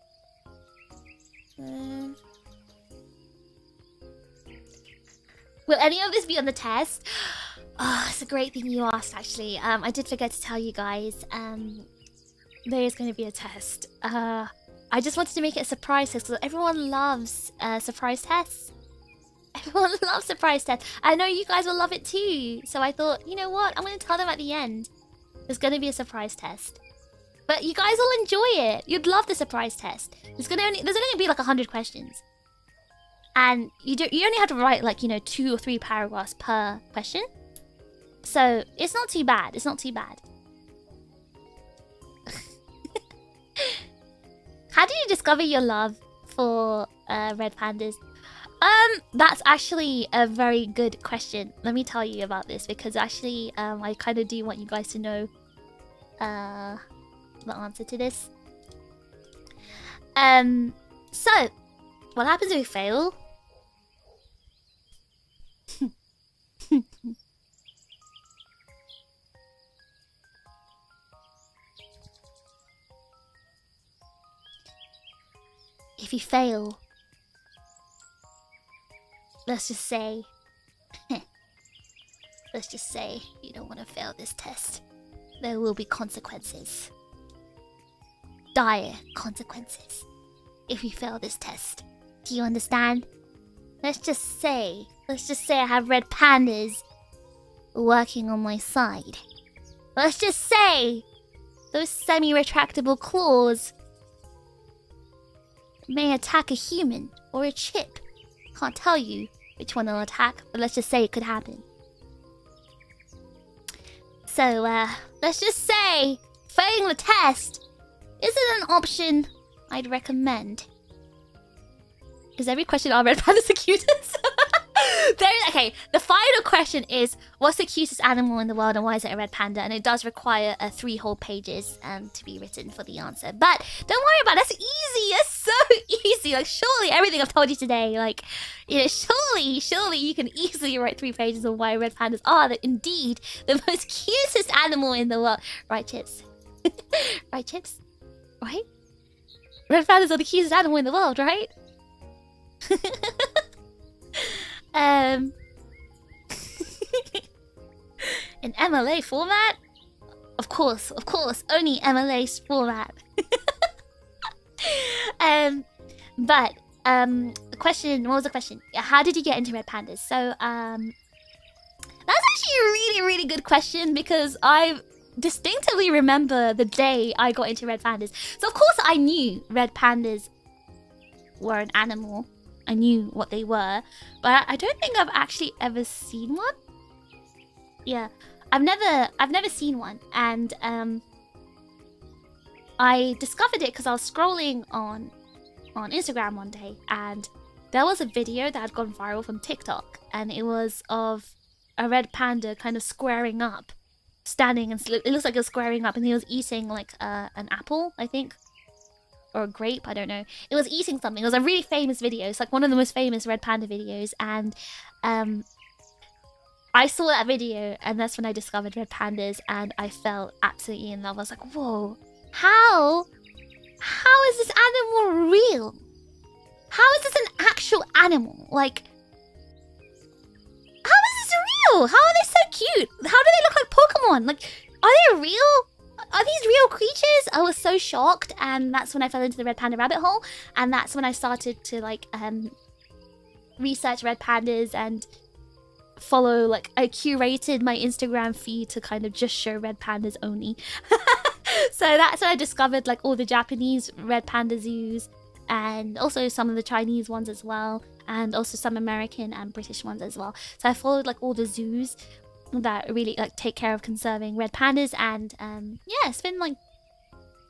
Will any of this be on the test? Oh, it's a great thing you asked, actually. I did forget to tell you guys. There is going to be a test. I just wanted to make it a surprise test because everyone loves surprise tests. Everyone loves surprise tests. I know you guys will love it too. So I thought, you know what? I'm going to tell them at the end. There's going to be a surprise test. But you guys will enjoy it. You'd love the surprise test. There's only going to be like 100 questions. And you only have to write like, 2 or 3 paragraphs per question. So it's not too bad. It's not too bad. How did you discover your love for red pandas? That's actually a very good question. Let me tell you about this because actually I kind of do want you guys to know the answer to this. So what happens if we fail? If you fail, let's just say you don't want to fail this test. There will be consequences. Dire consequences if you fail this test. Do you understand? Let's just say I have red pandas working on my side. Let's just say those semi-retractable claws may attack a human or a chip. Can't tell you which one they'll attack, but let's just say it could happen. So, let's just say failing the test isn't an option I'd recommend. Is every question on red pandas the cutest? Okay, the final question is, what's the cutest animal in the world and why is it a red panda? And it does require 3 whole pages to be written for the answer. But don't worry about it, that's easy, that's so easy. Like, surely everything I've told you today, like, surely you can easily write 3 pages on why red pandas are indeed the most cutest animal in the world. Right, Chips? Right, Chips? Right? Red pandas are the cutest animal in the world, right? In MLA format? Of course, only MLA format. But the question, what was the question? How did you get into red pandas? So that's actually a really, really good question because I distinctively remember the day I got into red pandas. So of course I knew red pandas were an animal. I knew what they were, but I don't think I've actually ever seen one. Yeah, I've never seen one, and I discovered it because I was scrolling on Instagram one day, and there was a video that had gone viral from TikTok, and it was of a red panda kind of squaring up, standing, and it looks like it was squaring up, and he was eating like an apple, I think, or a grape, I don't know. It was eating something. It was a really famous video. It's like one of the most famous red panda videos, and I saw that video, and that's when I discovered red pandas, and I fell absolutely in love. I was like, whoa, how is this animal real? How is this an actual animal? Like, how is this real? How are they so cute? How do they look like Pokemon? Like, are they real? Are these real creatures? I was so shocked, and that's when I fell into the red panda rabbit hole, and that's when I started to like research red pandas and follow, like, I curated my Instagram feed to kind of just show red pandas only. So that's when I discovered like all the Japanese red panda zoos, and also some of the Chinese ones as well, and also some American and British ones as well. So I followed like all the zoos that really like take care of conserving red pandas, and yeah, it's been like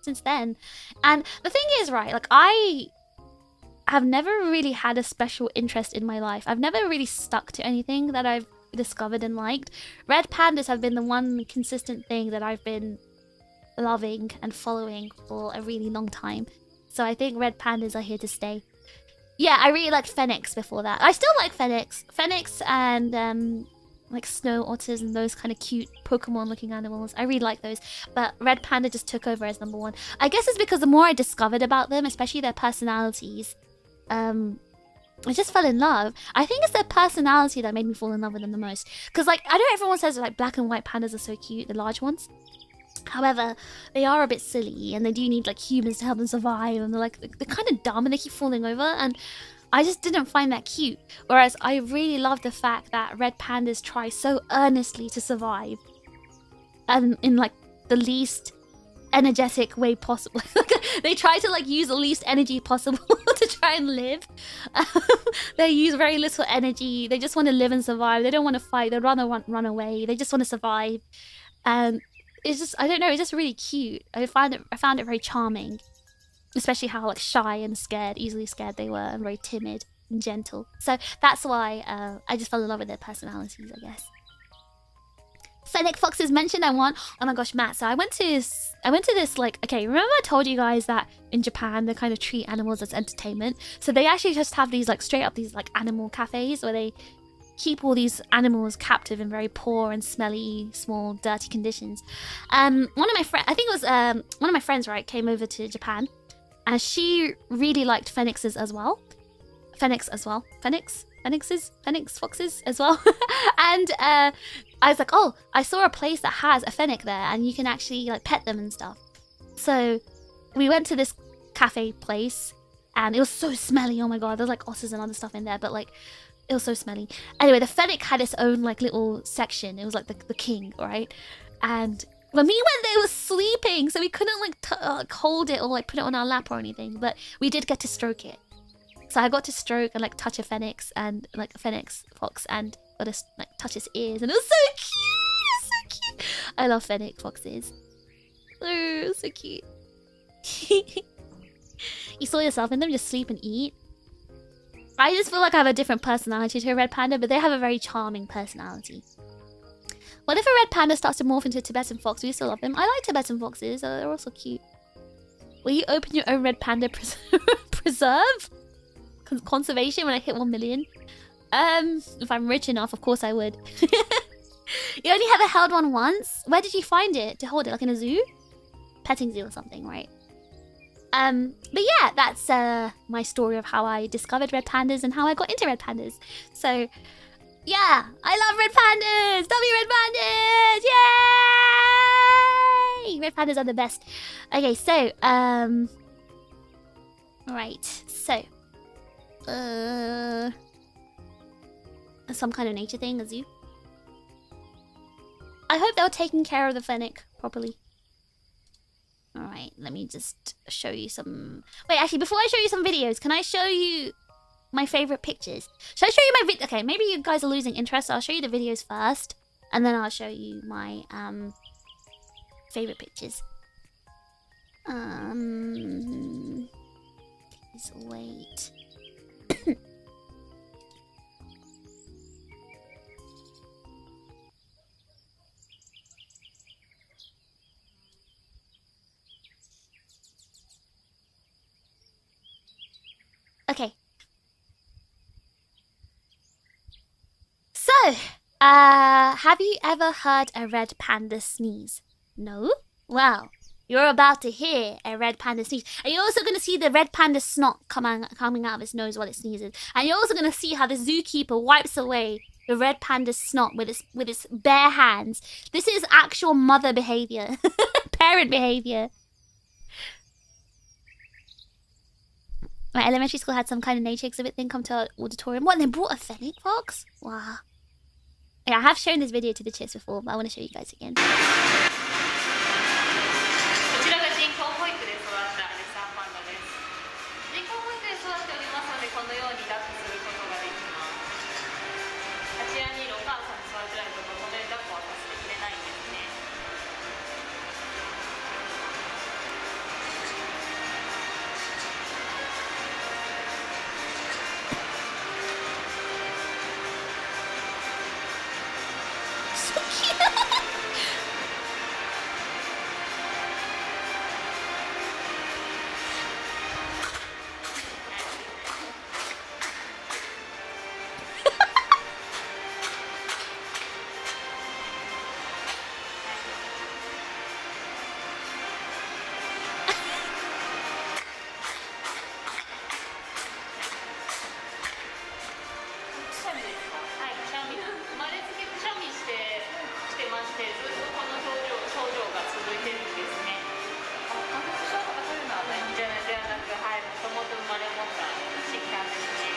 since then. And the thing is, right, like I have never really had a special interest in my life. I've never really stuck to anything that I've discovered and liked. Red pandas have been the one consistent thing that I've been loving and following for a really long time. So I think red pandas are here to stay. Yeah, I really liked Phoenix before that. I still like Phoenix. Phoenix and like snow otters and those kind of cute Pokemon looking animals. I really like those. But red panda just took over as number one. I guess it's because the more I discovered about them, especially their personalities, I just fell in love. I think it's their personality that made me fall in love with them the most. Because like, I know everyone says like black and white pandas are so cute, the large ones. However, they are a bit silly, and they do need like humans to help them survive, and they're kind of dumb, and they keep falling over, and I just didn't find that cute. Whereas I really love the fact that red pandas try so earnestly to survive, and in like the least energetic way possible. They try to like use the least energy possible to try and live. They use very little energy. They just want to live and survive. They don't want to fight. They run away. They just want to survive. And it's just, I don't know, it's just really cute. I found it very charming, especially how like shy and scared, easily scared they were, and very timid and gentle. So that's why I just fell in love with their personalities, I guess. Fennec foxes mentioned I want. Oh my gosh, Matt. So I went to this like, okay, remember I told you guys that in Japan they kind of treat animals as entertainment. So they actually just have these like straight up these like animal cafes where they keep all these animals captive in very poor and smelly, small, dirty conditions. One of my friends, I think it was one of my friends, right, came over to Japan, and she really liked phoenixes as well. Phoenix foxes as well. And I was like, oh, I saw a place that has a fennec there, and you can actually like pet them and stuff. So we went to this cafe place, and it was so smelly. Oh my god, there's like otters and other stuff in there, but like it was so smelly. Anyway, the fennec had its own like little section. It was like the king, right? And when we went there, it was sleeping, so we couldn't like hold it or like put it on our lap or anything. But we did get to stroke it. So I got to stroke and like touch a phoenix and like a phoenix fox, and got to like touch its ears, and it was so cute. It was so cute. I love phoenix foxes. Oh, so cute. You saw yourself in them, just sleep and eat. I just feel like I have a different personality to a red panda, but they have a very charming personality. What if a red panda starts to morph into a Tibetan fox? Do you still love them? I like Tibetan foxes. They're also cute. Will you open your own red panda preserve? Conservation when I hit 1 million? If I'm rich enough, of course I would. You only ever held one once? Where did you find it to hold it? Like in a zoo? Petting zoo or something, right? But yeah, that's my story of how I discovered red pandas and how I got into red pandas. So yeah, I love red pandas! Red pandas! Yay! Red pandas are the best. Okay, so Right, so some kind of nature thing, a zoo. I hope they were taking care of the fennec properly. Alright, let me just show you some... Wait, actually, before I show you some videos, can I show you my favorite pictures? Should I show you my vid... Okay, maybe you guys are losing interest, so I'll show you the videos first. And then I'll show you my favorite pictures. Please wait. Okay. So, have you ever heard a red panda sneeze? No? Well, you're about to hear a red panda sneeze. And you're also going to see the red panda snot coming out of its nose while it sneezes. And you're also going to see how the zookeeper wipes away the red panda's snot with its bare hands. This is actual mother behavior. Parent behavior. My elementary school had some kind of nature exhibit thing come to our auditorium. What, and they brought a fennec fox? Wow. Yeah, I have shown this video to the chits before, but I want to show you guys again. So cute!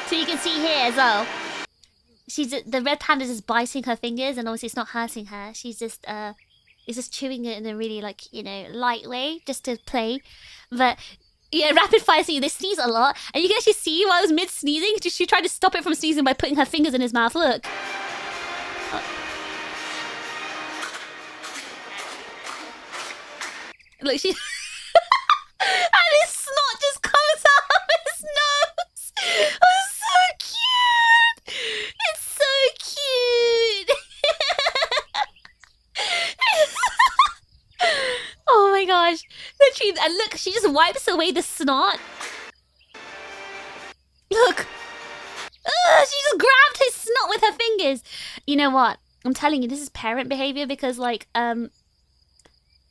So you can see here as well. The red panda is just biting her fingers, and obviously it's not hurting her. She's just is just chewing it in a really, like, you know, light way, just to play. But yeah, rapid fire sneeze. They sneeze a lot, and you can actually see while I was mid sneezing, she tried to stop it from sneezing by putting her fingers in his mouth. Look. Look, she. And his snot just comes out of his nose. Oh, it's so cute. It's so cute. Oh my gosh. And look, she just wipes away the snot. Look. She just grabbed his snot with her fingers. You know what? I'm telling you, this is parent behavior because, like,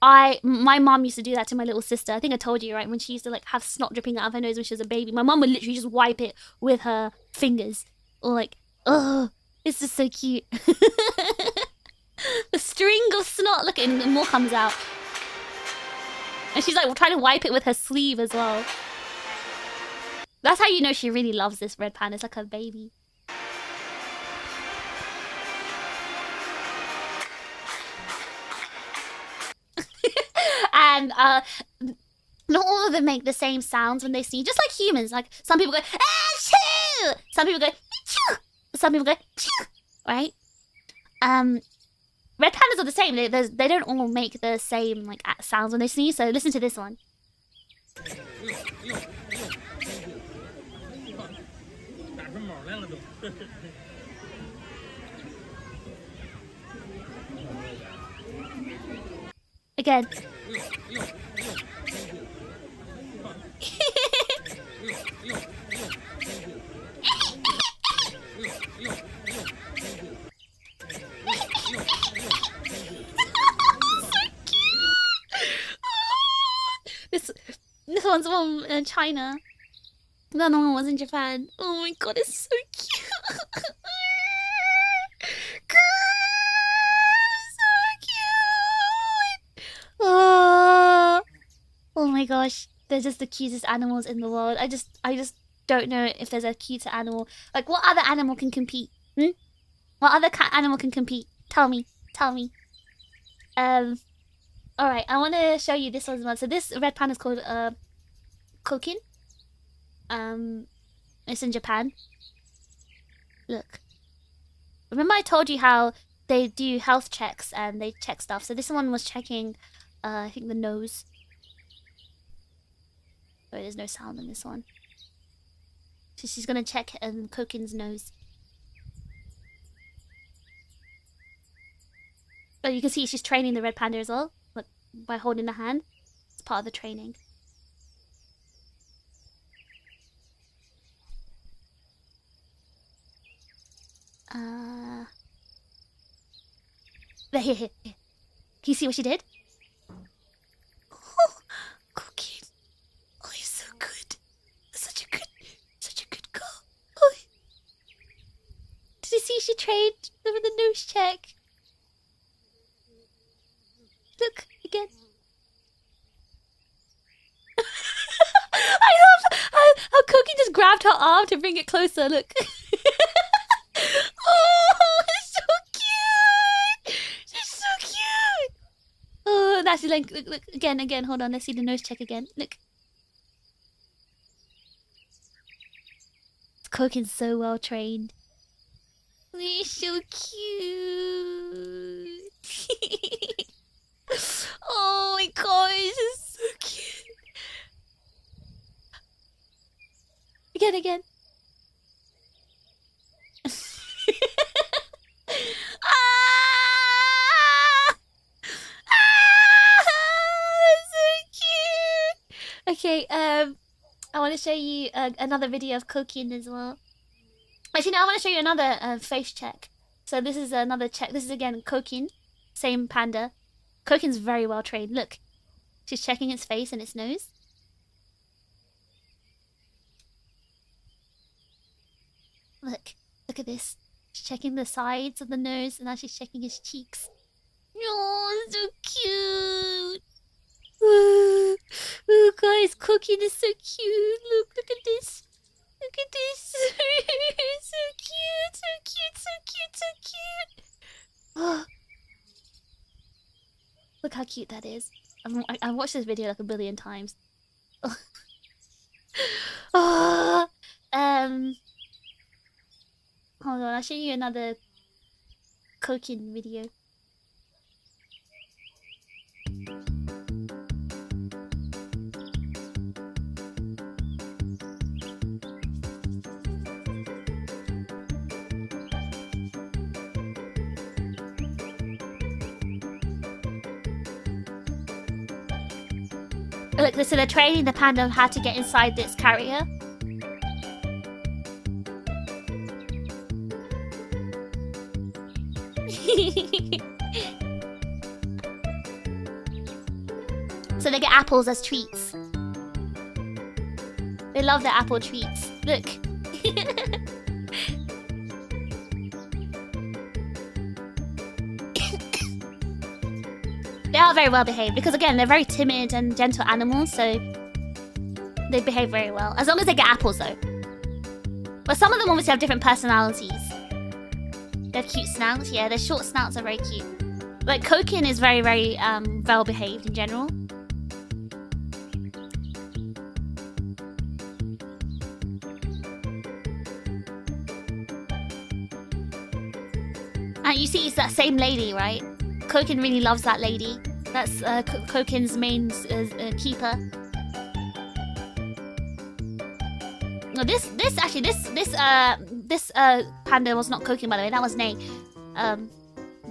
my mom used to do that to my little sister. I think I told you, right? When she used to, like, have snot dripping out of her nose when she was a baby. My mom would literally just wipe it with her fingers. Or, like, oh, it's just so cute. The string of snot, look, and more comes out. And she's, like, trying to wipe it with her sleeve as well. That's how you know she really loves this red panda. It's like her baby. And not all of them make the same sounds when they sneeze, just like humans. Like, some people go achoo, some people go achoo, some people go achoo, right? Red pandas are the same. They don't all make the same, like, sounds when they sneeze. So listen to this one. Again. This one's from China. The other one was in Japan. Oh my god, it's so cute. So cute. Oh my gosh. They're just the cutest animals in the world. I just don't know if there's a cuter animal. Like, what other animal can compete? What other animal can compete? Tell me. All right, I want to show you this one as well. So this red panda is called Kokin. It's in Japan. Look. Remember I told you how they do health checks and they check stuff. So this one was checking, I think the nose. Oh, there's no sound in this one. So she's gonna check Kokin's nose. Oh, you can see she's training the red panda as well. Look, by holding the hand. It's part of the training. Here. Can you see what she did? Oh, Cookie. Oh, you're so good. Such a good girl. Oh. Did you see she trained with the nose check? Look, again. I love how Cookie just grabbed her arm to bring it closer. Look. Oh, it's so cute. She's so cute. Oh, that's like look again. Hold on, let's see the nose check again. Look. Cookie's so well trained. He's so cute. Oh my gosh, it's so cute. Again. So cute. Okay, I want to show you another video of Kokin as well. Actually, no, I want to show you another face check. So this is another check. This is again Kokin, same panda. Kokin's very well trained. Look, she's checking its face and its nose. Look at this. She's checking the sides of the nose, and now she's checking his cheeks. Oh, so cute. Ooh, guys, Kokin is so cute. Look at this. Look at this. So cute. Oh. Look how cute that is. I've watched this video like 1 billion times. Oh. Hold on, I'll show you another Kokin video. Look, so they're training the panda on how to get inside this carrier. So they get apples as treats. They love their apple treats. Look. They are very well behaved because again they're very timid and gentle animals, so they behave very well. As long as they get apples though. But some of them obviously have different personalities. They have cute snouts, yeah, their short snouts are very cute. Like Kokin is very, very well behaved in general. And you see it's that same lady, right? Kokin really loves that lady. That's Kokin's main keeper. No, this panda was not Kokin, by the way. That was Nei.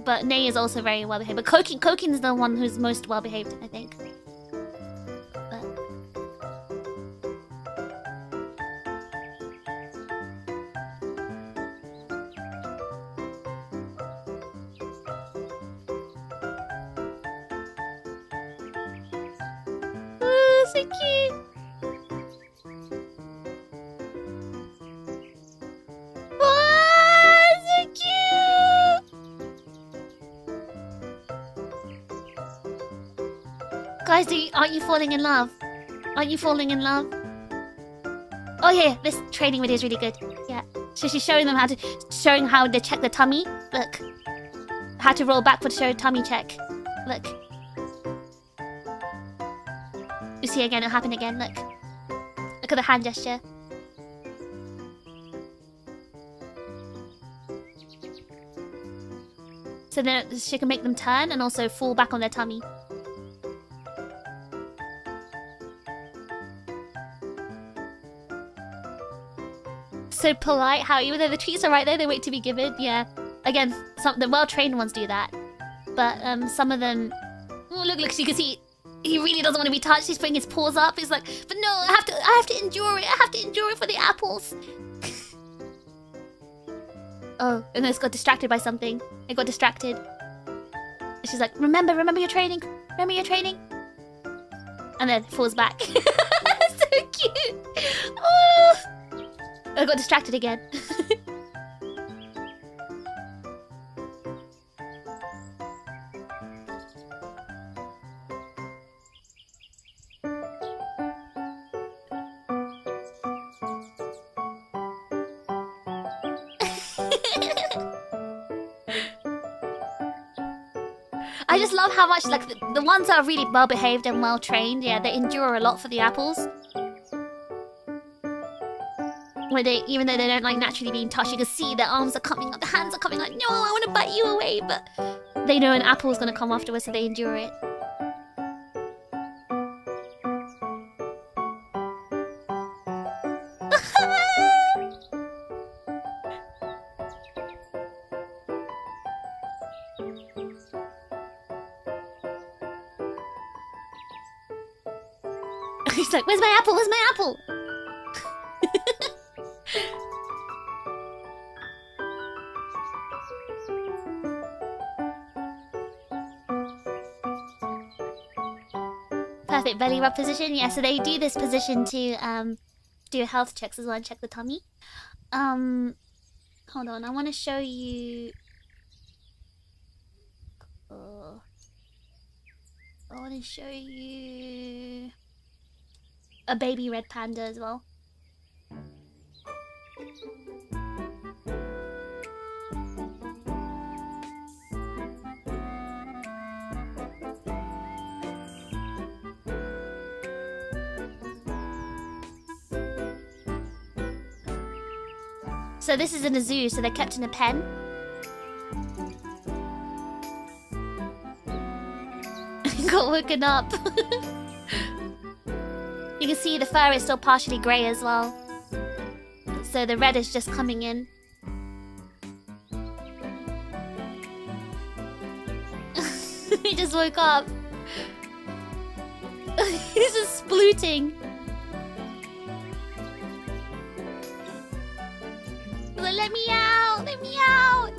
But Nei is also very well behaved. But Kokin is the one who's most well behaved, I think. Oh, so cute. Guys, aren't you falling in love? Aren't you falling in love? Oh yeah, this training video is really good. Yeah. So she's showing them showing how to check the tummy. Look. How to roll backward to show tummy check. Look. You see again, it'll happen again, look. Look at the hand gesture. So then she can make them turn and also fall back on their tummy. So polite how even though the treats are right there, they wait to be given. Yeah. Again, some the well-trained ones do that. But some of them... Oh, look, so you can see he really doesn't want to be touched. He's putting his paws up. He's like, but no, I have to endure it. I have to endure it for the apples. Oh, and then it's got distracted by something. It got distracted. She's like, remember your training. Remember your training. And then falls back. So cute. Oh, I got distracted again. I just love how much, like, the ones that are really well behaved and well trained, yeah, they endure a lot for the apples. Where they, even though they don't like naturally being touched, you can see their arms are coming up, the hands are coming like, no, I want to bite you away, but they know an apple is going to come afterwards, so they endure it. He's like, where's my apple? Where's my apple? Perfect belly rub position. Yeah, so they do this position to do health checks as well and check the tummy. Hold on, I want to show you. I want to show you a baby red panda as well. So this is in a zoo, so they're kept in a pen. Got woken up. You can see the fur is still partially grey as well. So the red is just coming in. He just woke up. He's just splooting. He's like, let me out! Let me out!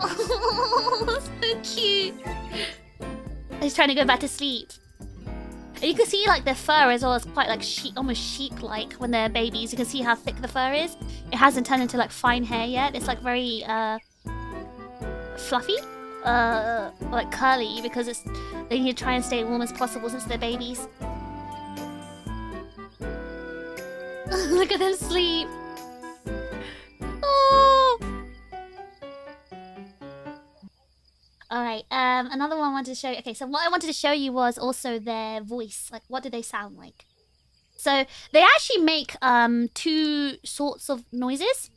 Oh, so cute. He's trying to go back to sleep. And you can see like their fur as well is quite like almost sheep-like when they're babies. You can see how thick the fur is. It hasn't turned into like fine hair yet. It's like very fluffy, like curly, because they need to try and stay warm as possible since they're babies. Look at them sleep. Oh. Alright, another one I wanted to show you. Okay, so what I wanted to show you was also their voice. Like, what do they sound like? So, they actually make two sorts of noises.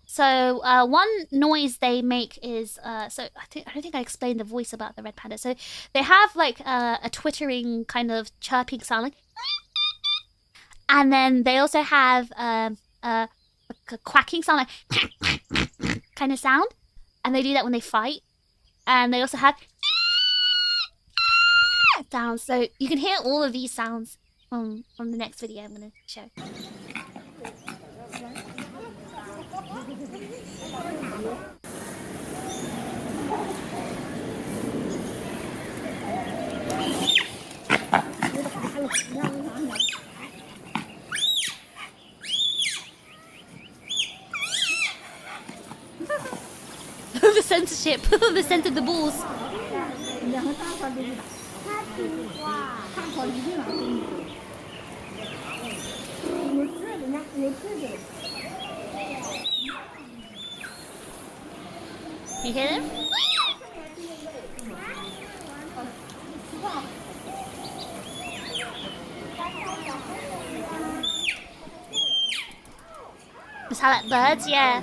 So, one noise they make is, so I don't think I explained the voice about the red panda. So, they have like a twittering kind of chirping sound, like, and then they also have a quacking sound, like kind of sound. And they do that when they fight. And they also have sounds, so you can hear all of these sounds from the next video I'm gonna show. ship. The scent of the balls. You hear them? They sound like birds, yeah.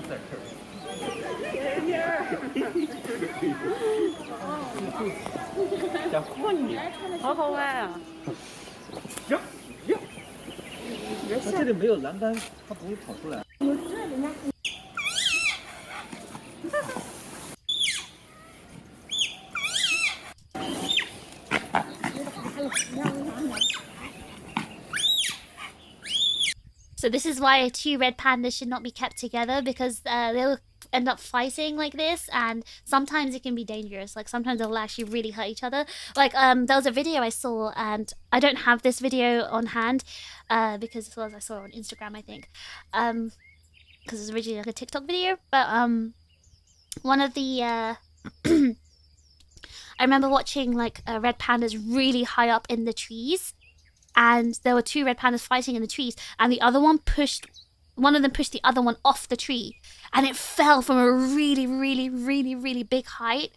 So this is why two red pandas should not be kept together, because they'll end up fighting like this, and sometimes it can be dangerous. Like sometimes they'll actually really hurt each other. Like there was a video I saw, and I don't have this video on hand because it was I saw it on Instagram, I think, because it's originally like a TikTok video. But one of the I remember watching like red pandas really high up in the trees. And there were two red pandas fighting in the trees, and one of them pushed the other one off the tree, and it fell from a really, really, really, really big height.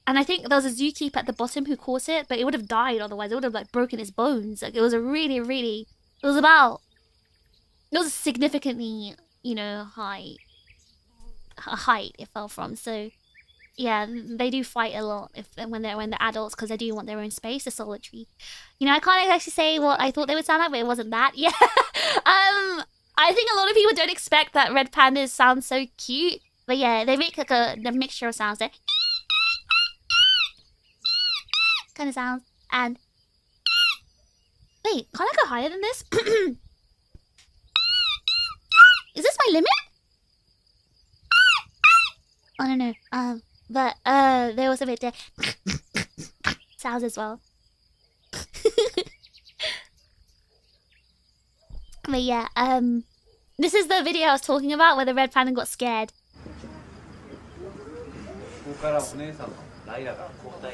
And I think there was a zookeeper at the bottom who caught it, but it would have died otherwise. It would have like broken its bones. Like it was a really, really, it was a significantly, you know, height it fell from. So yeah, they do fight a lot when they're adults, because they do want their own space. A solitary, you know, I can't actually say what I thought they would sound like, but it wasn't that. Yeah, I think a lot of people don't expect that red pandas sound so cute, but yeah, they make like a mixture of sounds. There, kind of sounds, and wait, can't I go higher than this? Is this my limit? I don't know. But there was a bit there sounds as well. But yeah, this is the video I was talking about where the red panda got scared.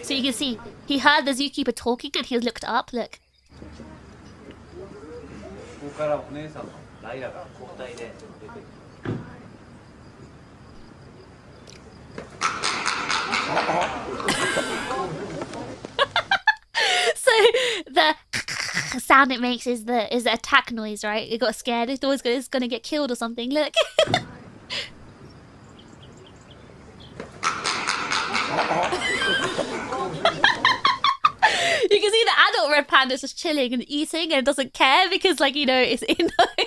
So you can see, he heard the zookeeper talking and he looked up, look. So the sound it makes is the attack noise, right? It got scared. It's always it's gonna get killed or something. Look. You can see the adult red panda is just chilling and eating and doesn't care because, like, you know, it's indoors. But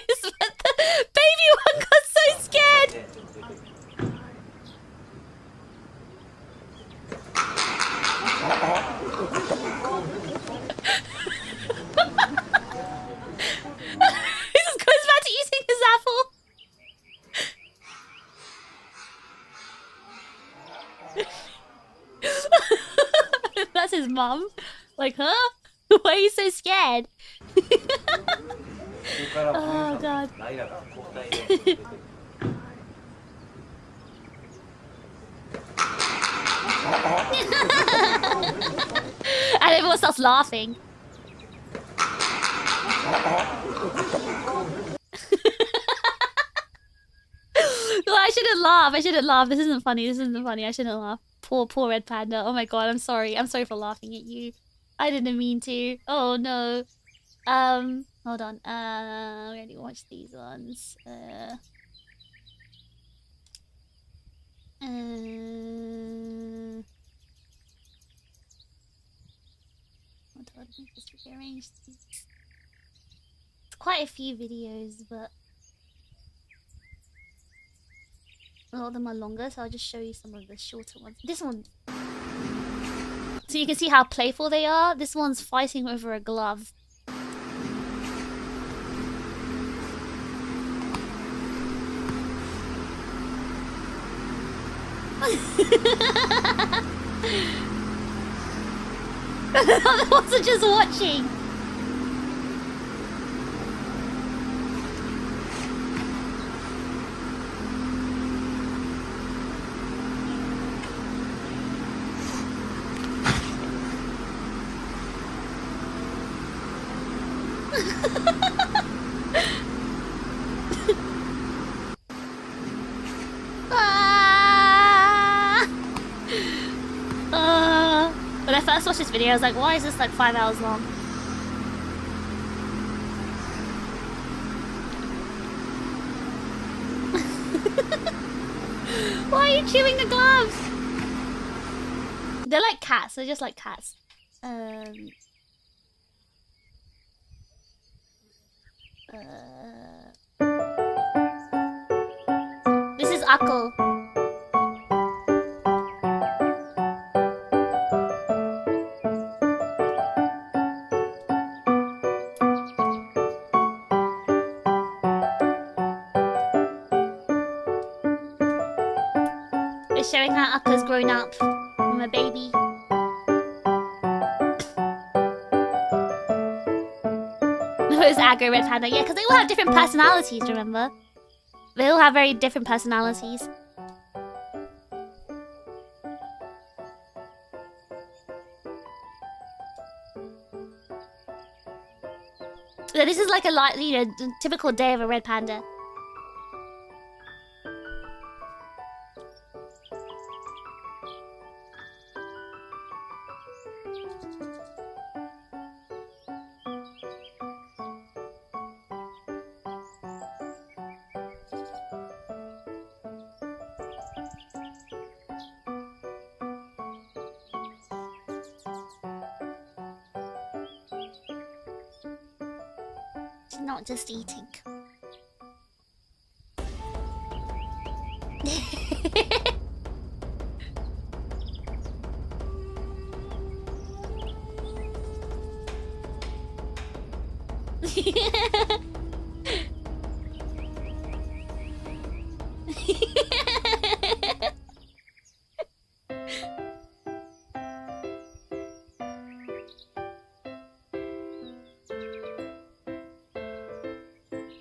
the baby one got so scared. He just goes back to eating his apple. That's his mom. Like, huh? Why are you so scared? Oh god. And everyone starts laughing. No, I shouldn't laugh. I shouldn't laugh. This isn't funny. This isn't funny. I shouldn't laugh. Poor red panda. Oh my god, I'm sorry. I'm sorry for laughing at you. I didn't mean to. Oh no. Hold on. We already watched these ones. Hold on, let me just rearrange these. It's quite a few videos, but a lot of them are longer, so I'll just show you some of the shorter ones. This one, so you can see how playful they are. This one's fighting over a glove. The other ones are just watching. When I first watched this video, I was like, why is this like 5 hours long? Why are you chewing the gloves? They're like cats. They're just like cats. This is Akko. It's showing how Akko's grown up from a baby. It was aggro red panda. Yeah, because they all have different personalities, remember? They all have very different personalities. So this is like a typical day of a red panda. Not just eating.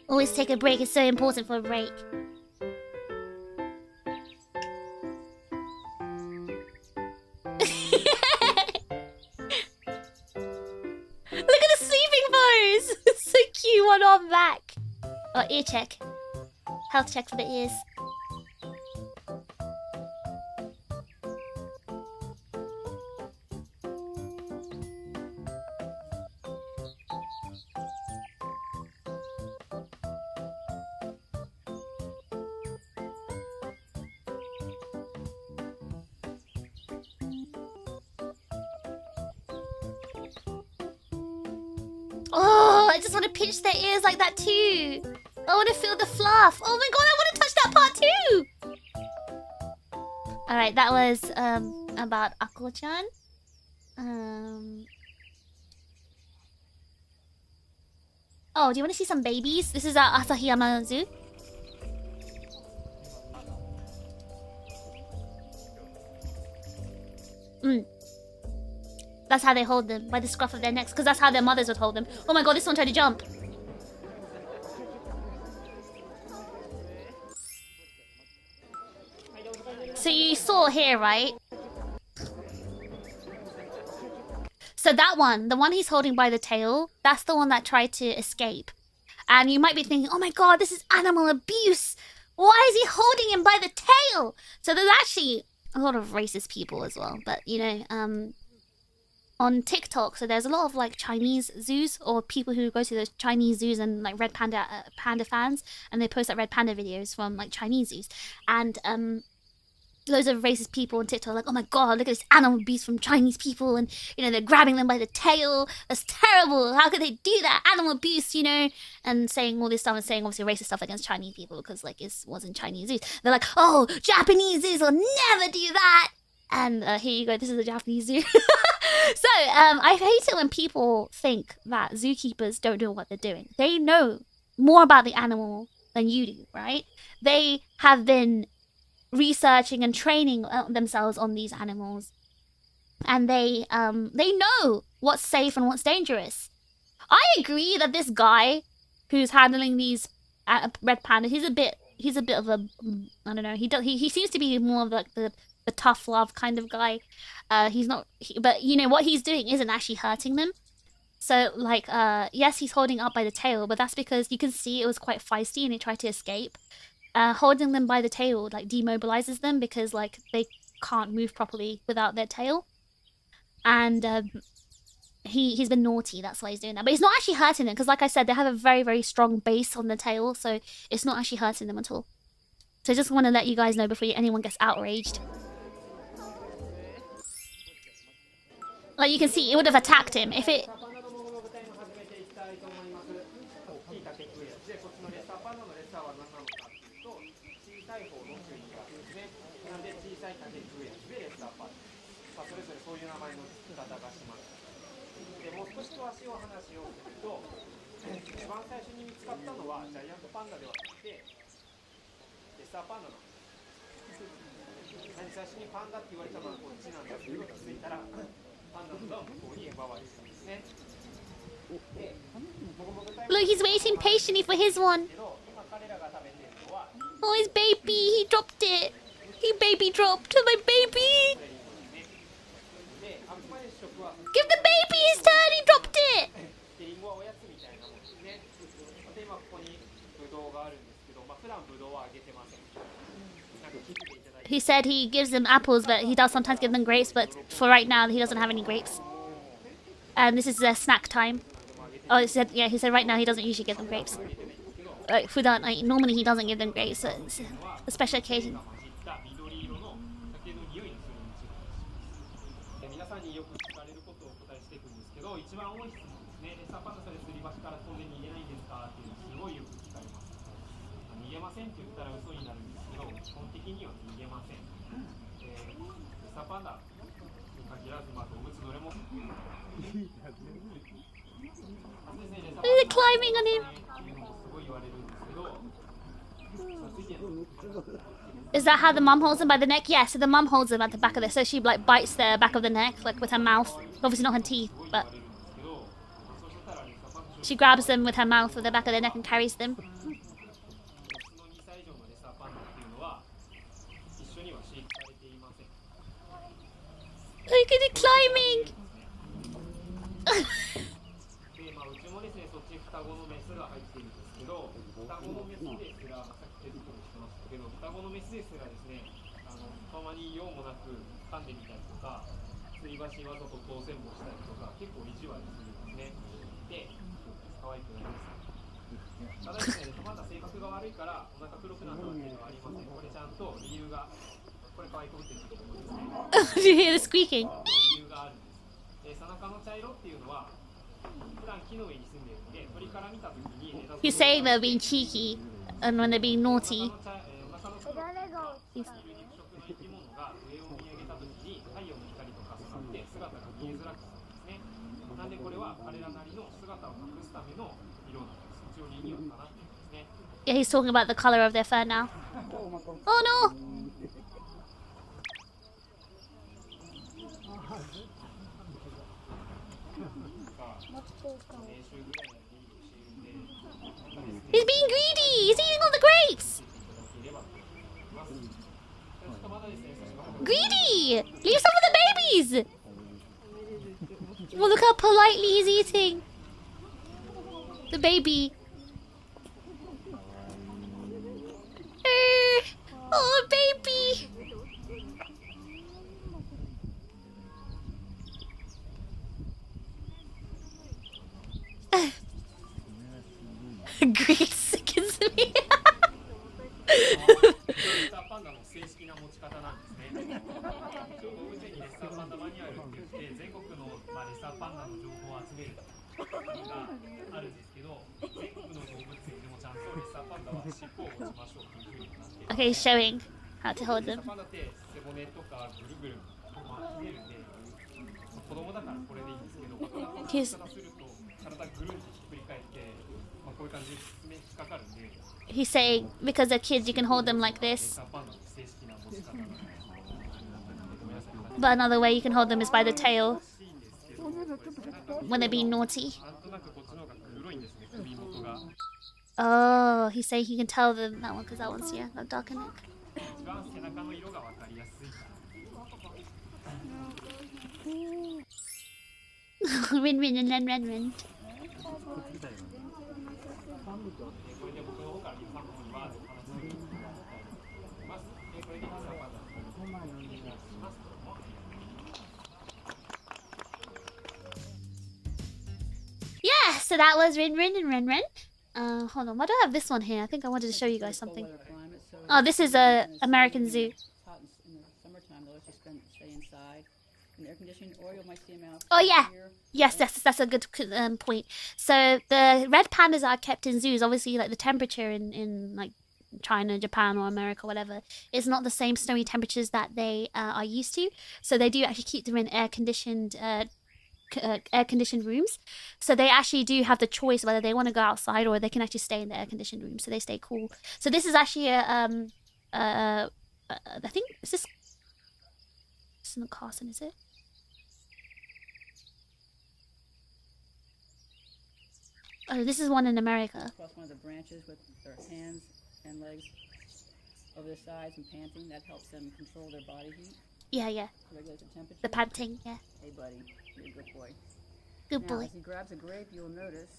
Always take a break. It's so important for a break. Look at the sleeping pose! So cute, one arm back. Oh, ear check. Health check for the ears. Oh, I just want to pinch their ears like that too. I want to feel the fluff. Oh my god, I want to touch that part too. Alright, that was about Akko-chan. Oh, do you want to see some babies? This is our Asahiyama Zoo. That's how they hold them, by the scruff of their necks, because that's how their mothers would hold them. Oh my god, this one tried to jump. So you saw here, right? So that one, the one he's holding by the tail, that's the one that tried to escape. And you might be thinking, oh my god, this is animal abuse. Why is he holding him by the tail? So there's actually a lot of racist people as well. But, you know, on TikTok, so there's a lot of like Chinese zoos or people who go to those Chinese zoos and like red panda fans, and they post like red panda videos from like Chinese zoos, and loads of racist people on TikTok are like, oh my god, look at this animal abuse from Chinese people, and you know they're grabbing them by the tail. That's terrible. How could they do that? Animal abuse, you know, and saying all this stuff and saying obviously racist stuff against Chinese people because like it wasn't Chinese zoos. They're like, oh, Japanese zoos will never do that. And here you go. This is a Japanese zoo. So, I hate it when people think that zookeepers don't know what they're doing. They know more about the animal than you do, right? They have been researching and training themselves on these animals. And they know what's safe and what's dangerous. I agree that this guy who's handling these red pandas, he's a bit of a, I don't know, he seems to be more of like the tough love kind of guy. He's not, but you know what he's doing isn't actually hurting them. So, like, yes, he's holding up by the tail, but that's because you can see it was quite feisty and it tried to escape. Holding them by the tail, like, demobilizes them because, like, they can't move properly without their tail. And, he's been naughty, that's why he's doing that. But it's not actually hurting them, because like I said, they have a very, very strong base on the tail, so it's not actually hurting them at all. So I just want to let you guys know before anyone gets outraged. Like, you can see, it would have attacked him if it... Look, he's waiting patiently for his one. Oh, his baby, he dropped it. He baby dropped my baby. Give the baby his turn, he dropped it. He said he gives them apples, but he does sometimes give them grapes, but for right now, he doesn't have any grapes. And this is their snack time. Oh, he said right now he doesn't usually give them grapes. Like, normally he doesn't give them grapes, so it's a special occasion. They're climbing on him. Is that how the mum holds him by the neck? Yeah, so the mum holds him at the back of this, so she like bites the back of the neck, like with her mouth. Obviously not her teeth, but she grabs them with her mouth at the back of their neck and carries them. Look at it climbing! Do you hear the squeaking? He's saying they're being cheeky and when they're being naughty. Yeah, he's talking about the color of their fur now. Oh no! He's being greedy! He's eating all the grapes! Greedy! Leave some of the babies! Well, look how politely he's eating. The baby. Oh, baby! Greed sickens me. Okay, he's showing how to hold them. He's saying because they're kids, you can hold them like this. But another way you can hold them is by the tail when they're being naughty. Oh, he's saying he can tell them that one because that one's, yeah, that darker neck. Rin and then rin. Yeah, so that was Rin and Rin. Hold on, why do I have this one here? I think I wanted to show you guys something. Oh, this is a American Zoo. In the summertime, they'll actually stay inside in air conditioning, or you might see them out. Oh yeah, yes, that's a good point. So the red pandas are kept in zoos. Obviously, like the temperature in like China, Japan, or America, whatever, is not the same snowy temperatures that they are used to. So they do actually keep them in air-conditioned rooms. So they actually do have the choice whether they want to go outside or they can actually stay in the air-conditioned room. So they stay cool. So this is actually a I think this is not Carson, is it? Oh, this is one in America. Across one of the branches with their hands and legs over their sides and panting. That helps them control their body heat. Yeah. Regulate the temperature. The panting, yeah. Hey, buddy, you're a good boy. Good boy. As he grabs a grape, you'll notice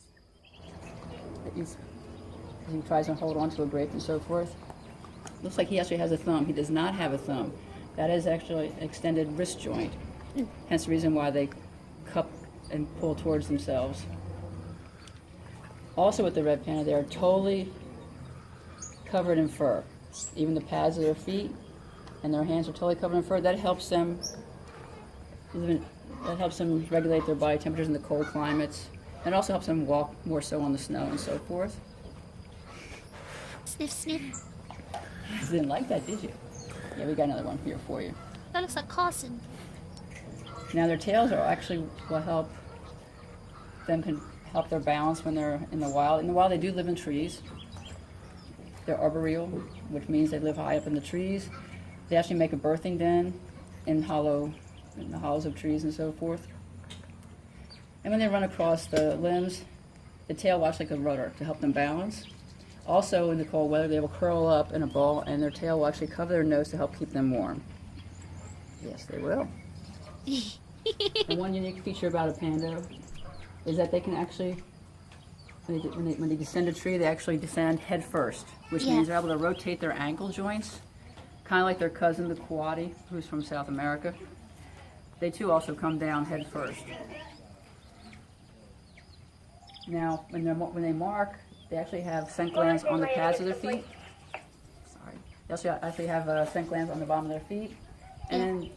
that he tries to hold on to a grape and so forth. Looks like he actually has a thumb. He does not have a thumb. That is actually an extended wrist joint. Hence the reason why they cup and pull towards themselves. Also with the red panda, they are totally covered in fur. Even the pads of their feet and their hands are totally covered in fur. That helps them regulate their body temperatures in the cold climates. And also helps them walk more so on the snow and so forth. Sniff, sniff. You didn't like that, did you? Yeah, we got another one here for you. That looks like Carson. Now their tails will help them help their balance when they're in the wild. In the wild, they do live in trees. They're arboreal, which means they live high up in the trees. They actually make a birthing den in the hollows of trees and so forth. And when they run across the limbs, the tail will act like a rudder to help them balance. Also, in the cold weather, they will curl up in a ball, and their tail will actually cover their nose to help keep them warm. Yes, they will. And one unique feature about a panda is that they can actually, when they descend a tree, they actually descend head first, which means they're able to rotate their ankle joints, kind of like their cousin, the coati, who's from South America. They too also come down head first. Now, when they mark, they actually have scent glands on the pads of their feet. Sorry. They also actually have scent glands on the bottom of their feet, and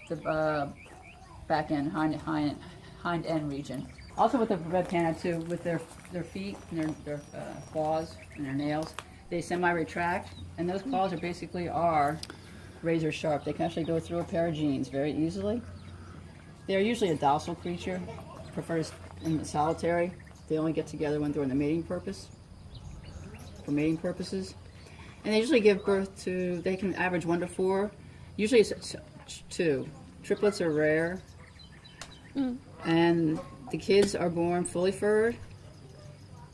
the back end, hind end region. Also with the red panda too, with their feet and their claws and their nails, they semi-retract, and those claws are razor sharp. They can actually go through a pair of jeans very easily. They are usually a docile creature, prefers in the solitary. They only get together when they're in the mating purposes. And they usually give birth to, they can average 1 to 4. Usually it's 2. Triplets are rare. And the kids are born fully furred.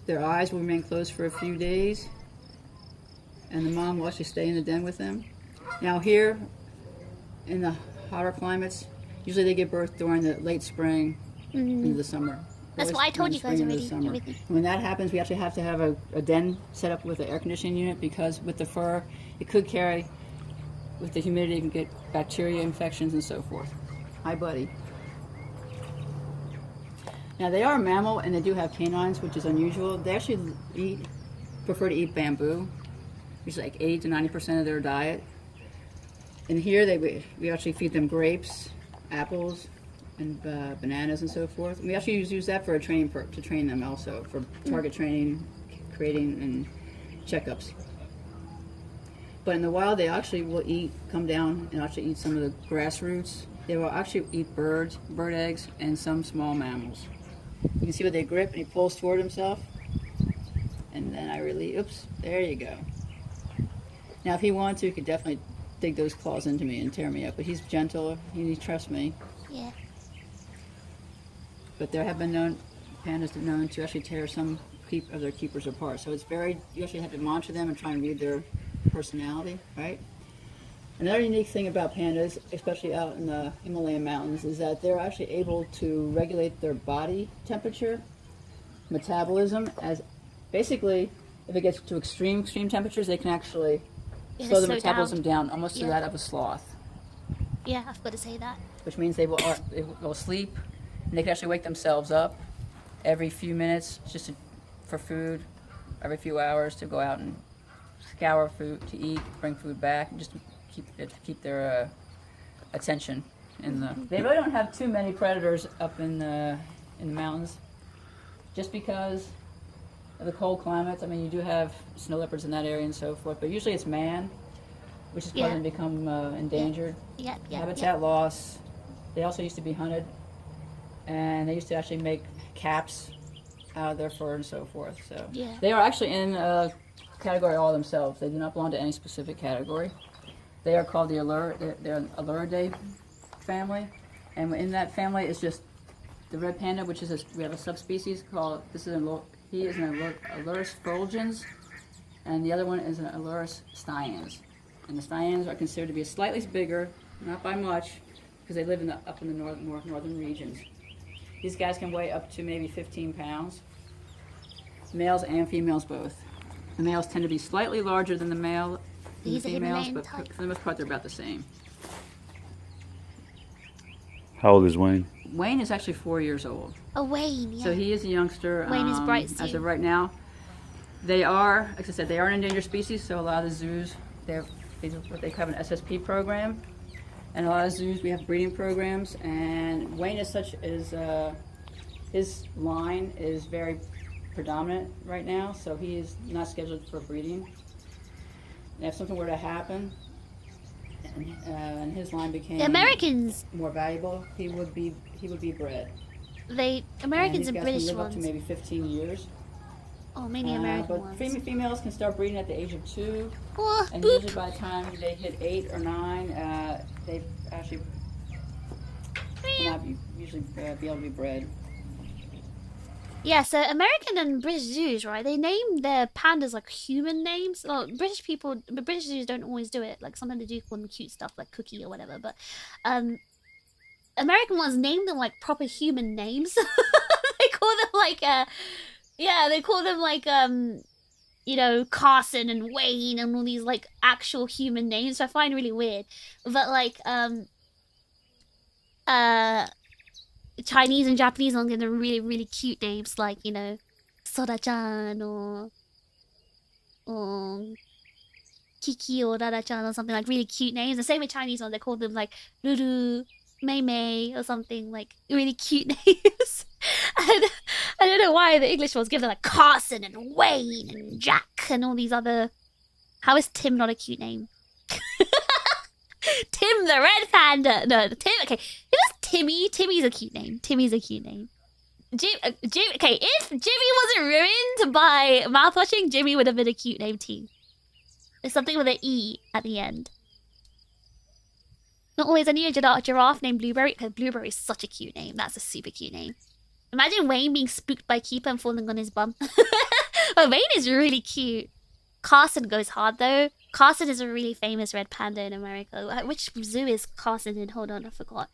Their eyes will remain closed for a few days. And the mom will actually stay in the den with them. Now here, in the hotter climates, usually they give birth during the late spring into the summer. That's why I told you guys already. Everything. When that happens, we actually have to have a den set up with an air conditioning unit, because with the fur, it could carry, with the humidity, it can get bacteria infections and so forth. Hi, buddy. Now they are a mammal, and they do have canines, which is unusual. They actually prefer to eat bamboo, which is like 80 to 90% of their diet. And here we actually feed them grapes, apples, and bananas and so forth. And we actually use that for a training to train them also, for target training, creating, and checkups. But in the wild, they actually will come down and actually eat some of the grass roots. They will actually eat birds, bird eggs, and some small mammals. You can see what they grip, and he pulls toward himself. And then I release, oops, there you go. Now if he wanted to, he could definitely dig those claws into me and tear me up, but he's gentle, he trusts me. Yeah. But there have been pandas known to actually tear some of their keepers apart. So it's you actually have to monitor them and try and read their personality, right? Another unique thing about pandas, especially out in the Himalayan mountains, is that they're actually able to regulate their body temperature, metabolism, as basically, if it gets to extreme temperatures, they can actually slow the metabolism down almost to that of a sloth. Yeah, I've got to say that. Which means they will sleep, and they can actually wake themselves up every few minutes just for food, every few hours to go out and scour food to eat, bring food back, and just keep their attention in the. They really don't have too many predators up in the mountains, just because of the cold climates. I mean, you do have snow leopards in that area and so forth, but usually it's man, which is causing them to become endangered. Habitat loss. They also used to be hunted, and they used to actually make caps out of their fur and so forth. So they are actually in a category all themselves. They do not belong to any specific category. They are called they're an Aluridae family, and in that family is just the red panda, which is we have a subspecies called he is an Alurus fulgens, and the other one is an Alurus stians. And the stians are considered to be slightly bigger, not by much, because they live up in the northern regions. These guys can weigh up to maybe 15 pounds, males and females both. The males tend to be slightly larger than the females, but for the most part they're about the same. How old is Wayne? Wayne is actually 4 years old. Oh, Wayne, yeah. So he is a youngster. Wayne is bright as of right now. They are, like I said, they are an endangered species, so a lot of the zoos, they have what they have an SSP program. And a lot of zoos, we have breeding programs, and Wayne as such is, his line is very predominant right now, so he is not scheduled for breeding. And if something were to happen, and his line became Americans more valuable, he would be bred. Americans and British live ones up to maybe 15 years. Oh, mainly American ones. But females can start breeding at the age of 2, and boop. usually by the time they hit 8 or 9, they actually will not usually be able to be bred. Yeah, so American and British zoos, right? They name their pandas like human names. Well, British zoos don't always do it. Like sometimes they do call them cute stuff like Cookie or whatever. But American ones name them like proper human names. They call them like they call them like you know, Carson and Wayne and all these like actual human names, which I find really weird. But like Chinese and Japanese ones give them really, really cute names like, you know, Soda-chan or Kiki or Dada-chan or something, like really cute names. The same with Chinese ones, they call them like Ruru, Mei Mei or something, like really cute names. And I don't know why the English ones give them like Carson and Wayne and Jack and all these other. How is Tim not a cute name? Tim the red panda. No, Tim. Okay, if it's Timmy, Timmy's a cute name. Timmy's a cute name. Jim. Okay, if Jimmy wasn't ruined by mouthwashing, Jimmy would have been a cute name too. There's something with an E at the end. Not always. I knew a giraffe named Blueberry, because Blueberry is such a cute name. That's a super cute name. Imagine Wayne being spooked by Keeper and falling on his bum. But Wayne is really cute. Carson goes hard though. Carson is a really famous red panda in America. Which zoo is Carson in? Hold on, I forgot.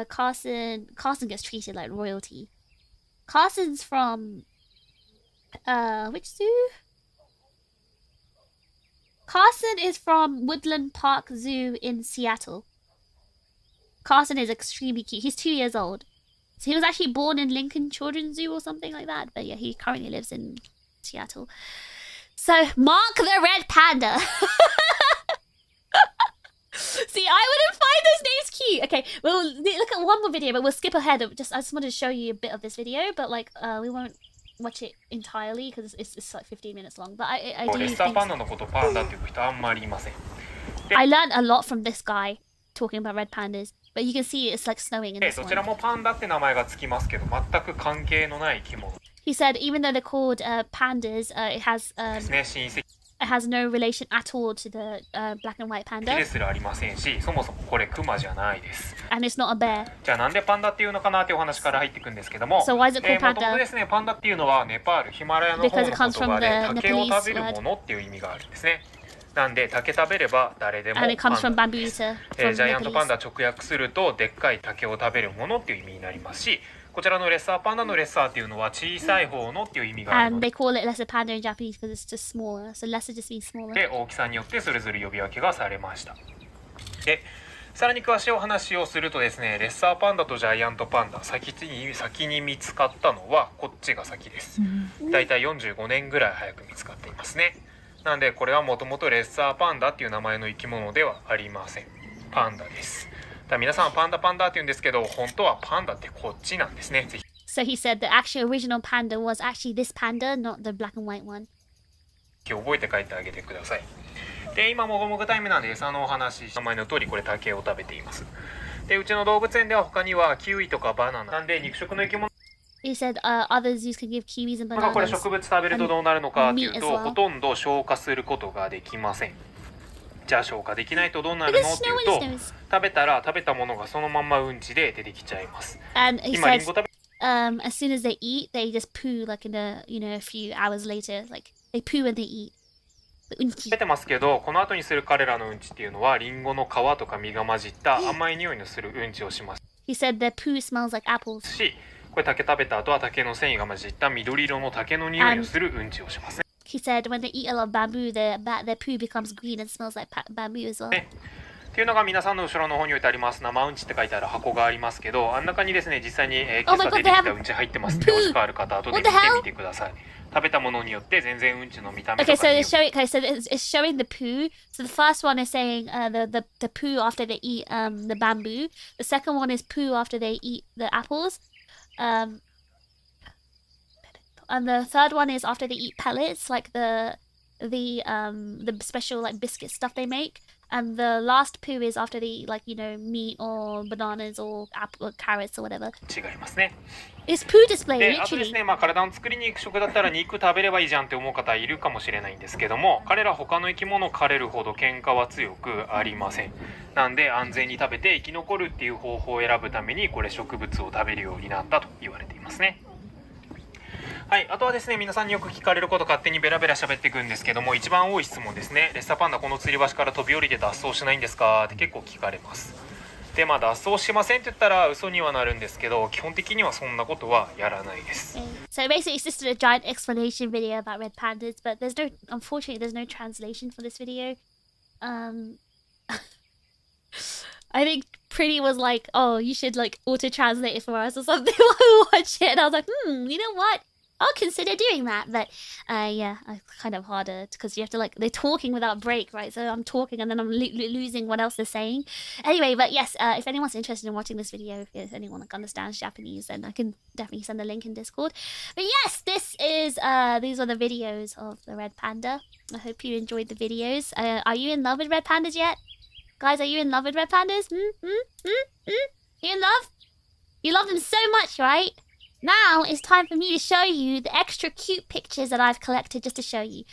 Carson gets treated like royalty. Carson's from which zoo? Carson is from Woodland Park Zoo in Seattle. Carson is extremely cute. He's 2 years old. So he was actually born in Lincoln Children's Zoo or something like that. But yeah, he currently lives in Seattle. So, Mark the red panda. See, I wouldn't find those names cute. Okay, we'll look at one more video, but we'll skip ahead. I just wanted to show you a bit of this video, but like, we won't watch it entirely because it's like 15 minutes long. But I do think I learned a lot from this guy talking about red pandas. But you can see it's like snowing in this one. He said even though they're called pandas, it has no relation at all to the black and white panda. And it's not a bear. So why is it called panda? Because it comes from the Nepalese word. なんで竹食べれば誰でも And it パ comes ン from ダ bamboo です。 eater ジ from ャイアントパン Nepalese. ダ直訳するとでっかい竹を食べるものっていう意味になりますし、こちらのレッサーパンダのレッサーっていうのは小さい方のっていう意味がある And ので they call it lesser panda in Japanese because it's just smaller. So lesser just means smaller. 大きさによってそれぞれ呼び分けがされました。でさらに詳しいお話をするとですね、レッサーパンダとジャイアントパンダ先に見つかったのはこっちが先です。だいたい45年ぐらい早く見つかっていますね。なんでこれはもともとレッサーパンダっていう名前の生き物ではありません。パンダです。だから皆さんパンダパンダって言うんですけど、本当はパンダってこっちなんですね。ぜひ So he said the actual original panda was actually this panda, not the black and white one. 覚えて帰ってあげてください。で今もごもぐタイムなんで餌のお話、名前の通りこれ竹を食べています。でうちの動物園では他にはキウイとかバナナなんで肉食の生き物 He said other zoos can give kiwis and がこれ bananas. 植物食べるとどうなるのかっていう meat as と well. ほとんど消化することができません。じゃあ消化できないとどうなるの Because っていう snow と in snows. 食べたら食べたものがそのまんまうんちで出てきちゃいます。 And he 今リン says ゴ食べ as soon as they eat, they just poo like in a a few hours later. Like they poo when they eat. The unchi. てますけど、この後にする彼らのうんちっていうのはリンゴの皮とか実が混じった甘い匂いのするうんちをします He said their poo smells like apples. し、これ竹食べた後は竹の繊維が混じった緑色の竹の匂いのするうんちをしますね。 He said when they eat a lot of bamboo, their poo becomes green and smells like bamboo as well. っていうのが皆さんの後ろの方に置いてあります生うんちって書いてある箱がありますけど、あん中にですね実際に、今 Oh my 朝 God, 出てき they た have うんち入ってますんで、 poo. お時間ある方後で見て What the hell? みてください。食べたものによって全然うんちの見た目と Okay, か so 匂い it's showing. Okay, so it's showing the poo. So the first one is saying the poo after they eat the bamboo. The second one is poo after they eat the apples. And the third one is after they eat pellets, like the special like biscuit stuff they make. And the last poo is after they eat like meat or bananas or apple or carrots or whatever. 違いますね。 It's poo display であとです literally. ね、体の作り肉食だったら肉食べればいいじゃんって思う方いるかもしれないんですけども、彼ら他の生き物を狩れるほど喧嘩は強くありません。なんで安全に食べて生き残るっていう方法を選ぶためにこれ植物を食べるようになったと言われていますね。はい、あとはですね、皆さんによく聞かれること勝手にベラベラ喋っていくんですけども、一番多い質問ですね。レッサーパンダこの吊り橋から飛び降りて脱走しないんですかって結構聞かれます。で脱走しませんって言ったら嘘にはなるんですけど、基本的にはそんなことはやらないです。 So basically it's just a giant explanation video about red pandas, but unfortunately there's no translation for this video. I think Pretty was like, oh, you should like auto translate it for us or something while we watch it, and I was like, you know what, I'll consider doing that. But yeah, it's kind of harder because you have to they're talking without break, right? So I'm talking and then I'm losing what else they're saying. Anyway, but yes, if anyone's interested in watching this video, if anyone understands Japanese, then I can definitely send the link in Discord. But yes, these are the videos of the red panda. I hope you enjoyed the videos. Are you in love with red pandas yet? Guys, are you in love with red pandas? You in love? You love them so much, right? Now it's time for me to show you the extra cute pictures that I've collected just to show you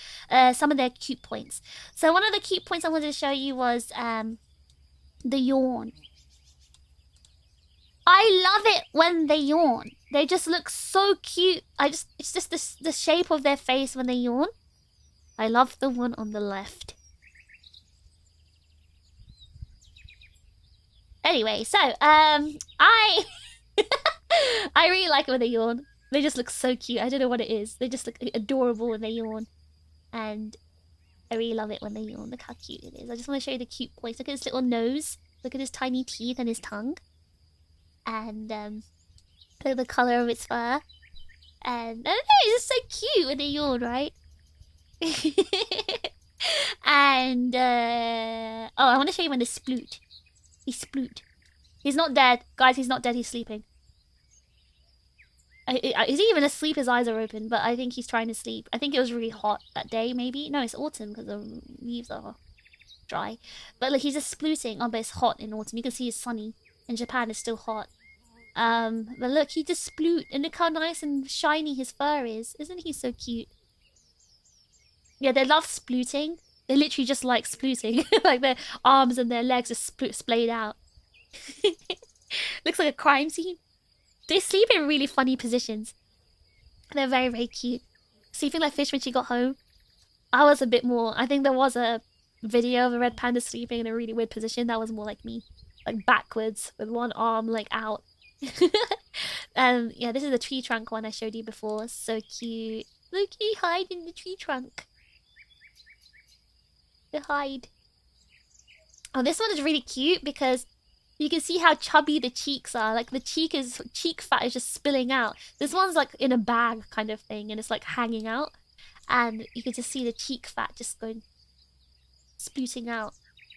some of their cute points. So one of the cute points I wanted to show you was the yawn. I love it when they yawn. They just look so cute. It's just the shape of their face when they yawn. I love the one on the left. Anyway, so I really like it when they yawn. They just look so cute. I don't know what it is. They just look adorable when they yawn. And I really love it when they yawn. Look how cute it is. I just want to show you the cute points. Look at his little nose. Look at his tiny teeth and his tongue. And look at the colour of its fur. And I don't know, it's just so cute when they yawn, right? And oh, I want to show you when they sploot. He sploot. He's not dead. Guys, he's not dead. He's sleeping. Is he even asleep? His eyes are open, but I think he's trying to sleep. I think it was really hot that day, maybe. No, it's autumn because the leaves are dry. But look, he's just splooting. Oh, but it's hot in autumn. You can see it's sunny. In Japan, it's still hot. But look, he just sploot. And look how nice and shiny his fur is. Isn't he so cute? Yeah, they love splooting. They literally just like splooting. Like their arms and their legs are splayed out. Looks like a crime scene. They sleep in really funny positions. They're very, very cute. Sleeping like fish when she got home. I was a bit more. I think there was video of a red panda sleeping in a really weird position. That was more like me, like backwards with one arm like out. Yeah, this is the tree trunk one I showed you before. So cute. Look, he hide in the tree trunk. They hide. Oh, this one is really cute because you can see how chubby the cheeks are. Like the cheek fat is just spilling out. This one's like in a bag kind of thing, and it's like hanging out, and you can just see the cheek fat just going spluting out.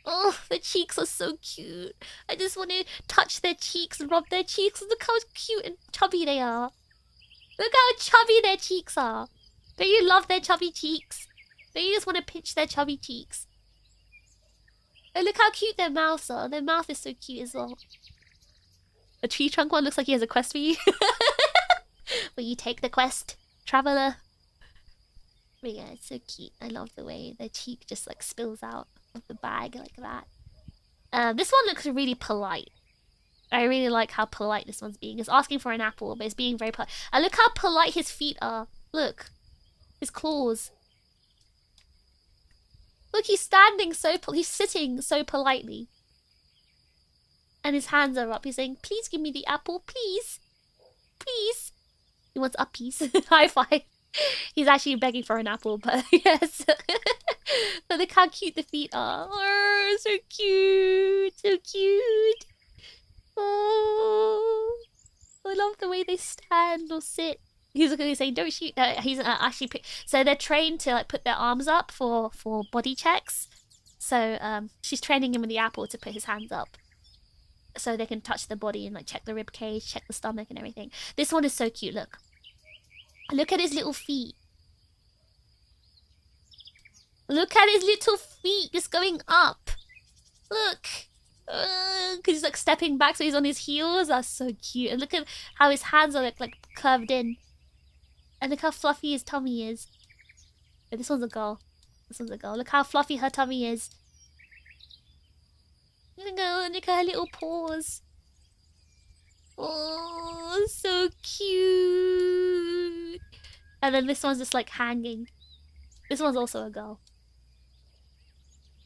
Oh, the cheeks are so cute. I just want to touch their cheeks and rub their cheeks. Look how cute and chubby they are. Look how chubby their cheeks are. Don't you love their chubby cheeks? Don't you just want to pinch their chubby cheeks? And look how cute their mouths are. Their mouth is so cute as well. The tree trunk one looks like he has a quest for you. Will you take the quest, traveler? But yeah, it's so cute. I love the way their cheek just like spills out of the bag like that. This one looks really polite. I really like how polite this one's being. It's asking for an apple, but it's being very polite. And look how polite his feet are. Look. His claws. Look, he's standing he's sitting so politely. And his hands are up. He's saying, please give me the apple, please. Please. He wants uppies. High five. He's actually begging for an apple, but yes. But look how cute the feet are. Oh, so cute. So cute. Oh. I love the way they stand or sit. He's saying, don't shoot. He's actually... So they're trained to like put their arms up for body checks. So she's training him with the apple to put his hands up. So they can touch the body and like check the rib cage, check the stomach and everything. This one is so cute, look. Look at his little feet. Look at his little feet just going up. Look. Because he's like stepping back, so he's on his heels. That's so cute. And look at how his hands are like curved in. And look how fluffy his tummy is. Oh, this one's a girl. This one's a girl. Look how fluffy her tummy is. Look at her little paws. Oh, so cute. And then this one's just like hanging. This one's also a girl.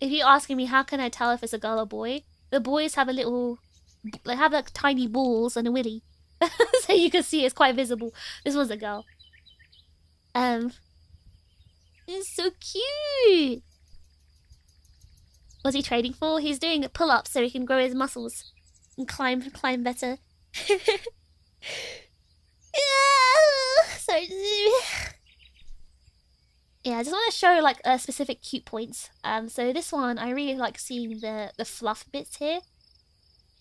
If you're asking me how can I tell if it's a girl or boy, the boys have a little... They have like tiny balls and a willy. So you can see it's quite visible. This one's a girl. It's so cute. What's he training for? He's doing pull-ups so he can grow his muscles and climb better. Yeah. Sorry. Yeah, I just want to show like specific cute points. So this one, I really like seeing the fluff bits here,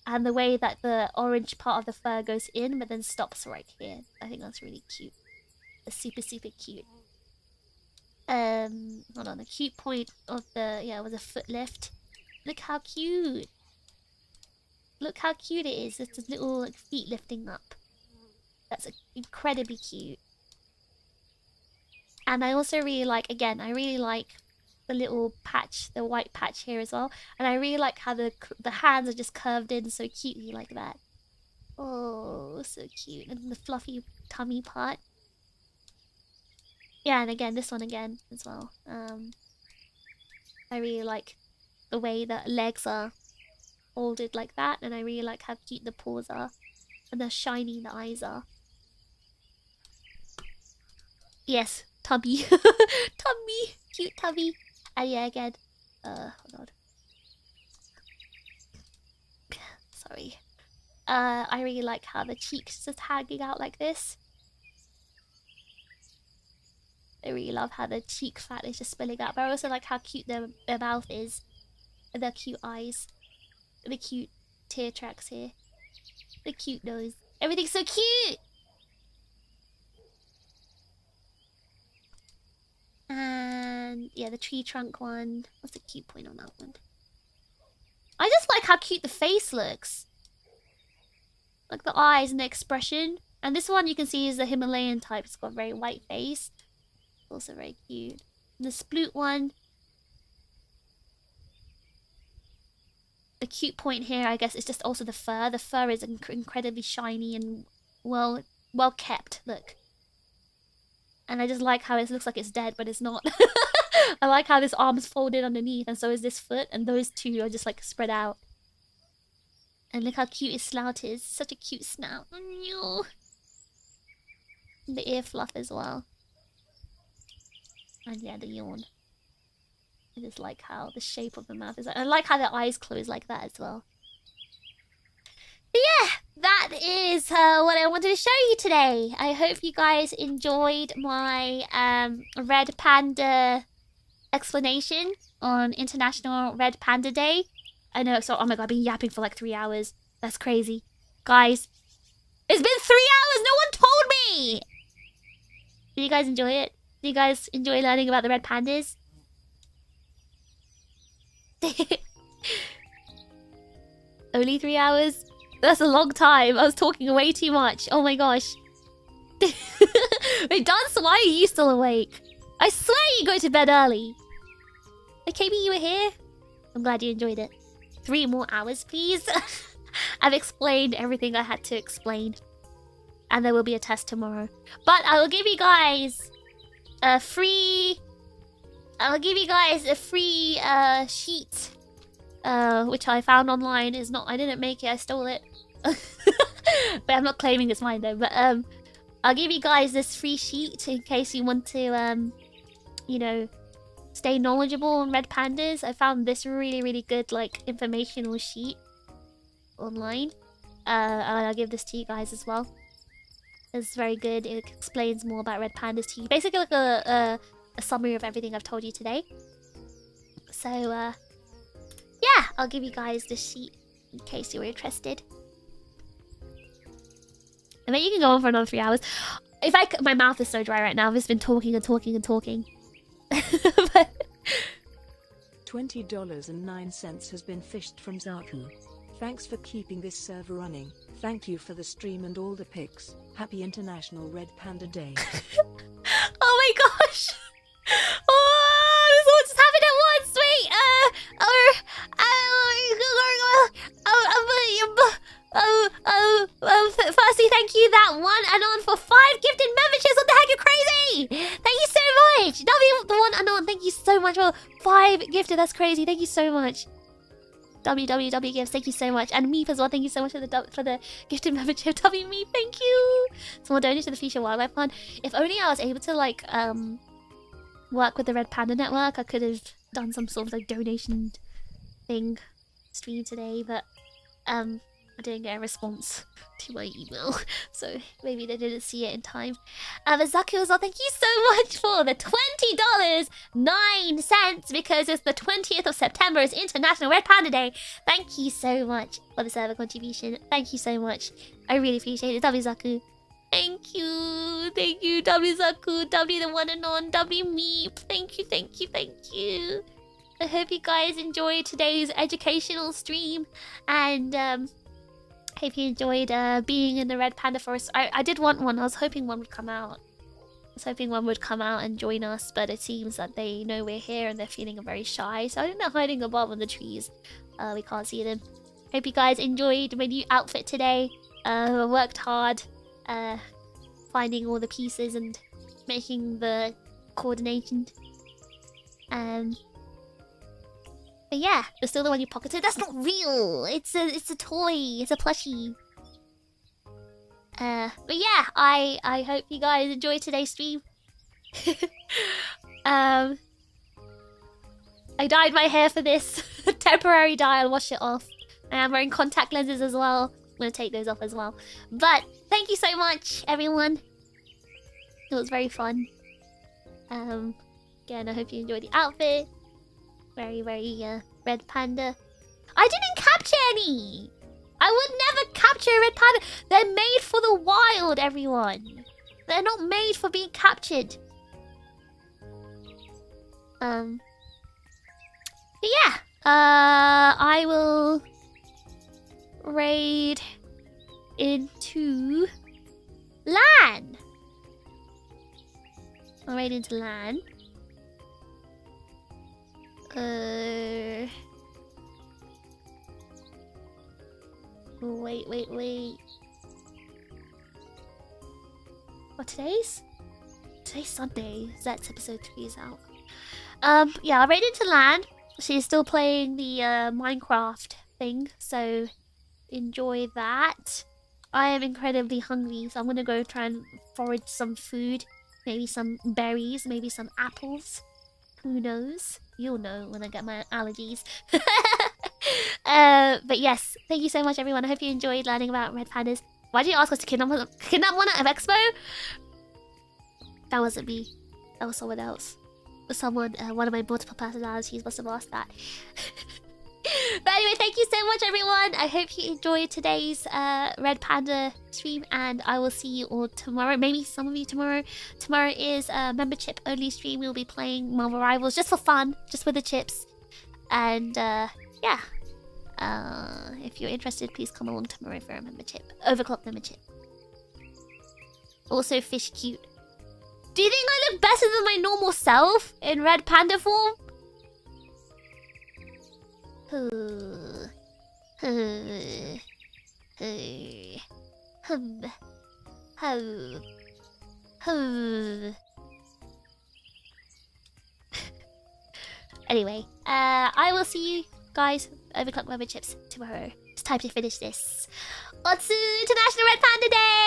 and the way that the orange part of the fur goes in, but then stops right here. I think that's really cute. It's super cute. Hold on, the cute point of the was a foot lift. Look how cute. Look how cute it is. It's just little like feet lifting up. That's incredibly cute. And I also really like, again, I really like the little patch, the white patch here as well. And I really like how the hands are just curved in so cutely like that. Oh, so cute. And the fluffy tummy part. Yeah, and again, this one again as well. I really like the way that legs are folded like that. And I really like how cute the paws are. And how shiny the eyes are. Yes. Tubby. Tubby. Cute tubby. And yeah, again. Hold on. Sorry. I really like how the cheeks just hanging out like this. I really love how the cheek fat is just spilling out. But I also like how cute their mouth is. And their cute eyes. And the cute tear tracks here. The cute nose. Everything's so cute! And yeah, the tree trunk one. What's the cute point on that one? I just like how cute the face looks. Like the eyes and the expression. And this one you can see is the Himalayan type. It's got a very white face. Also very cute. And the sploot one. The cute point here, I guess, is just also the fur. The fur is incredibly shiny and well kept. Look. And I just like how it looks like it's dead, but it's not. I like how this arm is folded underneath, and so is this foot, and those two are just like spread out. And look how cute his snout is. Such a cute snout. The ear fluff as well. And yeah, the yawn. I just like how the shape of the mouth is. I like how the eyes close like that as well. But yeah, that is what I wanted to show you today. I hope you guys enjoyed my Red Panda explanation on International Red Panda Day. I know, so oh my god, I've been yapping for like 3 hours. That's crazy. Guys, it's been 3 hours! No one told me! Did you guys enjoy it? Did you guys enjoy learning about the red pandas? Only 3 hours? That's a long time. I was talking way too much. Oh my gosh. Wait, Dance, why are you still awake? I swear you go to bed early. Like, maybe you were here? I'm glad you enjoyed it. 3 more hours, please. I've explained everything I had to explain. And there will be a test tomorrow. But I will give you guys a free... I'll give you guys a free sheet. Which I found online. Is not... I didn't make it, I stole it. But I'm not claiming it's mine though. But I'll give you guys this free sheet in case you want to, you know, stay knowledgeable on red pandas. I found this really good, like, informational sheet online. And I'll give this to you guys as well. It's very good. It explains more about red pandas to you. Basically like a summary of everything I've told you today. So, yeah, I'll give you guys this sheet in case you were interested. And then you can go on for another 3 hours. If I my mouth is so dry right now. I've just been talking and talking and talking. But... $20.09 has been fished from Zaku. Thanks for keeping this server running. Thank you for the stream and all the pics. Happy International Red Panda Day. Oh my gosh! Oh, this all just happened at once! Wait, firstly, thank you that one Anon for 5 gifted memberships. What the heck, you're crazy! Thank you so much! W the one Anon, thank you so much for 5 gifted. That's crazy. Thank you so much. WWW gifts, thank you so much. And Meep as well, thank you so much for the gifted membership. W Meep, thank you. Someone donated to the Future Wildlife Fund. If only I was able to like work with the Red Panda Network, I could have done some sort of like donation thing stream today, but I didn't get a response to my email, so maybe they didn't see it in time. Zaku as well, thank you so much for the $20.09 because it's the 20th of September. It's International Red Panda Day. Thank you so much for the server contribution. Thank you so much. I really appreciate it. W Zaku. Thank you. Thank you, W Zaku. W the one and on. W Meep. Thank you, thank you, thank you. I hope you guys enjoyed today's educational stream. And hope you enjoyed being in the Red Panda Forest. I did want one. I was hoping one would come out. I was hoping one would come out and join us, but it seems that they know we're here and they're feeling very shy. So I think they're hiding above in the trees. We can't see them. Hope you guys enjoyed my new outfit today. Worked hard finding all the pieces and making the coordination. But yeah, it's still the one you pocketed. That's not real. It's a toy. It's a plushie. But yeah, I hope you guys enjoyed today's stream. I dyed my hair for this. Temporary dye. I'll wash it off. I am wearing contact lenses as well. I'm gonna take those off as well. But thank you so much, everyone. It was very fun. Again, I hope you enjoyed the outfit. Very red panda. I didn't capture any! I would never capture a red panda. They're made for the wild, everyone. They're not made for being captured. But yeah. I will raid into LAN. I'll raid into LAN. Wait. What, today's Sunday. That's episode 3 is out. Yeah, ready to land. She's still playing the Minecraft thing, so enjoy that. I am incredibly hungry, so I'm gonna go try and forage some food. Maybe some berries, maybe some apples. Who knows? You'll know when I get my allergies. But yes, thank you so much, everyone. I hope you enjoyed learning about red pandas. Why did you ask us to kidnap one at Expo? That wasn't me. That was someone else. Someone, one of my multiple personalities must have asked that. But anyway, thank you so much, everyone. I hope you enjoyed today's Red Panda stream, and I will see you all tomorrow. Maybe some of you tomorrow. Tomorrow is a membership only stream. We'll be playing Marvel Rivals just for fun, just with the chips. And yeah, if you're interested, please come along tomorrow for a membership, overclock membership. Also, fish cute. Do you think I look better than my normal self in Red Panda form? Anyway, I will see you guys overclock memberships tomorrow. It's time to finish this. Otsu International Red Panda Day!